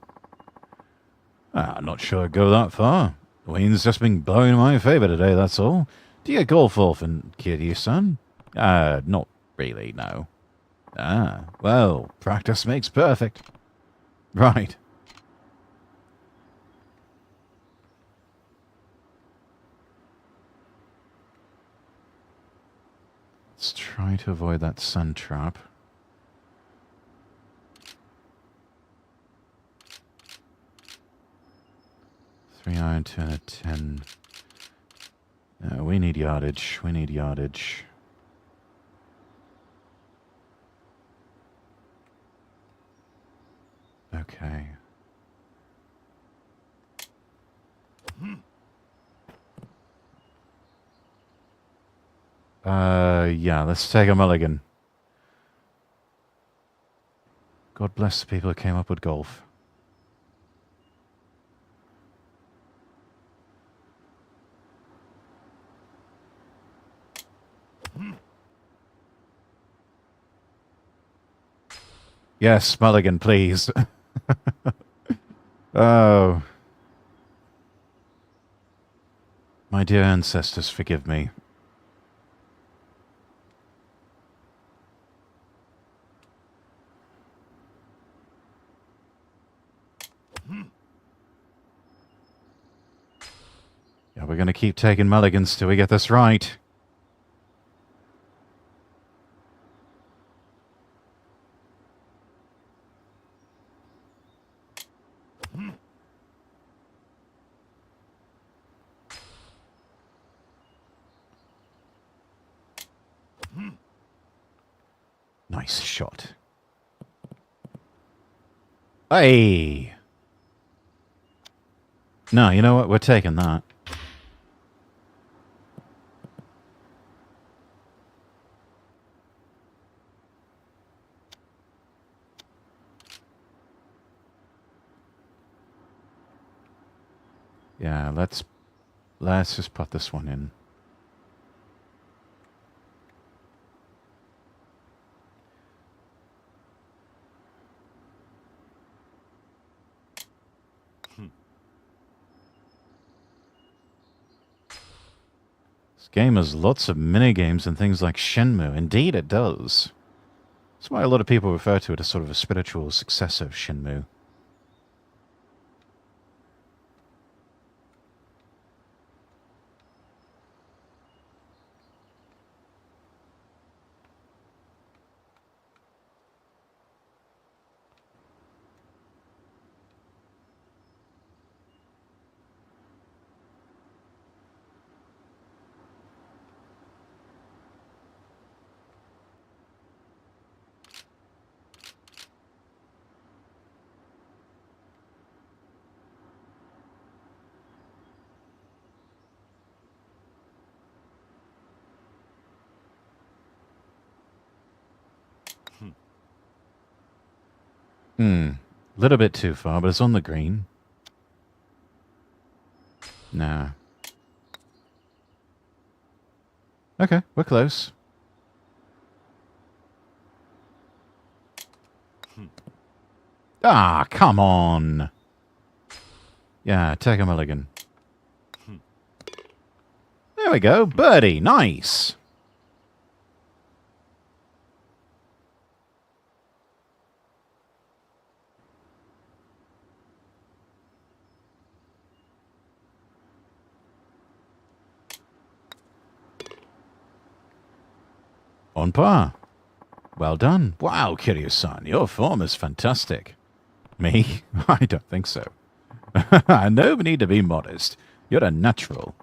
I'm not sure I'd go that far. The wind's just been blowing in my favour today, that's all. Do you golf often, Kiryu-san? Not really, no. Ah, well, practice makes perfect. Right. Let's try to avoid that sun trap. Three iron, 2 and a 10. We need yardage. We need yardage. Okay. Yeah, let's take a mulligan. God bless the people who came up with golf. Yes, mulligan, please. Oh. My dear ancestors, forgive me. Yeah, we're going to keep taking mulligans till we get this right. Nice shot. Hey! No, you know what? We're taking that. Yeah, let's just put this one in. This game has lots of mini-games and things like Shenmue. Indeed, it does. That's why a lot of people refer to it as sort of a spiritual successor of Shenmue. Little bit too far, but it's on the green. Nah. Okay, we're close. Ah, come on. Yeah, take a mulligan. There we go. Birdie. Nice. On par. Well done. Wow, Kiryu-san, your form is fantastic. Me? I don't think so. No need to be modest. You're a natural.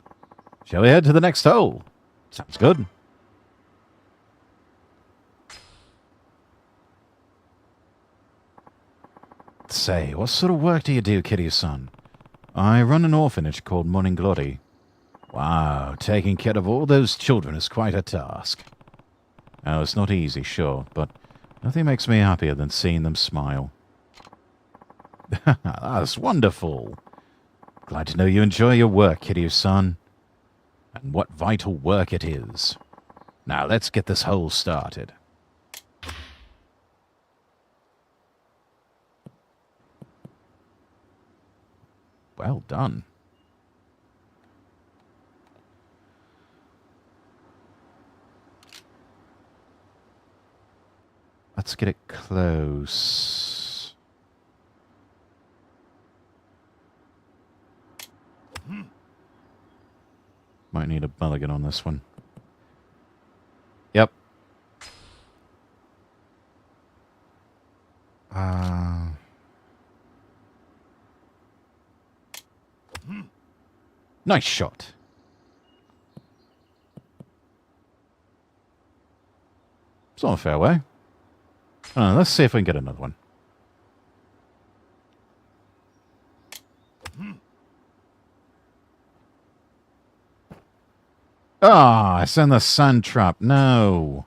Shall we head to the next hole? Sounds good. Say, what sort of work do you do, Kiryu-san? I run an orphanage called Morning Glory. Wow, taking care of all those children is quite a task. Oh, it's not easy, sure, but nothing makes me happier than seeing them smile. That's wonderful. Glad to know you enjoy your work, Kiryu-san. And what vital work it is. Now, let's get this hole started. Well done. Let's get it close. Might need a mulligan on this one. Yep. Nice shot. It's not a fairway. Let's see if we can get another one. Ah, it's in the sand trap. No.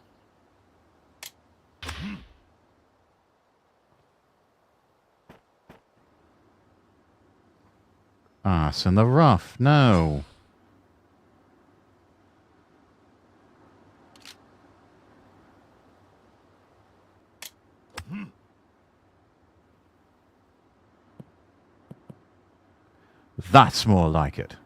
Ah, it's in the rough. No. That's more like it.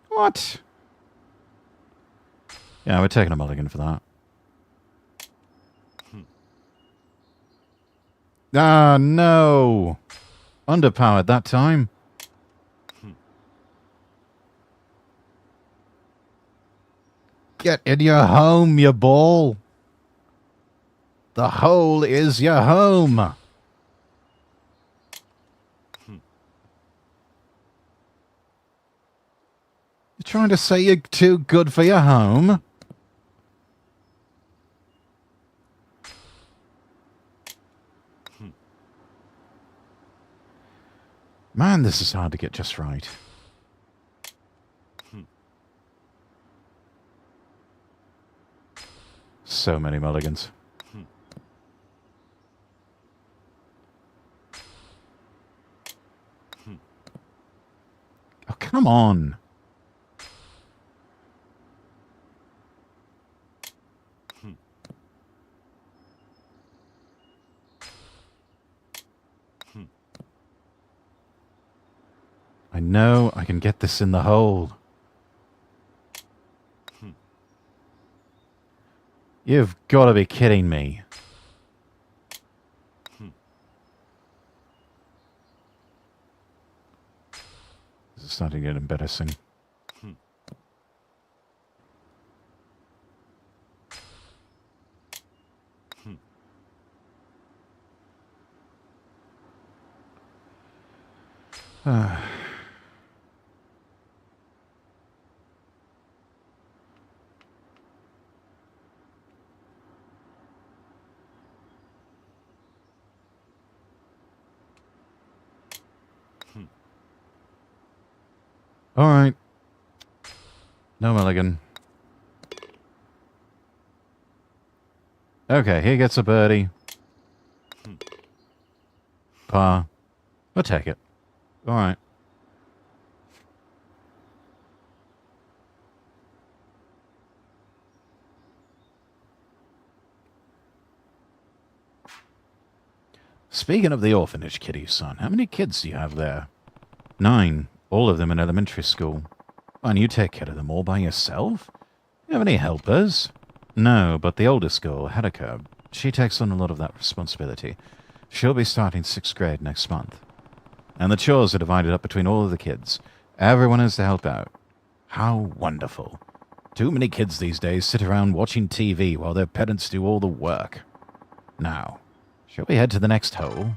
What? Yeah, we're taking a mulligan for that. Ah, no. Underpowered that time. Get in your home, you ball. The hole is your home. You're trying to say you're too good for your home? Man, this is hard to get just right. So many mulligans. Oh, come on. I know I can get this in the hole. You've got to be kidding me. This is starting to get embarrassing. All right. No mulligan. Okay, he gets a birdie. Par. We'll take it. All right. Speaking of the orphanage, Kitty, son, how many kids do you have there? 9. All of them in elementary school. And you take care of them all by yourself? You have any helpers? No, but the oldest girl, Haruka, she takes on a lot of that responsibility. She'll be starting 6th grade next month. And the chores are divided up between all of the kids. Everyone has to help out. How wonderful. Too many kids these days sit around watching TV while their parents do all the work. Now, shall we head to the next hole?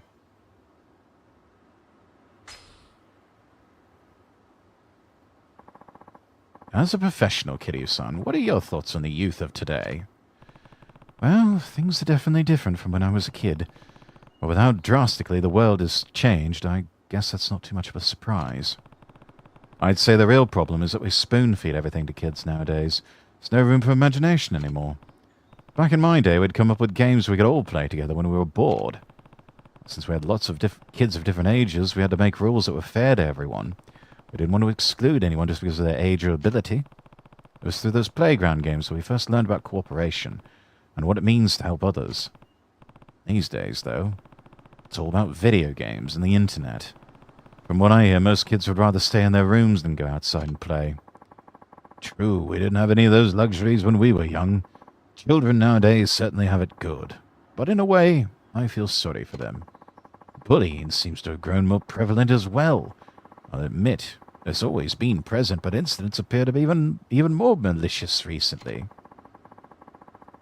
As a professional, Kiryu-san, what are your thoughts on the youth of today? Well, things are definitely different from when I was a kid. But with how drastically the world has changed, I guess that's not too much of a surprise. I'd say the real problem is that we spoon-feed everything to kids nowadays. There's no room for imagination anymore. Back in my day, we'd come up with games we could all play together when we were bored. Since we had lots of kids of different ages, we had to make rules that were fair to everyone. We didn't want to exclude anyone just because of their age or ability. It was through those playground games that we first learned about cooperation and what it means to help others. These days, though, it's all about video games and the internet. From what I hear, most kids would rather stay in their rooms than go outside and play. True, we didn't have any of those luxuries when we were young. Children nowadays certainly have it good. But in a way, I feel sorry for them. Bullying seems to have grown more prevalent as well. I'll admit, it's always been present, but incidents appear to be even more malicious recently.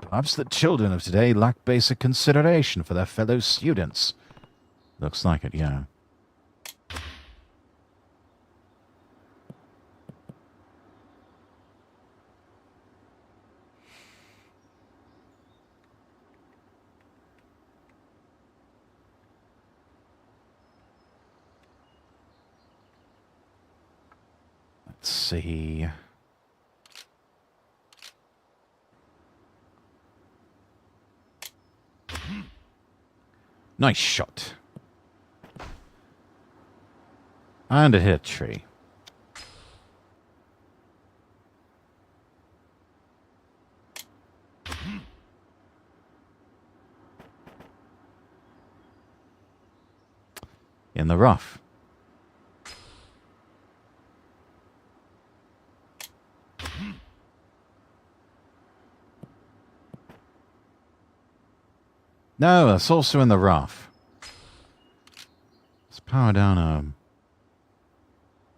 Perhaps the children of today lack basic consideration for their fellow students. Looks like it, yeah. Let's see. Nice shot. And it hit a tree. the rough. No, that's also in the rough. Let's power down a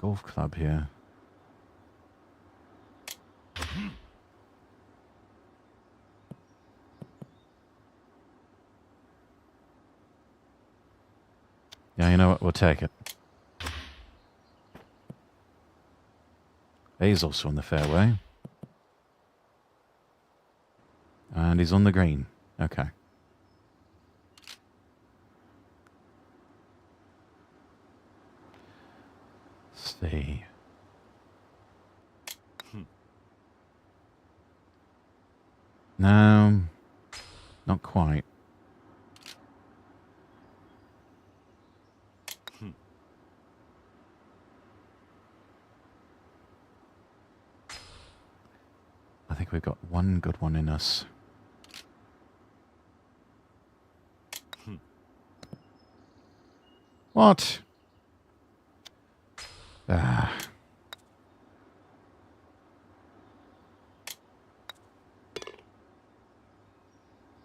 golf club here. Yeah, you know what? We'll take it. He's also on the fairway. And he's on the green. Okay. Let's see. No, not quite. I think we've got one good one in us. What? Ah.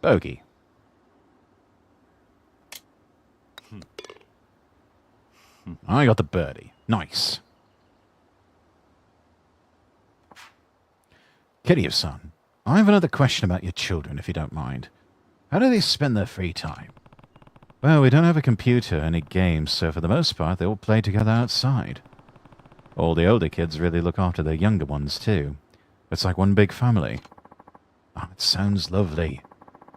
Bogey. I got the birdie. Nice. Kiryu-san, I have another question about your children, if you don't mind. How do they spend their free time? Well, we don't have a computer, any games, so for the most part, they all play together outside. All the older kids really look after their younger ones, too. It's like one big family. Oh, it sounds lovely.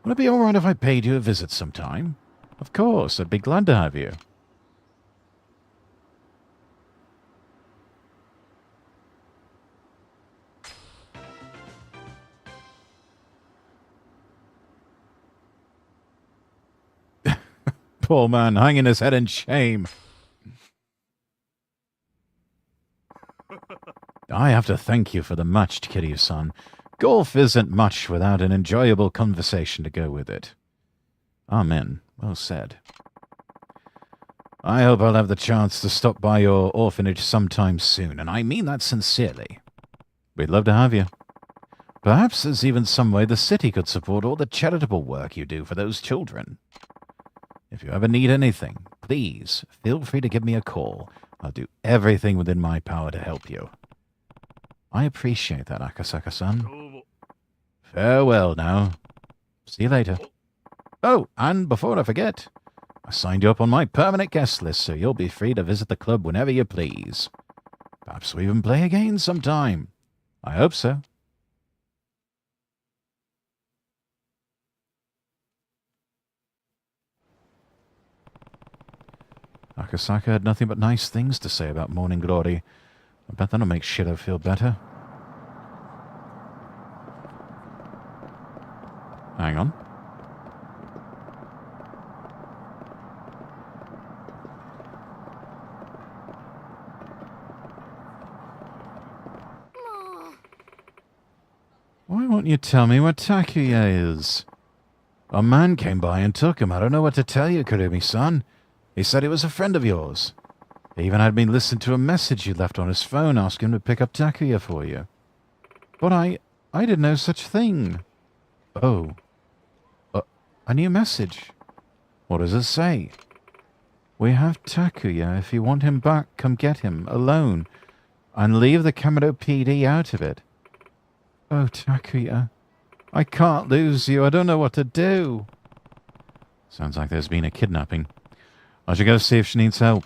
Would it be all right if I paid you a visit sometime? Of course, I'd be glad to have you. Poor man, hanging his head in shame. I have to thank you for the match, Kiryu-san. Golf isn't much without an enjoyable conversation to go with it. Amen. Well said. I hope I'll have the chance to stop by your orphanage sometime soon, and I mean that sincerely. We'd love to have you. Perhaps there's even some way the city could support all the charitable work you do for those children. If you ever need anything, please feel free to give me a call. I'll do everything within my power to help you. I appreciate that, Akasaka-san. Farewell now. See you later. Oh, and before I forget, I signed you up on my permanent guest list, so you'll be free to visit the club whenever you please. Perhaps we'll even play again sometime. I hope so. Akasaka had nothing but nice things to say about Morning Glory. I bet that'll make Shiro feel better. Hang on. Why won't you tell me where Takuya is? A man came by and took him. I don't know what to tell you, Kurumi-san. He said he was a friend of yours. He even had me listen to a message you left on his phone asking him to pick up Takuya for you. But I didn't know such thing. Oh. A new message. What does it say? We have Takuya. If you want him back, come get him, alone. And leave the Kamado PD out of it. Oh, Takuya. I can't lose you. I don't know what to do. Sounds like there's been a kidnapping. I should go see if she needs help.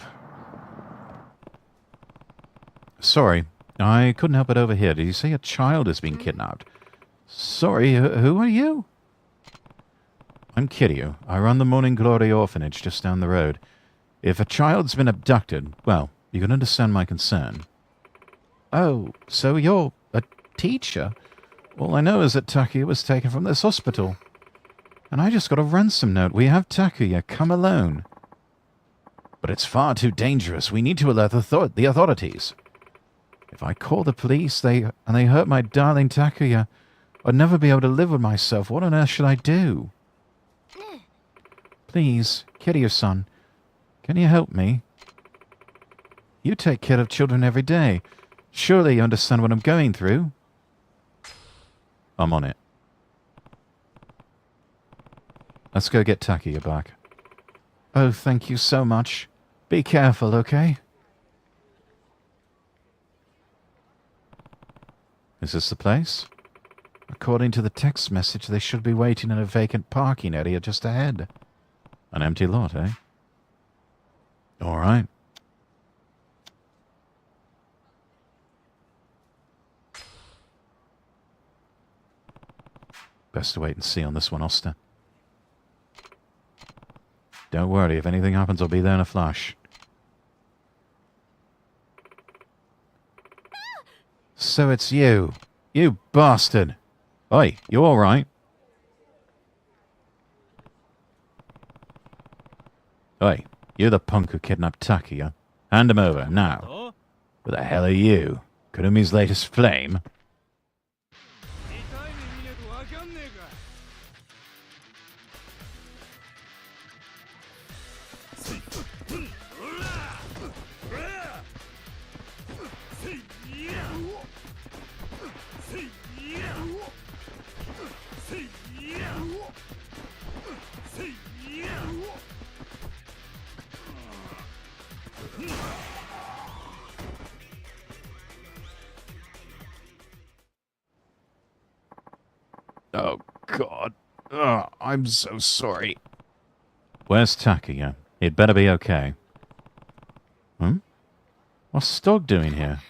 Sorry, I couldn't help it over here. Did you say a child has been kidnapped? Sorry, who are you? I'm Kiryu. I run the Morning Glory orphanage just down the road. If a child's been abducted, well, you can understand my concern. Oh, so you're a teacher? All I know is that Takuya was taken from this hospital. And I just got a ransom note. We have Takuya. Come alone. But it's far too dangerous. We need to alert the authorities. If I call the police and they hurt my darling Takuya, I'd never be able to live with myself. What on earth should I do? Please, Kiryu-san, can you help me? You take care of children every day. Surely you understand what I'm going through. I'm on it. Let's go get Takuya back. Oh, thank you so much. Be careful, okay? Is this the place? According to the text message, they should be waiting in a vacant parking area just ahead. An empty lot, eh? All right. Best to wait and see on this one, Oster. Don't worry, if anything happens, I'll be there in a flash. So it's you. You bastard. Oi, you alright? Oi, you're the punk who kidnapped Takuya. Hand him over, now. Who the hell are you? Kurumi's latest flame? Oh, God. Oh, I'm so sorry. Where's Takuya? He'd better be okay. What's Stog doing here?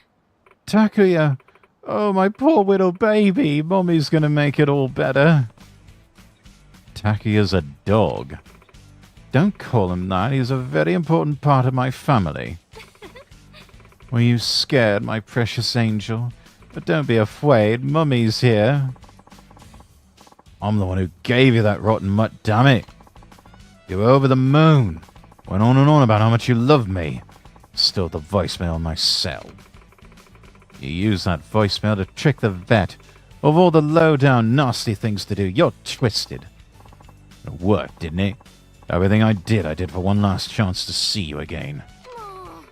Takuya! Oh, my poor little baby. Mommy's gonna make it all better. Takuya's a dog. Don't call him that. He's a very important part of my family. Were you scared, my precious angel? But don't be afraid. Mummy's here. I'm the one who gave you that rotten mutt, damn it. You were over the moon. Went on and on about how much you loved me. Still the voicemail in my cell. You used that voicemail to trick the vet. Of all the low-down, nasty things to do, you're twisted. It worked, didn't it? Everything I did for one last chance to see you again. Oh,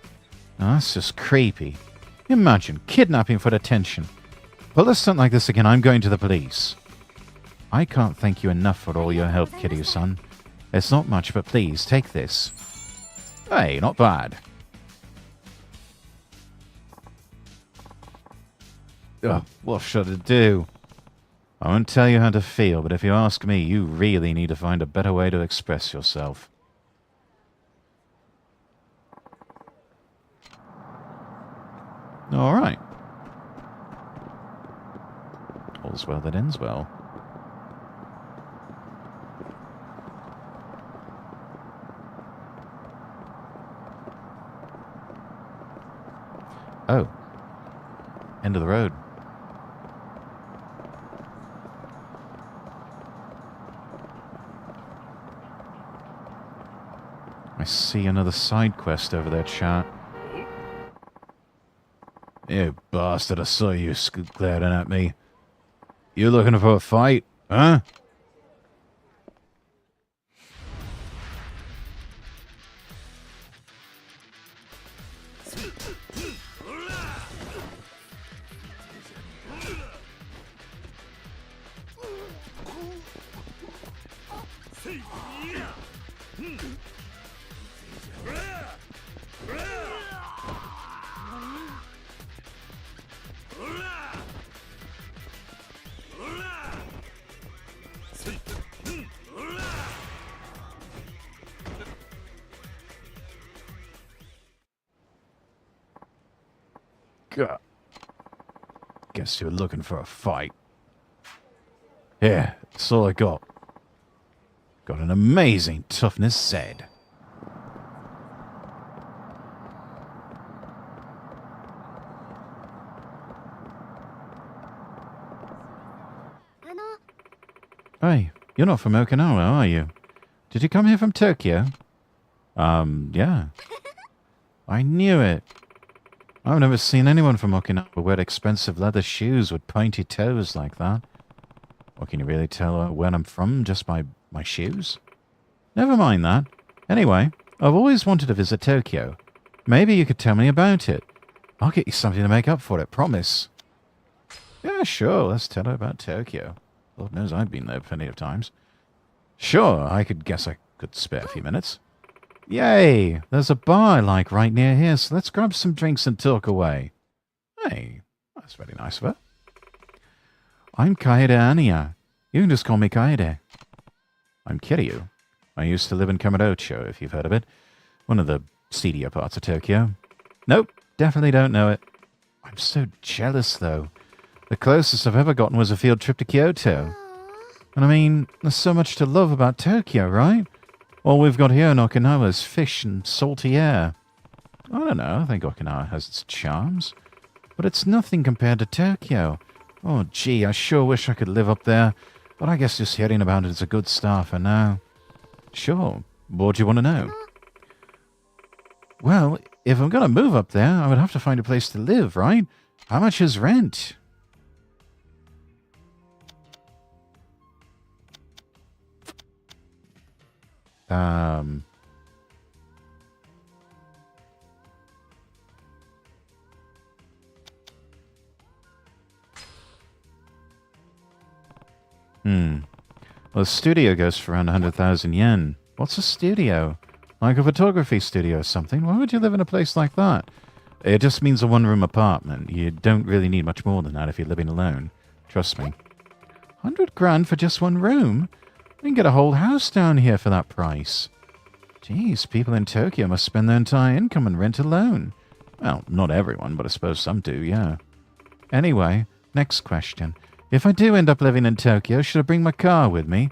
that's just creepy. Imagine, kidnapping for detention. Pull a stunt like this again, I'm going to the police. I can't thank you enough for all your help, Kiryu-san. It's not much, but please, take this. Hey, not bad. Ugh, what should I do? I won't tell you how to feel, but if you ask me, you really need to find a better way to express yourself. All right. All's well that ends well. Oh. End of the road. I see another side quest over there, chat. You bastard, I saw you glaring at me. You looking for a fight, huh? God. Guess you're looking for a fight. Here, that's all I got. Got an amazing toughness Zed. Hey, you're not from Okinawa, are you? Did you come here from Tokyo? Yeah. I knew it. I've never seen anyone from Okinawa wear expensive leather shoes with pointy toes like that. Or can you really tell where I'm from just by my shoes? Never mind that. Anyway, I've always wanted to visit Tokyo. Maybe you could tell me about it. I'll get you something to make up for it, promise. Yeah, sure, let's tell her about Tokyo. Lord knows I've been there plenty of times. Sure, I could spare a few minutes. Yay! There's a bar, like, right near here, so let's grab some drinks and talk away. Hey, that's very nice of her. I'm Kaede Anya. You can just call me Kaede. I'm Kiryu. I used to live in Kamurocho, if you've heard of it. One of the seedier parts of Tokyo. Nope, definitely don't know it. I'm so jealous, though. The closest I've ever gotten was a field trip to Kyoto. And I mean, there's so much to love about Tokyo, right? All we've got here in Okinawa is fish and salty air. I don't know, I think Okinawa has its charms. But it's nothing compared to Tokyo. Oh, gee, I sure wish I could live up there. But I guess just hearing about it is a good start for now. Sure, what do you want to know? Well, if I'm going to move up there, I would have to find a place to live, right? How much is rent? Well, a studio goes for around 100,000 yen. What's a studio? Like a photography studio or something? Why would you live in a place like that? It just means a one-room apartment. You don't really need much more than that if you're living alone. Trust me. 100 grand for just one room? We can get a whole house down here for that price. Jeez, people in Tokyo must spend their entire income on rent alone. Well, not everyone, but I suppose some do, yeah. Anyway, next question. If I do end up living in Tokyo, should I bring my car with me?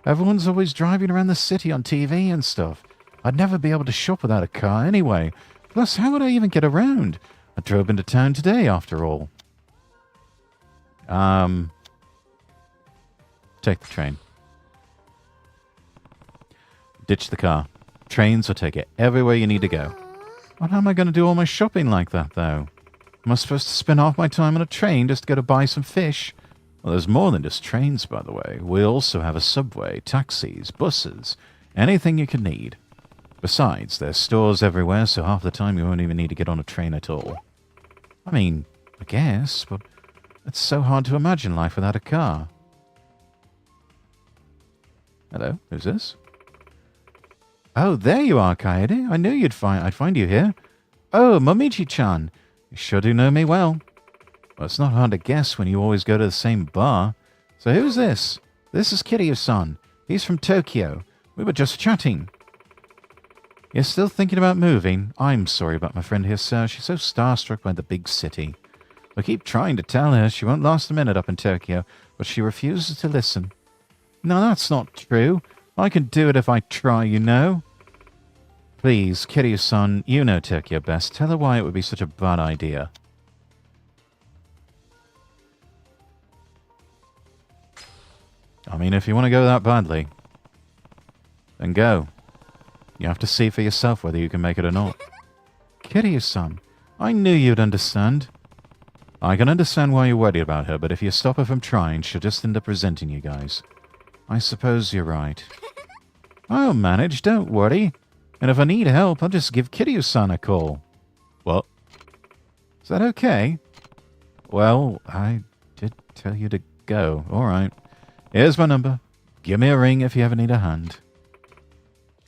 Everyone's always driving around the city on TV and stuff. I'd never be able to shop without a car anyway. Plus, how would I even get around? I drove into town today, after all. Take the train. Ditch the car. Trains will take you everywhere you need to go. Well, how am I going to do all my shopping like that, though? Am I supposed to spend half my time on a train just to go to buy some fish? Well, there's more than just trains, by the way. We also have a subway, taxis, buses, anything you can need. Besides, there's stores everywhere, so half the time you won't even need to get on a train at all. I mean, I guess, but it's so hard to imagine life without a car. Hello, who's this? Oh, there you are, Kaede. I knew I'd find you here. Oh, Momiji-chan. You sure do know me well. Well, it's not hard to guess when you always go to the same bar. So who's this? This is Kiryu-san. He's from Tokyo. We were just chatting. You're still thinking about moving? I'm sorry about my friend here, sir. She's so starstruck by the big city. I keep trying to tell her she won't last a minute up in Tokyo, but she refuses to listen. No, that's not true. I can do it if I try, you know. Please, Kiryu-san, you know Tokyo best. Tell her why it would be such a bad idea. I mean, if you want to go that badly, then go. You have to see for yourself whether you can make it or not. Kiryu-san, I knew you'd understand. I can understand why you're worried about her, but if you stop her from trying, she'll just end up resenting you guys. I suppose you're right. I'll manage, don't worry. And if I need help, I'll just give Kiryu-san a call. What? Is that okay? Well, I did tell you to go. All right. Here's my number. Give me a ring if you ever need a hand.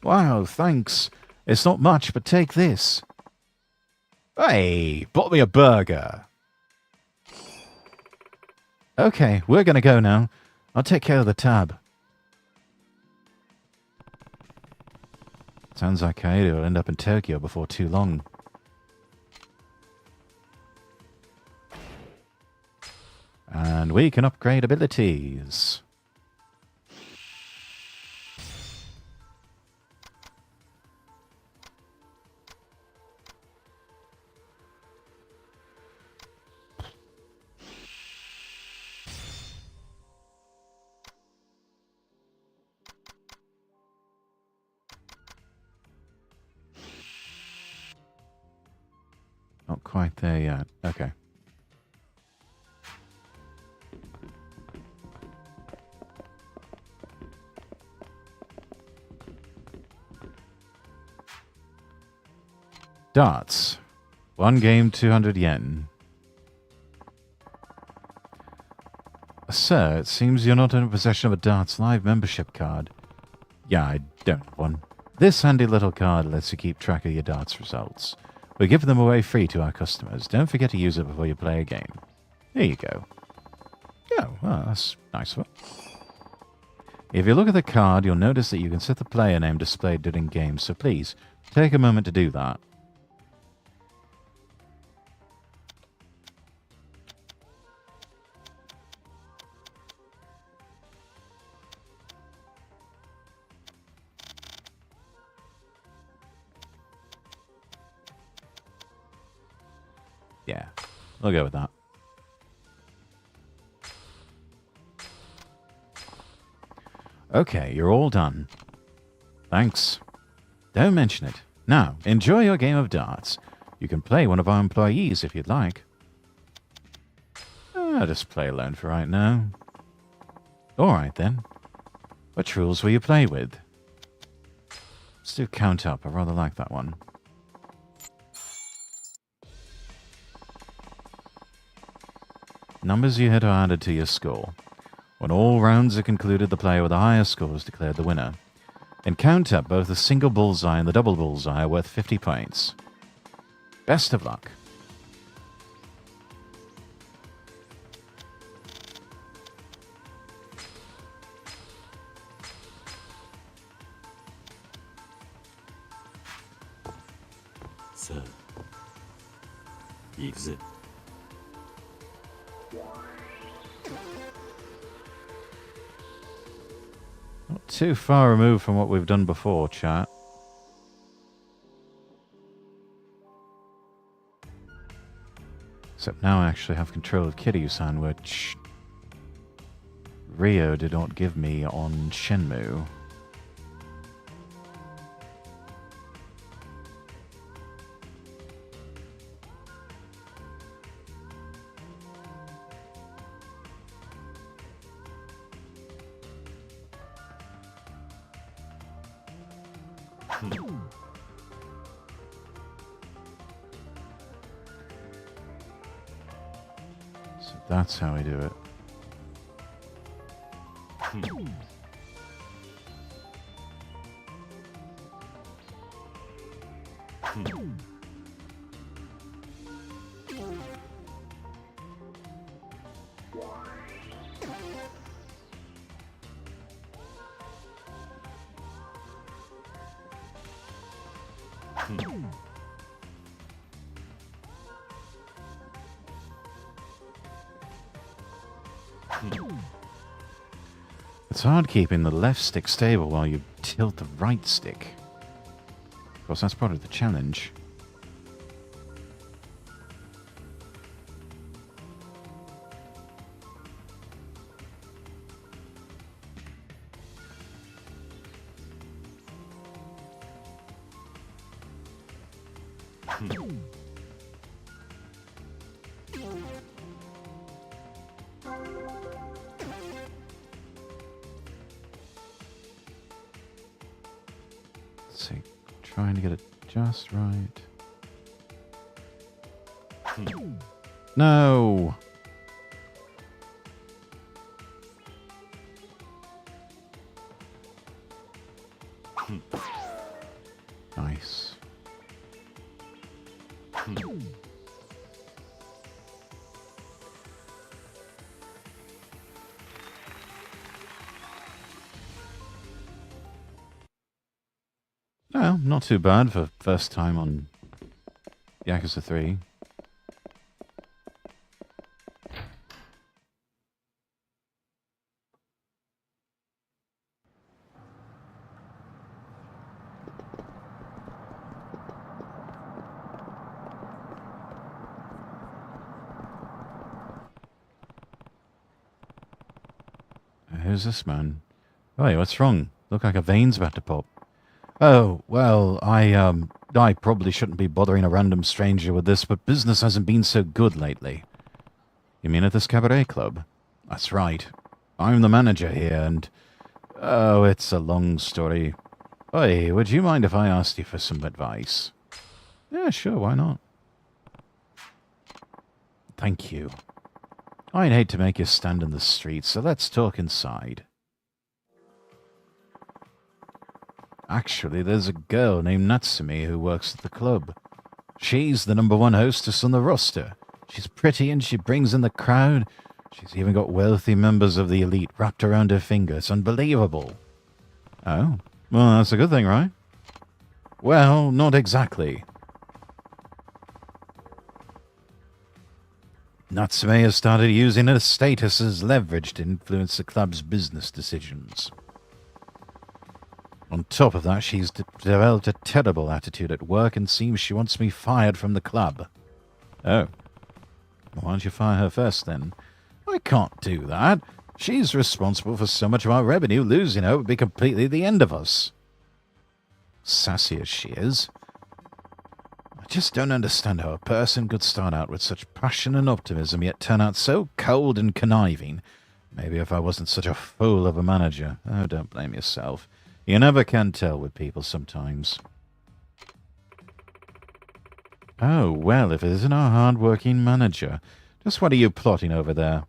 Wow, thanks. It's not much, but take this. Hey, bought me a burger. Okay, we're going to go now. I'll take care of the tab. Sounds like Kaede will end up in Tokyo before too long. And we can upgrade abilities. Not quite there yet. Okay. Darts. One game, 200 yen. Sir, it seems you're not in possession of a Darts Live membership card. Yeah, I don't have one. This handy little card lets you keep track of your darts results. We give them away free to our customers. Don't forget to use it before you play a game. Here you go. Oh, well, that's nice of it. If you look at the card, you'll notice that you can set the player name displayed during games, so please, take a moment to do that. Yeah, we'll go with that. Okay, you're all done. Thanks. Don't mention it. Now, enjoy your game of darts. You can play one of our employees if you'd like. I'll just play alone for right now. Alright then. Which rules will you play with? Let's do count up. I rather like that one. Numbers you hit are added to your score. When all rounds are concluded, the player with the highest score is declared the winner. In count up, both the single bullseye and the double bullseye are worth 50 points. Best of luck. Sir, 行くぜ。Not too far removed from what we've done before, chat. Except now I actually have control of Kiryu-san, which Rio did not give me on Shenmue. So that's how we do it. It's hard keeping the left stick stable while you tilt the right stick. Of course, that's part of the challenge. Let's see. Trying to get it just right. No! Nice. Well, not too bad for first time on Yakuza 3. Who's this man? Hey, what's wrong? Look like a vein's about to pop. Oh, well, I probably shouldn't be bothering a random stranger with this, but business hasn't been so good lately. You mean at this cabaret club? That's right. I'm the manager here, and... oh, it's a long story. Oi, would you mind if I asked you for some advice? Yeah, sure, why not? Thank you. I'd hate to make you stand in the street, so let's talk inside. Actually, there's a girl named Natsumi who works at the club. She's the #1 hostess on the roster. She's pretty and she brings in the crowd. She's even got wealthy members of the elite wrapped around her finger. It's unbelievable. Oh, well, that's a good thing, right? Well, not exactly. Natsume has started using her status as leverage to influence the club's business decisions. On top of that, she's developed a terrible attitude at work and seems she wants me fired from the club. Oh. Why don't you fire her first, then? I can't do that. She's responsible for so much of our revenue. Losing her would be completely the end of us. Sassy as she is. I just don't understand how a person could start out with such passion and optimism, yet turn out so cold and conniving. Maybe if I wasn't such a fool of a manager. Oh, don't blame yourself. You never can tell with people sometimes. Oh, well, if it isn't our hard-working manager. Just what are you plotting over there?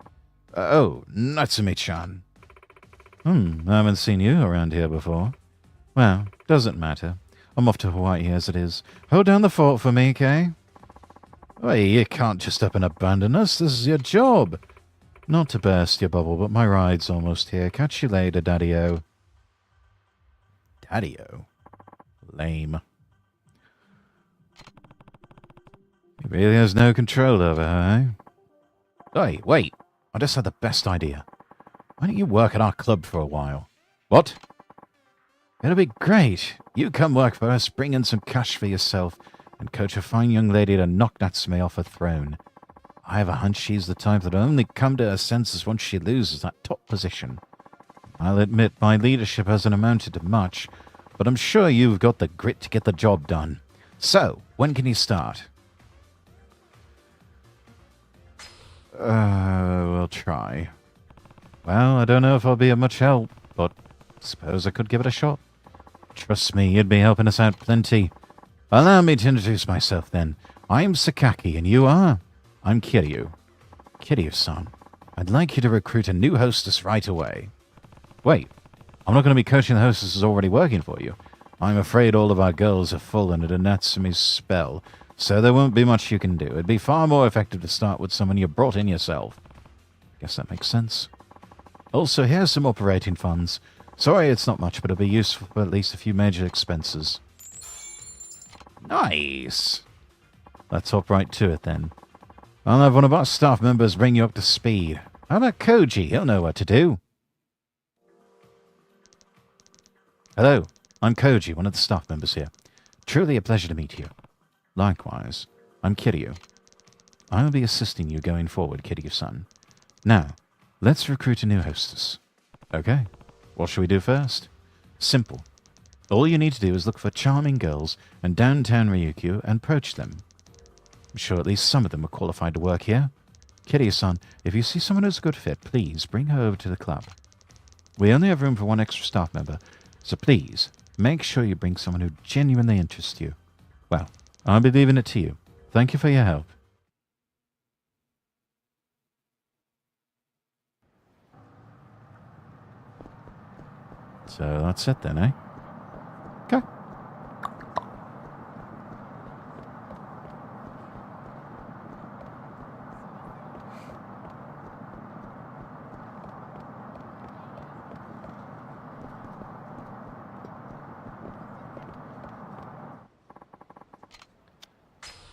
Oh, Natsumi-chan. I haven't seen you around here before. Well, doesn't matter. I'm off to Hawaii as it is. Hold down the fort for me, okay? Hey, you can't just up and abandon us. This is your job. Not to burst your bubble, but my ride's almost here. Catch you later, Daddy-o. Daddy-o? Lame. He really has no control over her, eh? Hey, wait. I just had the best idea. Why don't you work at our club for a while? What? It'll be great. You come work for us, bring in some cash for yourself, and coach a fine young lady to knock Natsume off her throne. I have a hunch she's the type that'll only come to her senses once she loses that top position. I'll admit my leadership hasn't amounted to much, but I'm sure you've got the grit to get the job done. So, when can you start? We'll try. Well, I don't know if I'll be of much help, but suppose I could give it a shot. Trust me, you'd be helping us out plenty. Allow me to introduce myself, then. I'm Sakaki, and you are? I'm Kiryu. Kiryu-san, I'd like you to recruit a new hostess right away. Wait, I'm not going to be coaching the hostesses already working for you. I'm afraid all of our girls have fallen under Natsume's spell, so there won't be much you can do. It'd be far more effective to start with someone you brought in yourself. Guess that makes sense. Also, here's some operating funds. Sorry it's not much, but it'll be useful for at least a few major expenses. Nice! Let's hop right to it, then. I'll have one of our staff members bring you up to speed. How about Koji? He'll know what to do. Hello, I'm Koji, one of the staff members here. Truly a pleasure to meet you. Likewise, I'm Kiryu. I'll be assisting you going forward, Kiryu-san. Now, let's recruit a new hostess. Okay, what shall we do first? Simple. All you need to do is look for charming girls in downtown Ryukyu and approach them. I'm sure at least some of them are qualified to work here. Kiryu-san, if you see someone who's a good fit, please bring her over to the club. We only have room for one extra staff member, so please, make sure you bring someone who genuinely interests you. Well, I'll be leaving it to you. Thank you for your help. So that's it then, eh? Okay.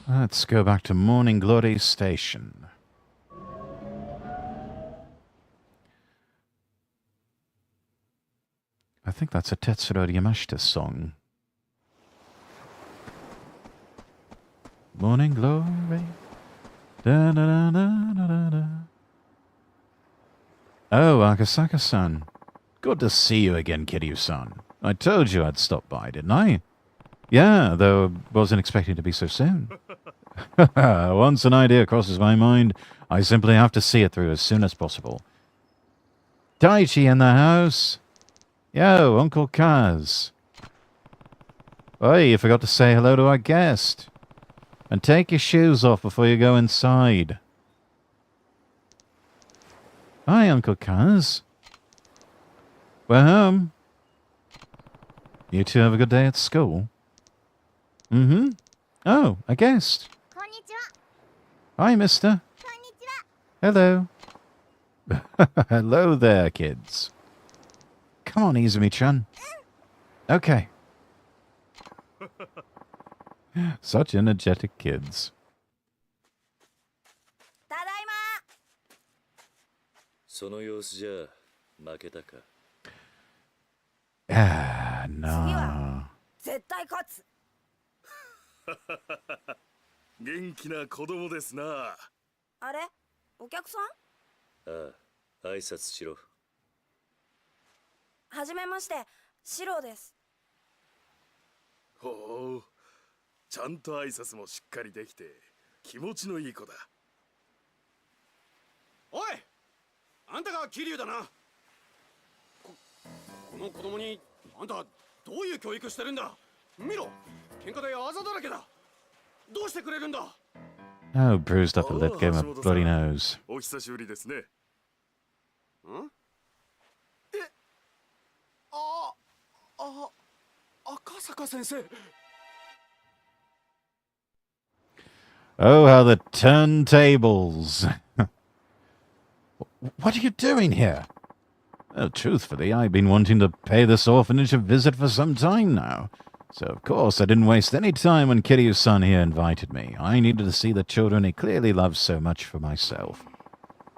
Let's go back to Morning Glory Station. I think that's a Tetsuro Yamashita song. Morning Glory. Da, da, da, da, da, da. Oh, Akasaka-san. Good to see you again, Kiryu-san. I told you I'd stop by, didn't I? Yeah, though I wasn't expecting to be so soon. Once an idea crosses my mind, I simply have to see it through as soon as possible. Daichi in the house? Yo, Uncle Kaz. Hey, you forgot to say hello to our guest. And take your shoes off before you go inside. Hi, Uncle Kaz. We're home. You two have a good day at school? Mm-hmm. Oh, a guest. Hi, mister. Hello. Hello there, kids. Come on, Izumi-chan. Okay. Such energetic kids. Ah, no. 絶対勝つ。元気な子供ですな。あれ、お客さん？ああ、挨拶しろ。はじめまして、シロです。ほう、ちゃんと挨拶もしっかりできて気持ちのいい子だ。おい、あんたが桐生だな。この子供にあんたどういう教育してるんだ。見ろ、喧嘩であざだらけだ。どうしてくれるんだ。 Oh, bruised up a lip, gave him a bloody nose. お久しぶりですね。ん？え、赤坂先生。 Oh, how the turntables. What are you doing here? Well, truthfully, I've been wanting to pay this orphanage a visit for some time now. So, of course, I didn't waste any time when Kiryu-san here invited me. I needed to see the children he clearly loves so much for myself.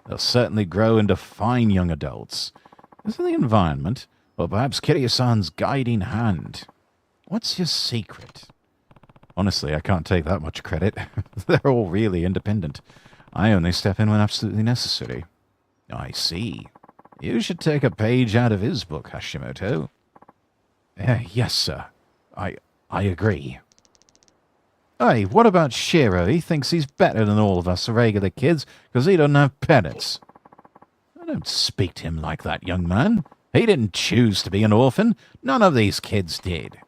They'll certainly grow into fine young adults. Is it the environment? Or perhaps Kiryu-san's guiding hand? What's your secret? Honestly, I can't take that much credit. They're all really independent. I only step in when absolutely necessary. I see. You should take a page out of his book, Hashimoto. Yes, sir. I agree. Hey, what about Shiro? He thinks he's better than all of us regular kids because he doesn't have parents. Don't speak to him like that, young man. He didn't choose to be an orphan. None of these kids did.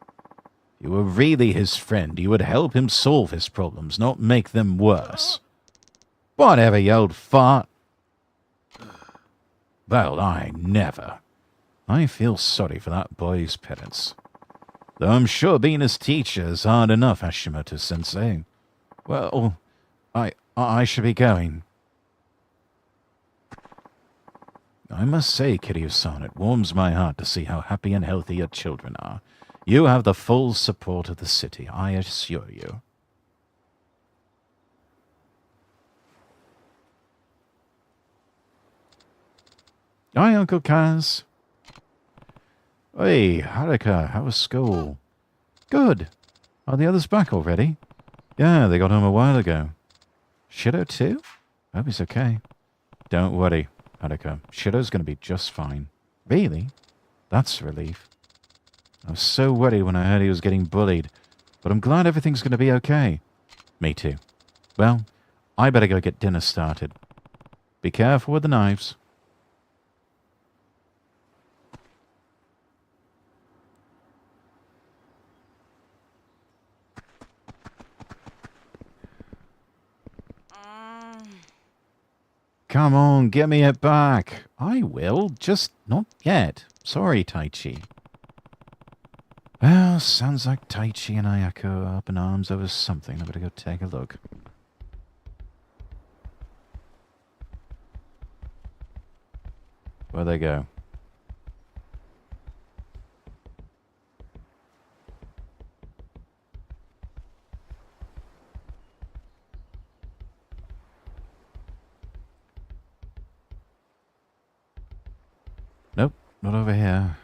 If you were really his friend, you would help him solve his problems, not make them worse. Whatever, you old fart. Well, I never. I feel sorry for that boy's parents. Though I'm sure being his teacher is hard enough, Hashimoto-sensei. Well, I should be going. I must say, Kiryu-san, it warms my heart to see how happy and healthy your children are. You have the full support of the city, I assure you. Hi, Uncle Kaz. Hey, Haruka, how was school? Good. Are the others back already? Yeah, they got home a while ago. Shido too? Hope he's okay. Don't worry, Haruka. Shido's going to be just fine. Really? That's a relief. I was so worried when I heard he was getting bullied, but I'm glad everything's going to be okay. Me too. Well, I better go get dinner started. Be careful with the knives. Come on, give me it back. I will, just not yet. Sorry, Taichi. Well, sounds like Taichi and Ayako are up in arms over something. I better go take a look. Where'd they go? Nope, not over here.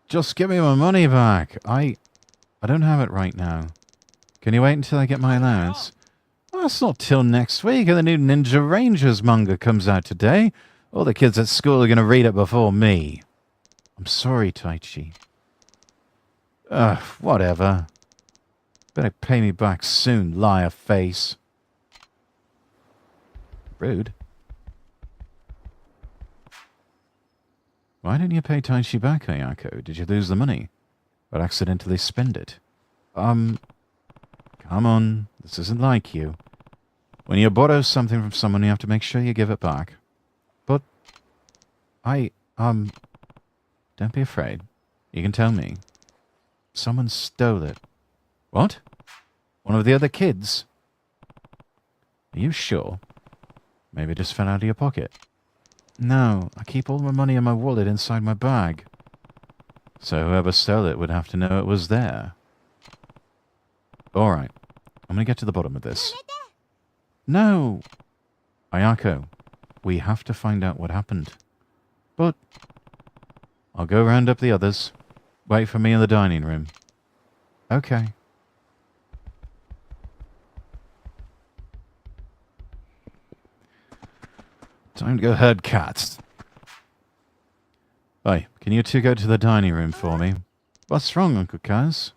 Just give me my money back. I don't have it right now. Can you wait until I get my allowance? Well, it's not till next week, and the new Ninja Rangers manga comes out today. All the kids at school are going to read it before me. I'm sorry, Taichi. Whatever. Better pay me back soon, liar face. Rude. Why didn't you pay Taichi back, Ayako? Did you lose the money? Or accidentally spend it? Come on. This isn't like you. When you borrow something from someone, you have to make sure you give it back. But... Don't be afraid. You can tell me. Someone stole it. What? One of the other kids? Are you sure? Maybe it just fell out of your pocket. No, I keep all my money in my wallet inside my bag. So whoever stole it would have to know it was there. Alright, I'm gonna get to the bottom of this. No! Ayako, we have to find out what happened. But... I'll go round up the others. Wait for me in the dining room. Okay. Time to go herd cats. Hey, can you two go to the dining room for me? What's wrong, Uncle Kaz?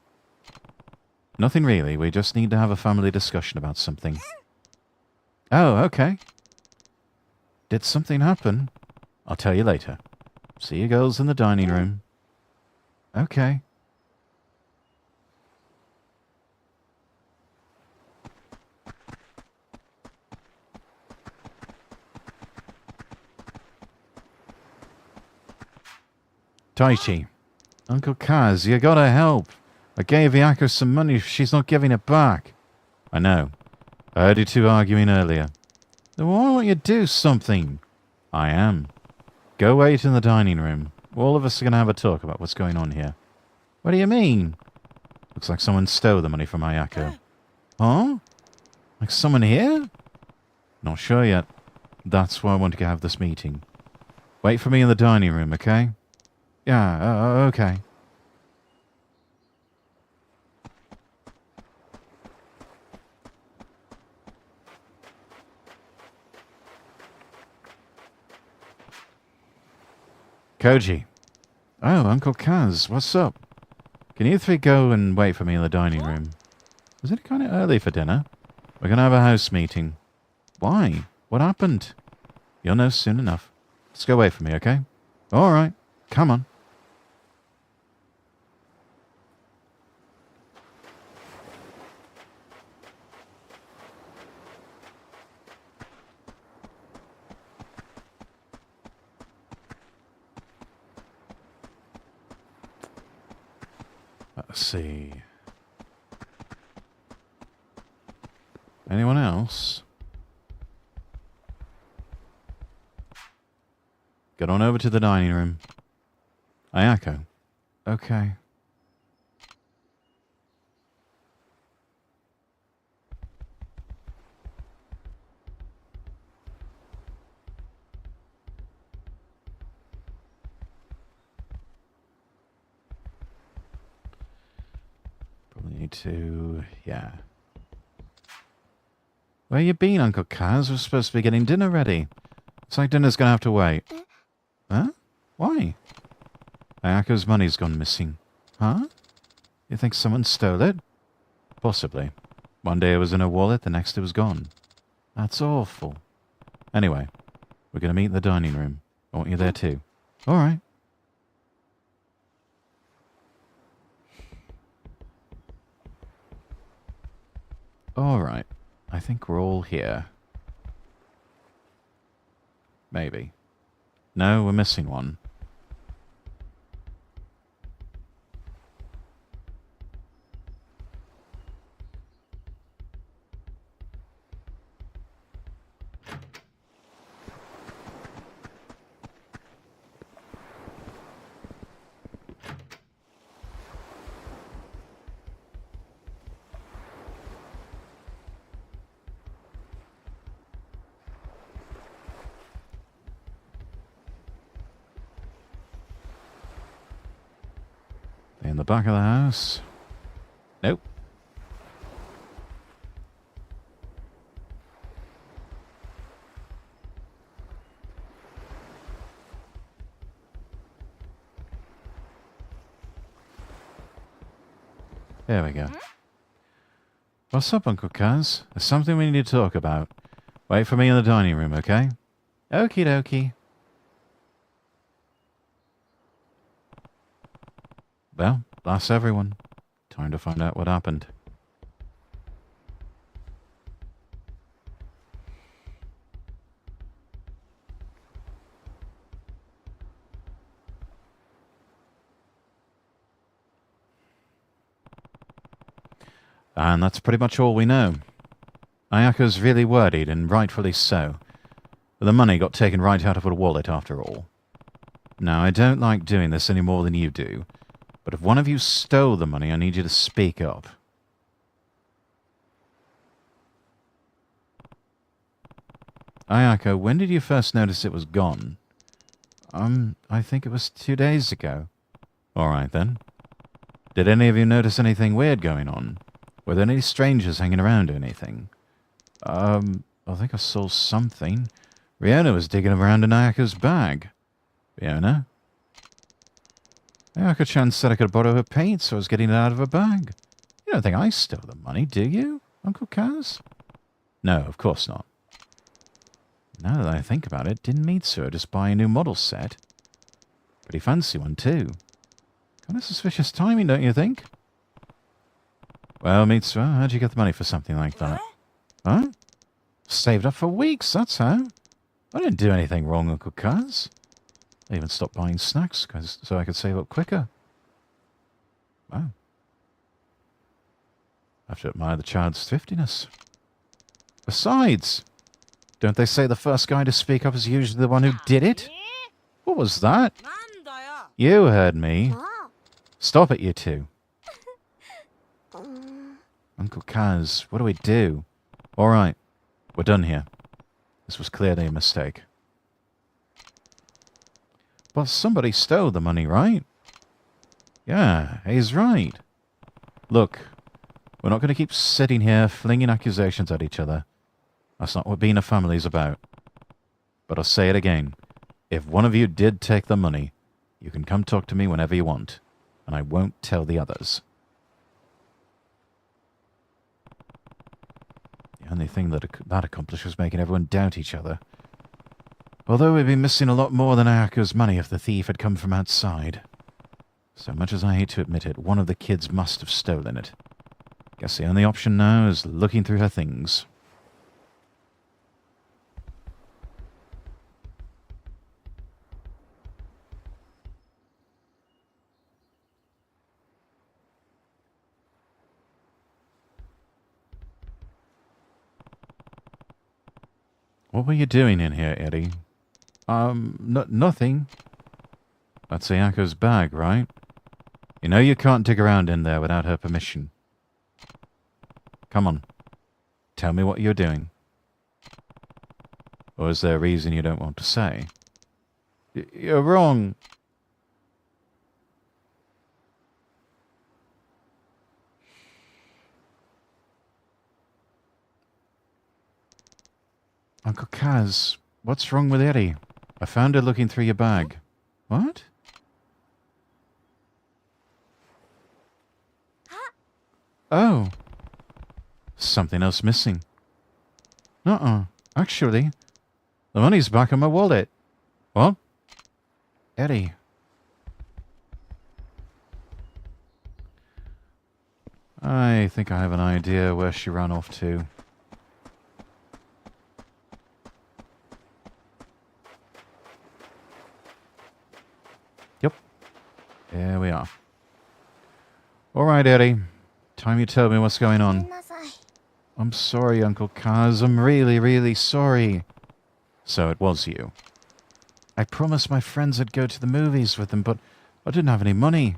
Nothing really. We just need to have a family discussion about something. Oh, okay. Did something happen? I'll tell you later. See you girls in the dining room. Okay. Taichi. Uncle Kaz, you gotta help. I gave Yakuza some money. She's not giving it back. I know. I heard you two arguing earlier. Then why won't you do something? I am. Go wait in the dining room. All of us are going to have a talk about what's going on here. What do you mean? Looks like someone stole the money from Ayako. Huh? Like someone here? Not sure yet. That's why I want to have this meeting. Wait for me in the dining room, okay? Yeah, okay. Koji. Oh, Uncle Kaz, what's up? Can you three go and wait for me in the dining room? Is it kind of early for dinner? We're going to have a house meeting. Why? What happened? You'll know soon enough. Just go wait for me, okay? All right. Come on. Let's see. Anyone else? Get on over to the dining room. Ayako. Okay. Probably need to... yeah. Where you been, Uncle Kaz? We're supposed to be getting dinner ready. Looks like dinner's gonna have to wait. Huh? Why? Ayako's money's gone missing. Huh? You think someone stole it? Possibly. One day it was in her wallet, the next it was gone. That's awful. Anyway, we're gonna meet in the dining room. I want you there too. Alright. Alright. I think we're all here. Maybe. No, we're missing one. In the back of the house. Nope. There we go. What's up, Uncle Kaz? There's something we need to talk about. Wait for me in the dining room, okay? Okie dokie. Well, that's everyone. Time to find out what happened. And that's pretty much all we know. Ayaka's really worried, and rightfully so. The money got taken right out of her wallet after all. Now, I don't like doing this any more than you do, but if one of you stole the money, I need you to speak up. Ayaka, when did you first notice it was gone? I think it was 2 days ago. Alright then. Did any of you notice anything weird going on? Were there any strangers hanging around or anything? I think I saw something. Riona was digging around in Ayaka's bag. Riona? Ayaka-chan said I could borrow her paint, so I was getting it out of her bag. You don't think I stole the money, do you, Uncle Kaz? No, of course not. Now that I think about it, didn't Mitsuo just buy a new model set? Pretty fancy one, too. Kind of suspicious timing, don't you think? Well, Mitsuo, how'd you get the money for something like that? Huh? Saved up for weeks, that's how. I didn't do anything wrong, Uncle Kaz. I even stopped buying snacks so I could save up quicker. Wow. I have to admire the child's thriftiness. Besides, don't they say the first guy to speak up is usually the one who did it? What was that? You heard me. Stop it, you two. Uncle Kaz, what do we do? All right, we're done here. This was clearly a mistake. But somebody stole the money, right? Yeah, he's right. Look, we're not going to keep sitting here flinging accusations at each other. That's not what being a family is about. But I'll say it again. If one of you did take the money, you can come talk to me whenever you want, and I won't tell the others. The only thing that accomplished was making everyone doubt each other. Although we'd be missing a lot more than Ayaka's money if the thief had come from outside. So much as I hate to admit it, one of the kids must have stolen it. Guess the only option now is looking through her things. What were you doing in here, Eddie? Nothing. That's Ayako's bag, right? You know you can't dig around in there without her permission. Come on. Tell me what you're doing. Or is there a reason you don't want to say? You're wrong. Uncle Kaz, what's wrong with Eddie? I found her looking through your bag. What? Oh. Something else missing. Actually, the money's back in my wallet. What? Eddie. I think I have an idea where she ran off to. Yep. There we are. All right, Eddie. Time you tell me what's going on. I'm sorry, Uncle Kaz. I'm really, really sorry. So it was you. I promised my friends I'd go to the movies with them, but I didn't have any money.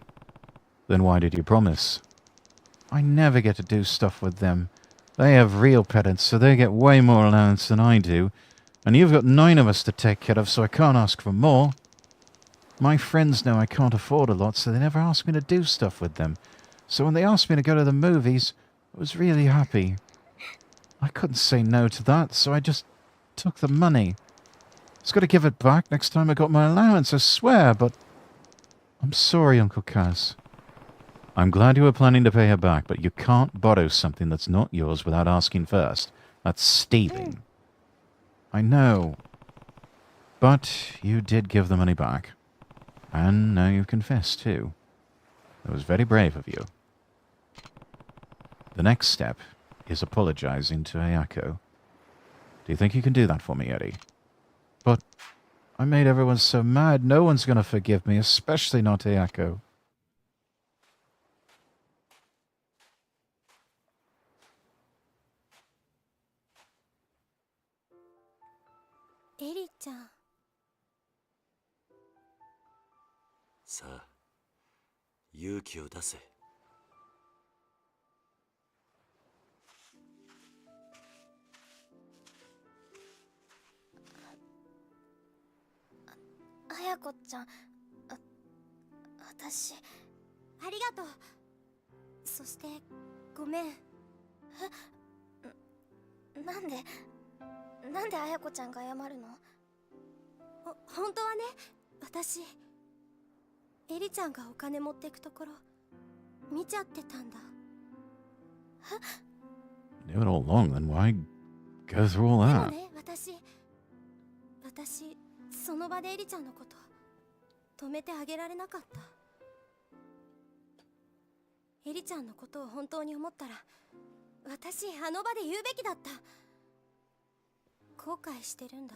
Then why did you promise? I never get to do stuff with them. They have real parents, so they get way more allowance than I do. And you've got 9 of us to take care of, so I can't ask for more. My friends know I can't afford a lot, so they never ask me to do stuff with them. So when they asked me to go to the movies, I was really happy. I couldn't say no to that, so I just took the money. I was going to give it back next time I got my allowance, I swear, but... I'm sorry, Uncle Kaz. I'm glad you were planning to pay her back, but you can't borrow something that's not yours without asking first. That's stealing. I know. But you did give the money back. And now you've confessed, too. That was very brave of you. The next step is apologizing to Ayako. Do you think you can do that for me, Eddie? But I made everyone so mad, no one's going to forgive me, especially not Ayako. Eri-chan. さあ、勇気を出せ。綾子ちゃん、私ありがとう。そしてごめん。なんで綾子ちゃんが謝るの？本当はね、私エリちゃんがお金持ってくところ見ちゃってたんだ。Knew it all along, then why go through all でも that? ね、私その場でエリちゃんのこと止めてあげられなかった。エリちゃんのことを本当に思ったら、私あの場で言うべきだった。後悔してるんだ。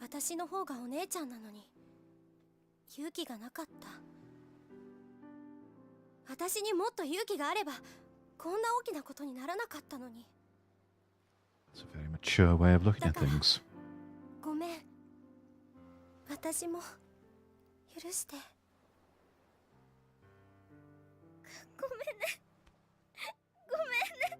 私の方がお姉ちゃんなのに勇気がなかった。私にもっと勇気があればこんな大きなことにならなかったのに。 It's a very mature way of looking at things. ごめん。私も許して。ごめんね。ごめんね。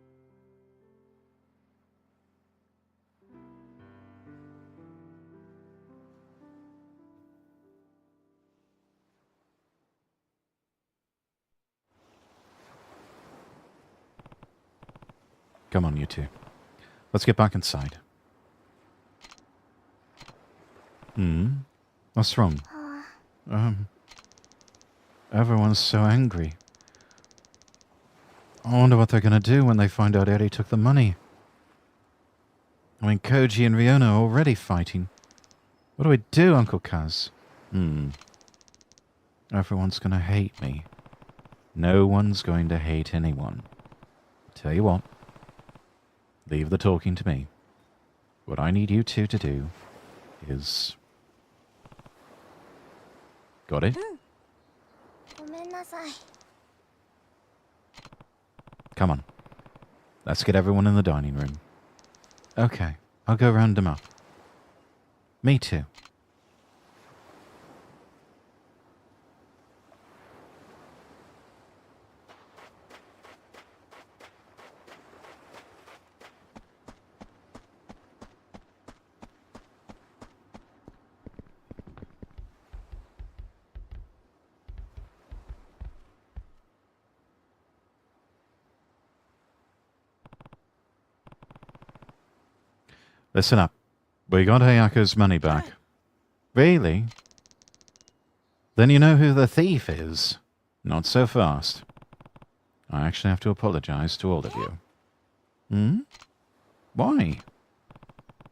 Come on, you two. Let's get back inside. What's wrong? Everyone's so angry. I wonder what they're gonna do when they find out Eri took the money. I mean, Koji and Riona are already fighting. What do we do, Uncle Kaz? Everyone's gonna hate me. No one's going to hate anyone. Tell you what. Leave the talking to me. What I need you two to do is... Got it? ごめんなさい。 Come on. Let's get everyone in the dining room. Okay, I'll go round them up. Me too. Listen up. We got Hayako's money back. Really? Then you know who the thief is. Not so fast. I actually have to apologize to all of you. Why?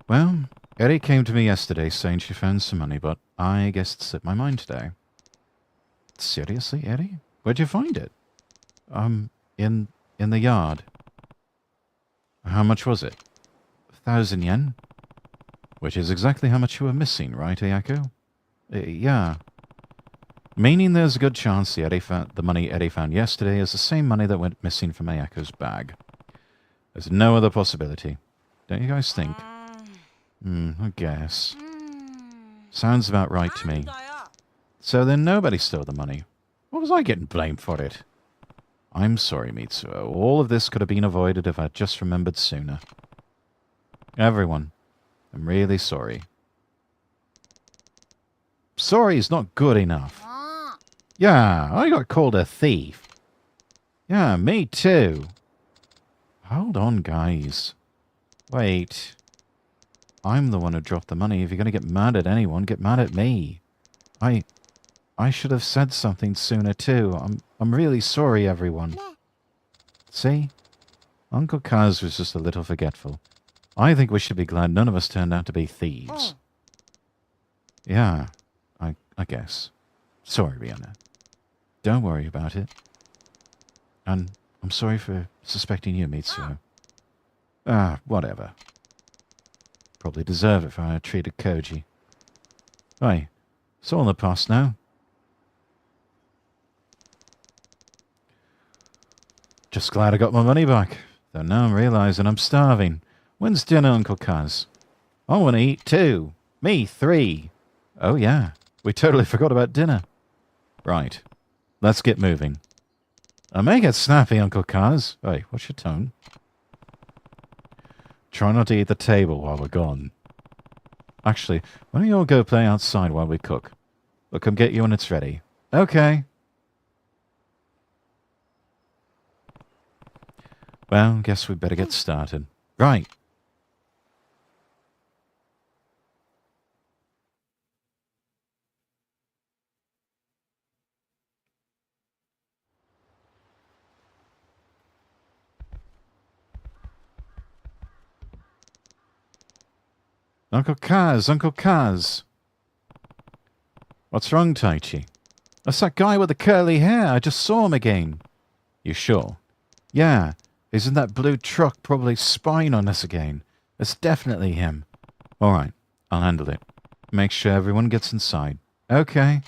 Well, Eri came to me yesterday saying she found some money, but I guess it slipped my mind today. Seriously, Eri? Where'd you find it? In the yard. How much was it? 1,000 yen? Which is exactly how much you were missing, right, Ayako? Yeah. Meaning there's a good chance the money Eri found yesterday is the same money that went missing from Ayako's bag. There's no other possibility. Don't you guys think? I guess. Sounds about right to me. So then nobody stole the money. What was I getting blamed for it? I'm sorry, Mitsuo. All of this could have been avoided if I'd just remembered sooner. Everyone, I'm really sorry. Sorry is not good enough. Yeah, I got called a thief. Yeah, me too. Hold on, guys. Wait. I'm the one who dropped the money. If you're going to get mad at anyone, get mad at me. I should have said something sooner too. I'm really sorry, everyone. See? Uncle Kaz was just a little forgetful. I think we should be glad none of us turned out to be thieves. Yeah, I guess. Sorry, Rihanna. Don't worry about it. And I'm sorry for suspecting you, Mitsuo. Whatever. Probably deserve it for how I treated Koji. Hey, it's all in the past now. Just glad I got my money back. Though now I'm realizing I'm starving. When's dinner, Uncle Kaz? I want to eat too. Me, 3. Oh yeah, we totally forgot about dinner. Right, let's get moving. I may get snappy, Uncle Kaz. Hey, what's your tone? Try not to eat the table while we're gone. Actually, why don't you all go play outside while we cook? We'll come get you when it's ready. Okay. Well, guess we better get started. Right. Uncle Kaz, Uncle Kaz. What's wrong, Taichi? That's that guy with the curly hair. I just saw him again. You sure? Yeah. Isn't that blue truck probably spying on us again? It's definitely him. All right. I'll handle it. Make sure everyone gets inside. Okay.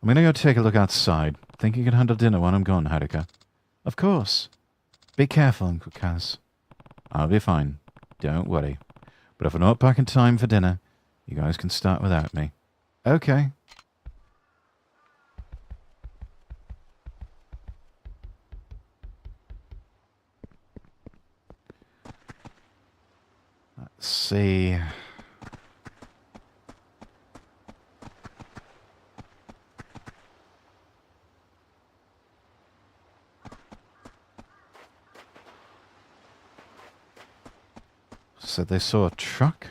I'm gonna go take a look outside. Think you can handle dinner when I'm gone, Haruka? Of course. Be careful, Uncle Kaz. I'll be fine. Don't worry. But if I'm not back in time for dinner, you guys can start without me. Okay. Let's see. Said they saw a truck?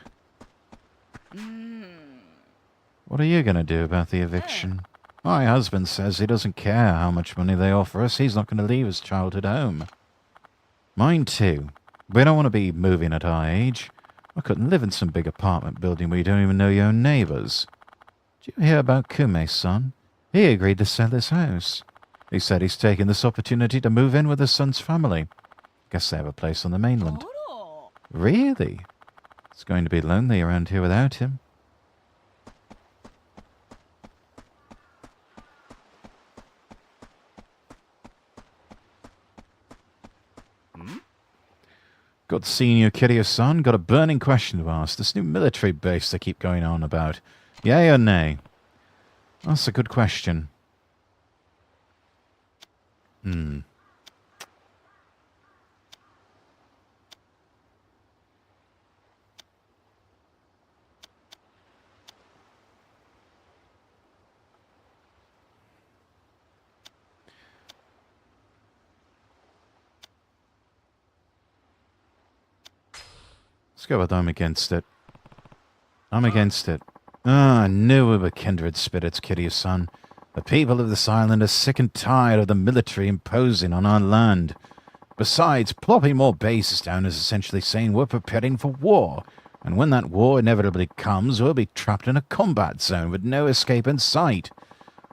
What are you going to do about the eviction? My husband says he doesn't care how much money they offer us. He's not going to leave his child at home. Mine too. We don't want to be moving at our age. I couldn't live in some big apartment building where you don't even know your own neighbors. Did you hear about Kume's son? He agreed to sell his house. He said he's taking this opportunity to move in with his son's family. Guess they have a place on the mainland. Really? It's going to be lonely around here without him. Good seeing you, Kiryu-san. Got a burning question to ask. This new military base they keep going on about. Yay or nay? That's a good question. Let's go with I'm against it. I'm against it. I knew we were kindred spirits, Kiryu-san. The people of this island are sick and tired of the military imposing on our land. Besides, plopping more bases down is essentially saying we're preparing for war. And when that war inevitably comes, we'll be trapped in a combat zone with no escape in sight.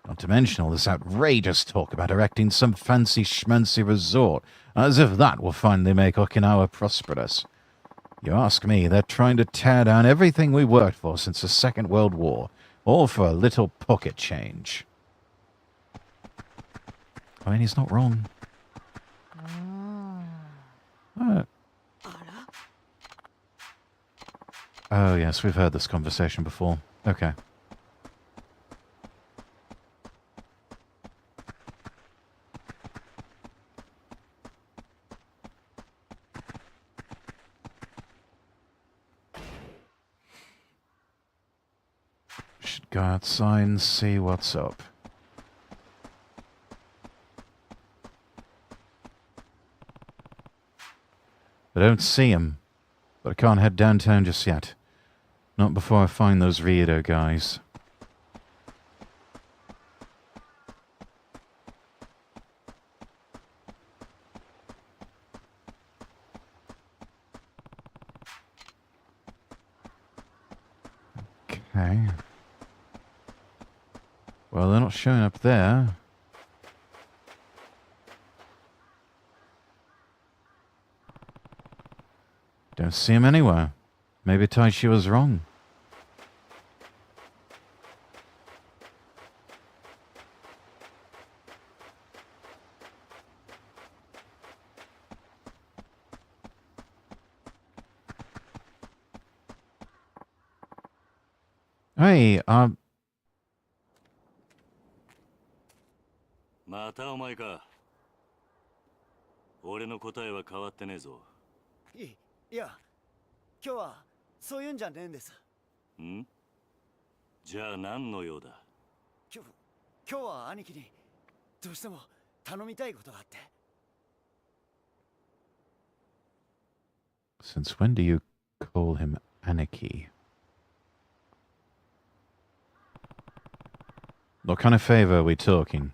Not to mention all this outrageous talk about erecting some fancy schmancy resort, as if that will finally make Okinawa prosperous. You ask me, they're trying to tear down everything we worked for since the Second World War, all for a little pocket change. I mean, he's not wrong. Oh, yes, we've heard this conversation before. Okay. Should go outside and see what's up. I don't see him, but I can't head downtown just yet. Not before I find those Riedo guys. Okay. Well, they're not showing up there. Don't see him anywhere. Maybe Taichi was wrong. Hey, またお前か。俺の答えは変わってねえぞ。いや、今日はそういうんじゃねえんです。ん？じゃあ何の用だ？今日は兄貴にどうしても頼みたいことがあって。Since when do you call him Aniki? What kind of favor are we talking?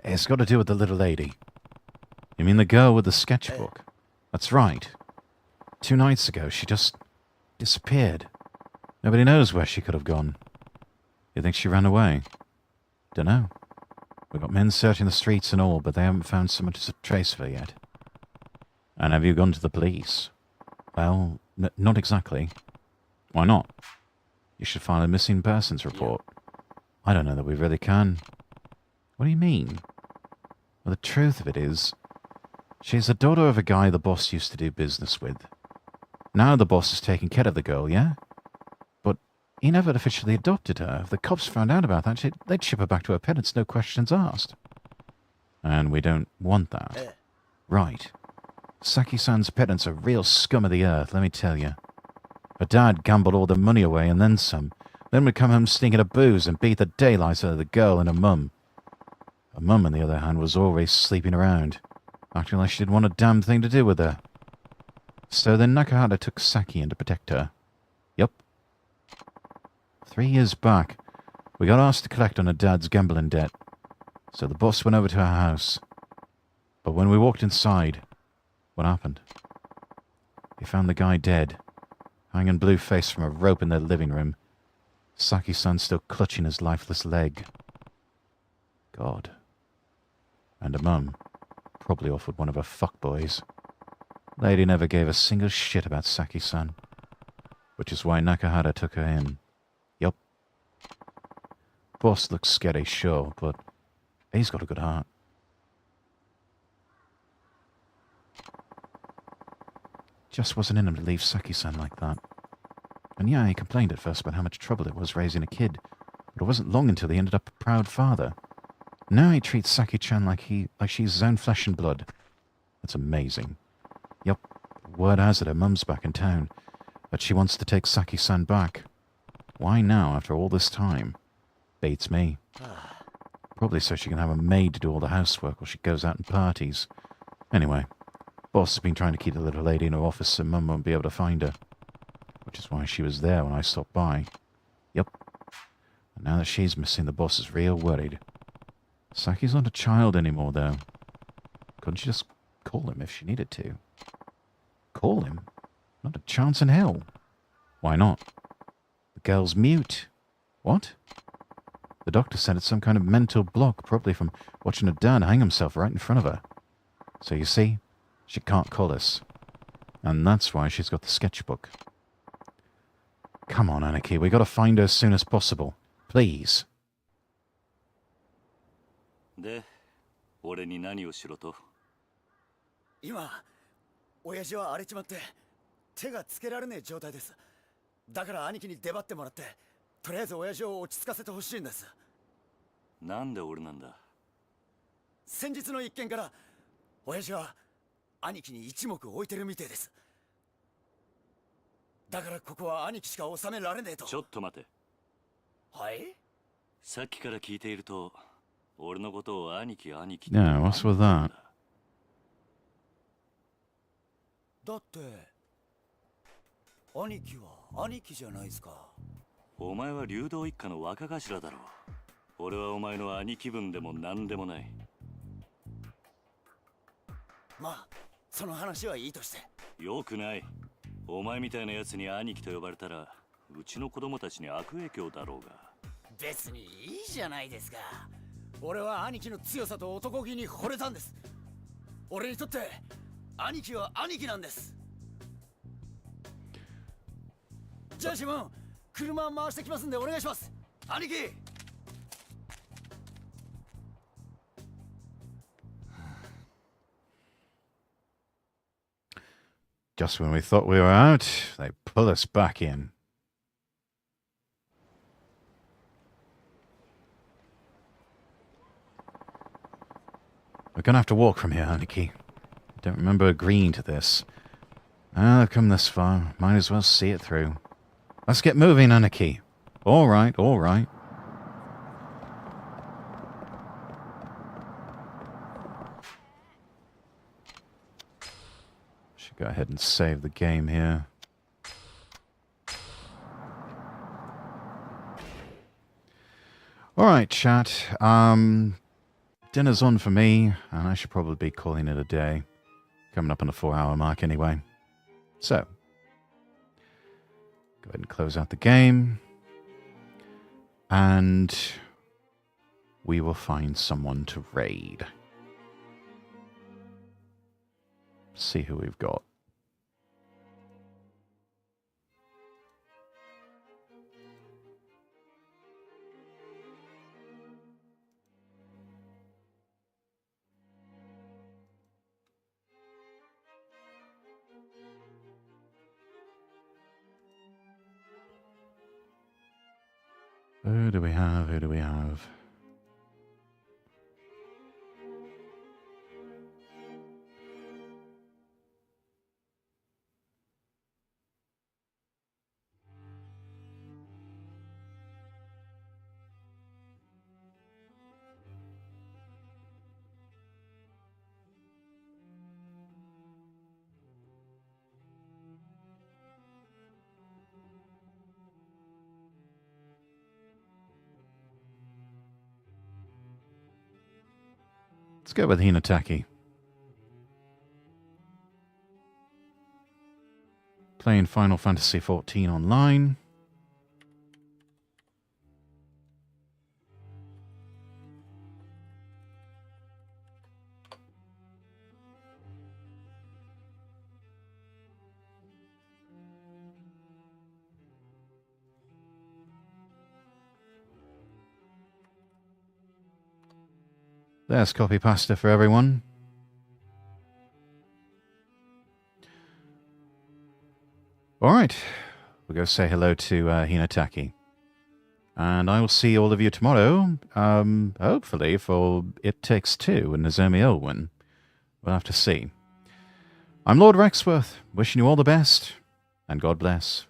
It's got to do with the little lady. You mean the girl with the sketchbook? That's right. 2 nights ago, she just disappeared. Nobody knows where she could have gone. You think she ran away? Dunno. We've got men searching the streets and all, but they haven't found someone to trace her yet. And have you gone to the police? Well, not exactly. Why not? You should file a missing persons report. I don't know that we really can. What do you mean? Well, the truth of it is, she's the daughter of a guy the boss used to do business with. Now the boss is taking care of the girl, yeah? But he never officially adopted her. If the cops found out about that, they'd ship her back to her parents, no questions asked. And we don't want that. Right. Saki-san's parents are real scum of the earth, let me tell you. Her dad gambled all the money away and then some. Then would come home stinking of booze and beat the daylights out of the girl and her mum. Her mum, on the other hand, was always sleeping around, acting like she didn't want a damn thing to do with her. So then Nakahata took Saki in to protect her. Yup. 3 years back, we got asked to collect on her dad's gambling debt. So the boss went over to her house. But when we walked inside, what happened? He found the guy dead, hanging blue-faced from a rope in their living room. Saki-san still clutching his lifeless leg. God. And her mum probably offered one of her fuckboys. Lady never gave a single shit about Saki-san, which is why Nakahara took her in. Yup. Boss looks scary, sure, but he's got a good heart. Just wasn't in him to leave Saki-san like that. And yeah, he complained at first about how much trouble it was raising a kid, but it wasn't long until he ended up a proud father. Now he treats Saki-chan like she's his own flesh and blood. That's amazing. Yup, word has it her mum's back in town, but she wants to take Saki-san back. Why now, after all this time? Beats me. Probably so she can have a maid to do all the housework while she goes out and parties. Anyway, boss has been trying to keep the little lady in her office so mum won't be able to find her. Which is why she was there when I stopped by. Yup. And now that she's missing, the boss is real worried. Saki's not a child anymore, though. Couldn't she just call him if she needed to? Call him? Not a chance in hell. Why not? The girl's mute. What? The doctor said it's some kind of mental block, probably from watching her dad hang himself right in front of her. So you see, she can't call us. And that's why she's got the sketchbook. Come on, Aniki, we gotta find her as soon as possible. Please. で、俺に何をしろと？今、親父は荒れちまって手がつけられねえ状態です。だから兄貴に出張ってもらって、とりあえず親父を落ち着かせてほしいんです。なんで俺なんだ？先日の一件から親父は兄貴に一目置いてるみてえです。だからここは兄貴しか収められねえと。ちょっと待て。はい？さっきから聞いていると、俺のことを兄貴と。Yeah, what's with that? だって兄貴は兄貴じゃないですか。お前は流動一家の若頭だろう。俺はお前の兄貴分でも何でもない。まあ、その話はいいとして。よくない。お前みたいなやつに兄貴と呼ばれたらうちの子供たちに悪影響だろうが。別にいいじゃないですか。俺は兄貴の強さと男気に惚れたんです。俺にとって兄貴は兄貴なんです。じゃあシモン、車回してきますんでお願いします。兄貴。Just when we thought we were out, they pull us back in. We're gonna have to walk from here, Aniki. Don't remember agreeing to this. I've come this far. Might as well see it through. Let's get moving, Aniki. All right, all right. Should go ahead and save the game here. All right, chat. Dinner's on for me, and I should probably be calling it a day. Coming up on the 4-hour mark anyway. So, go ahead and close out the game. And we will find someone to raid. See who we've got. Who do we have? Who do we have? Let's go with Hinataki. Playing Final Fantasy XIV online. There's copy pasta for everyone. Alright, we'll go say hello to Hinataki. And I will see all of you tomorrow, hopefully for It Takes Two and Nozomi Elwyn. We'll have to see. I'm Lord Rexworth, wishing you all the best, and God bless.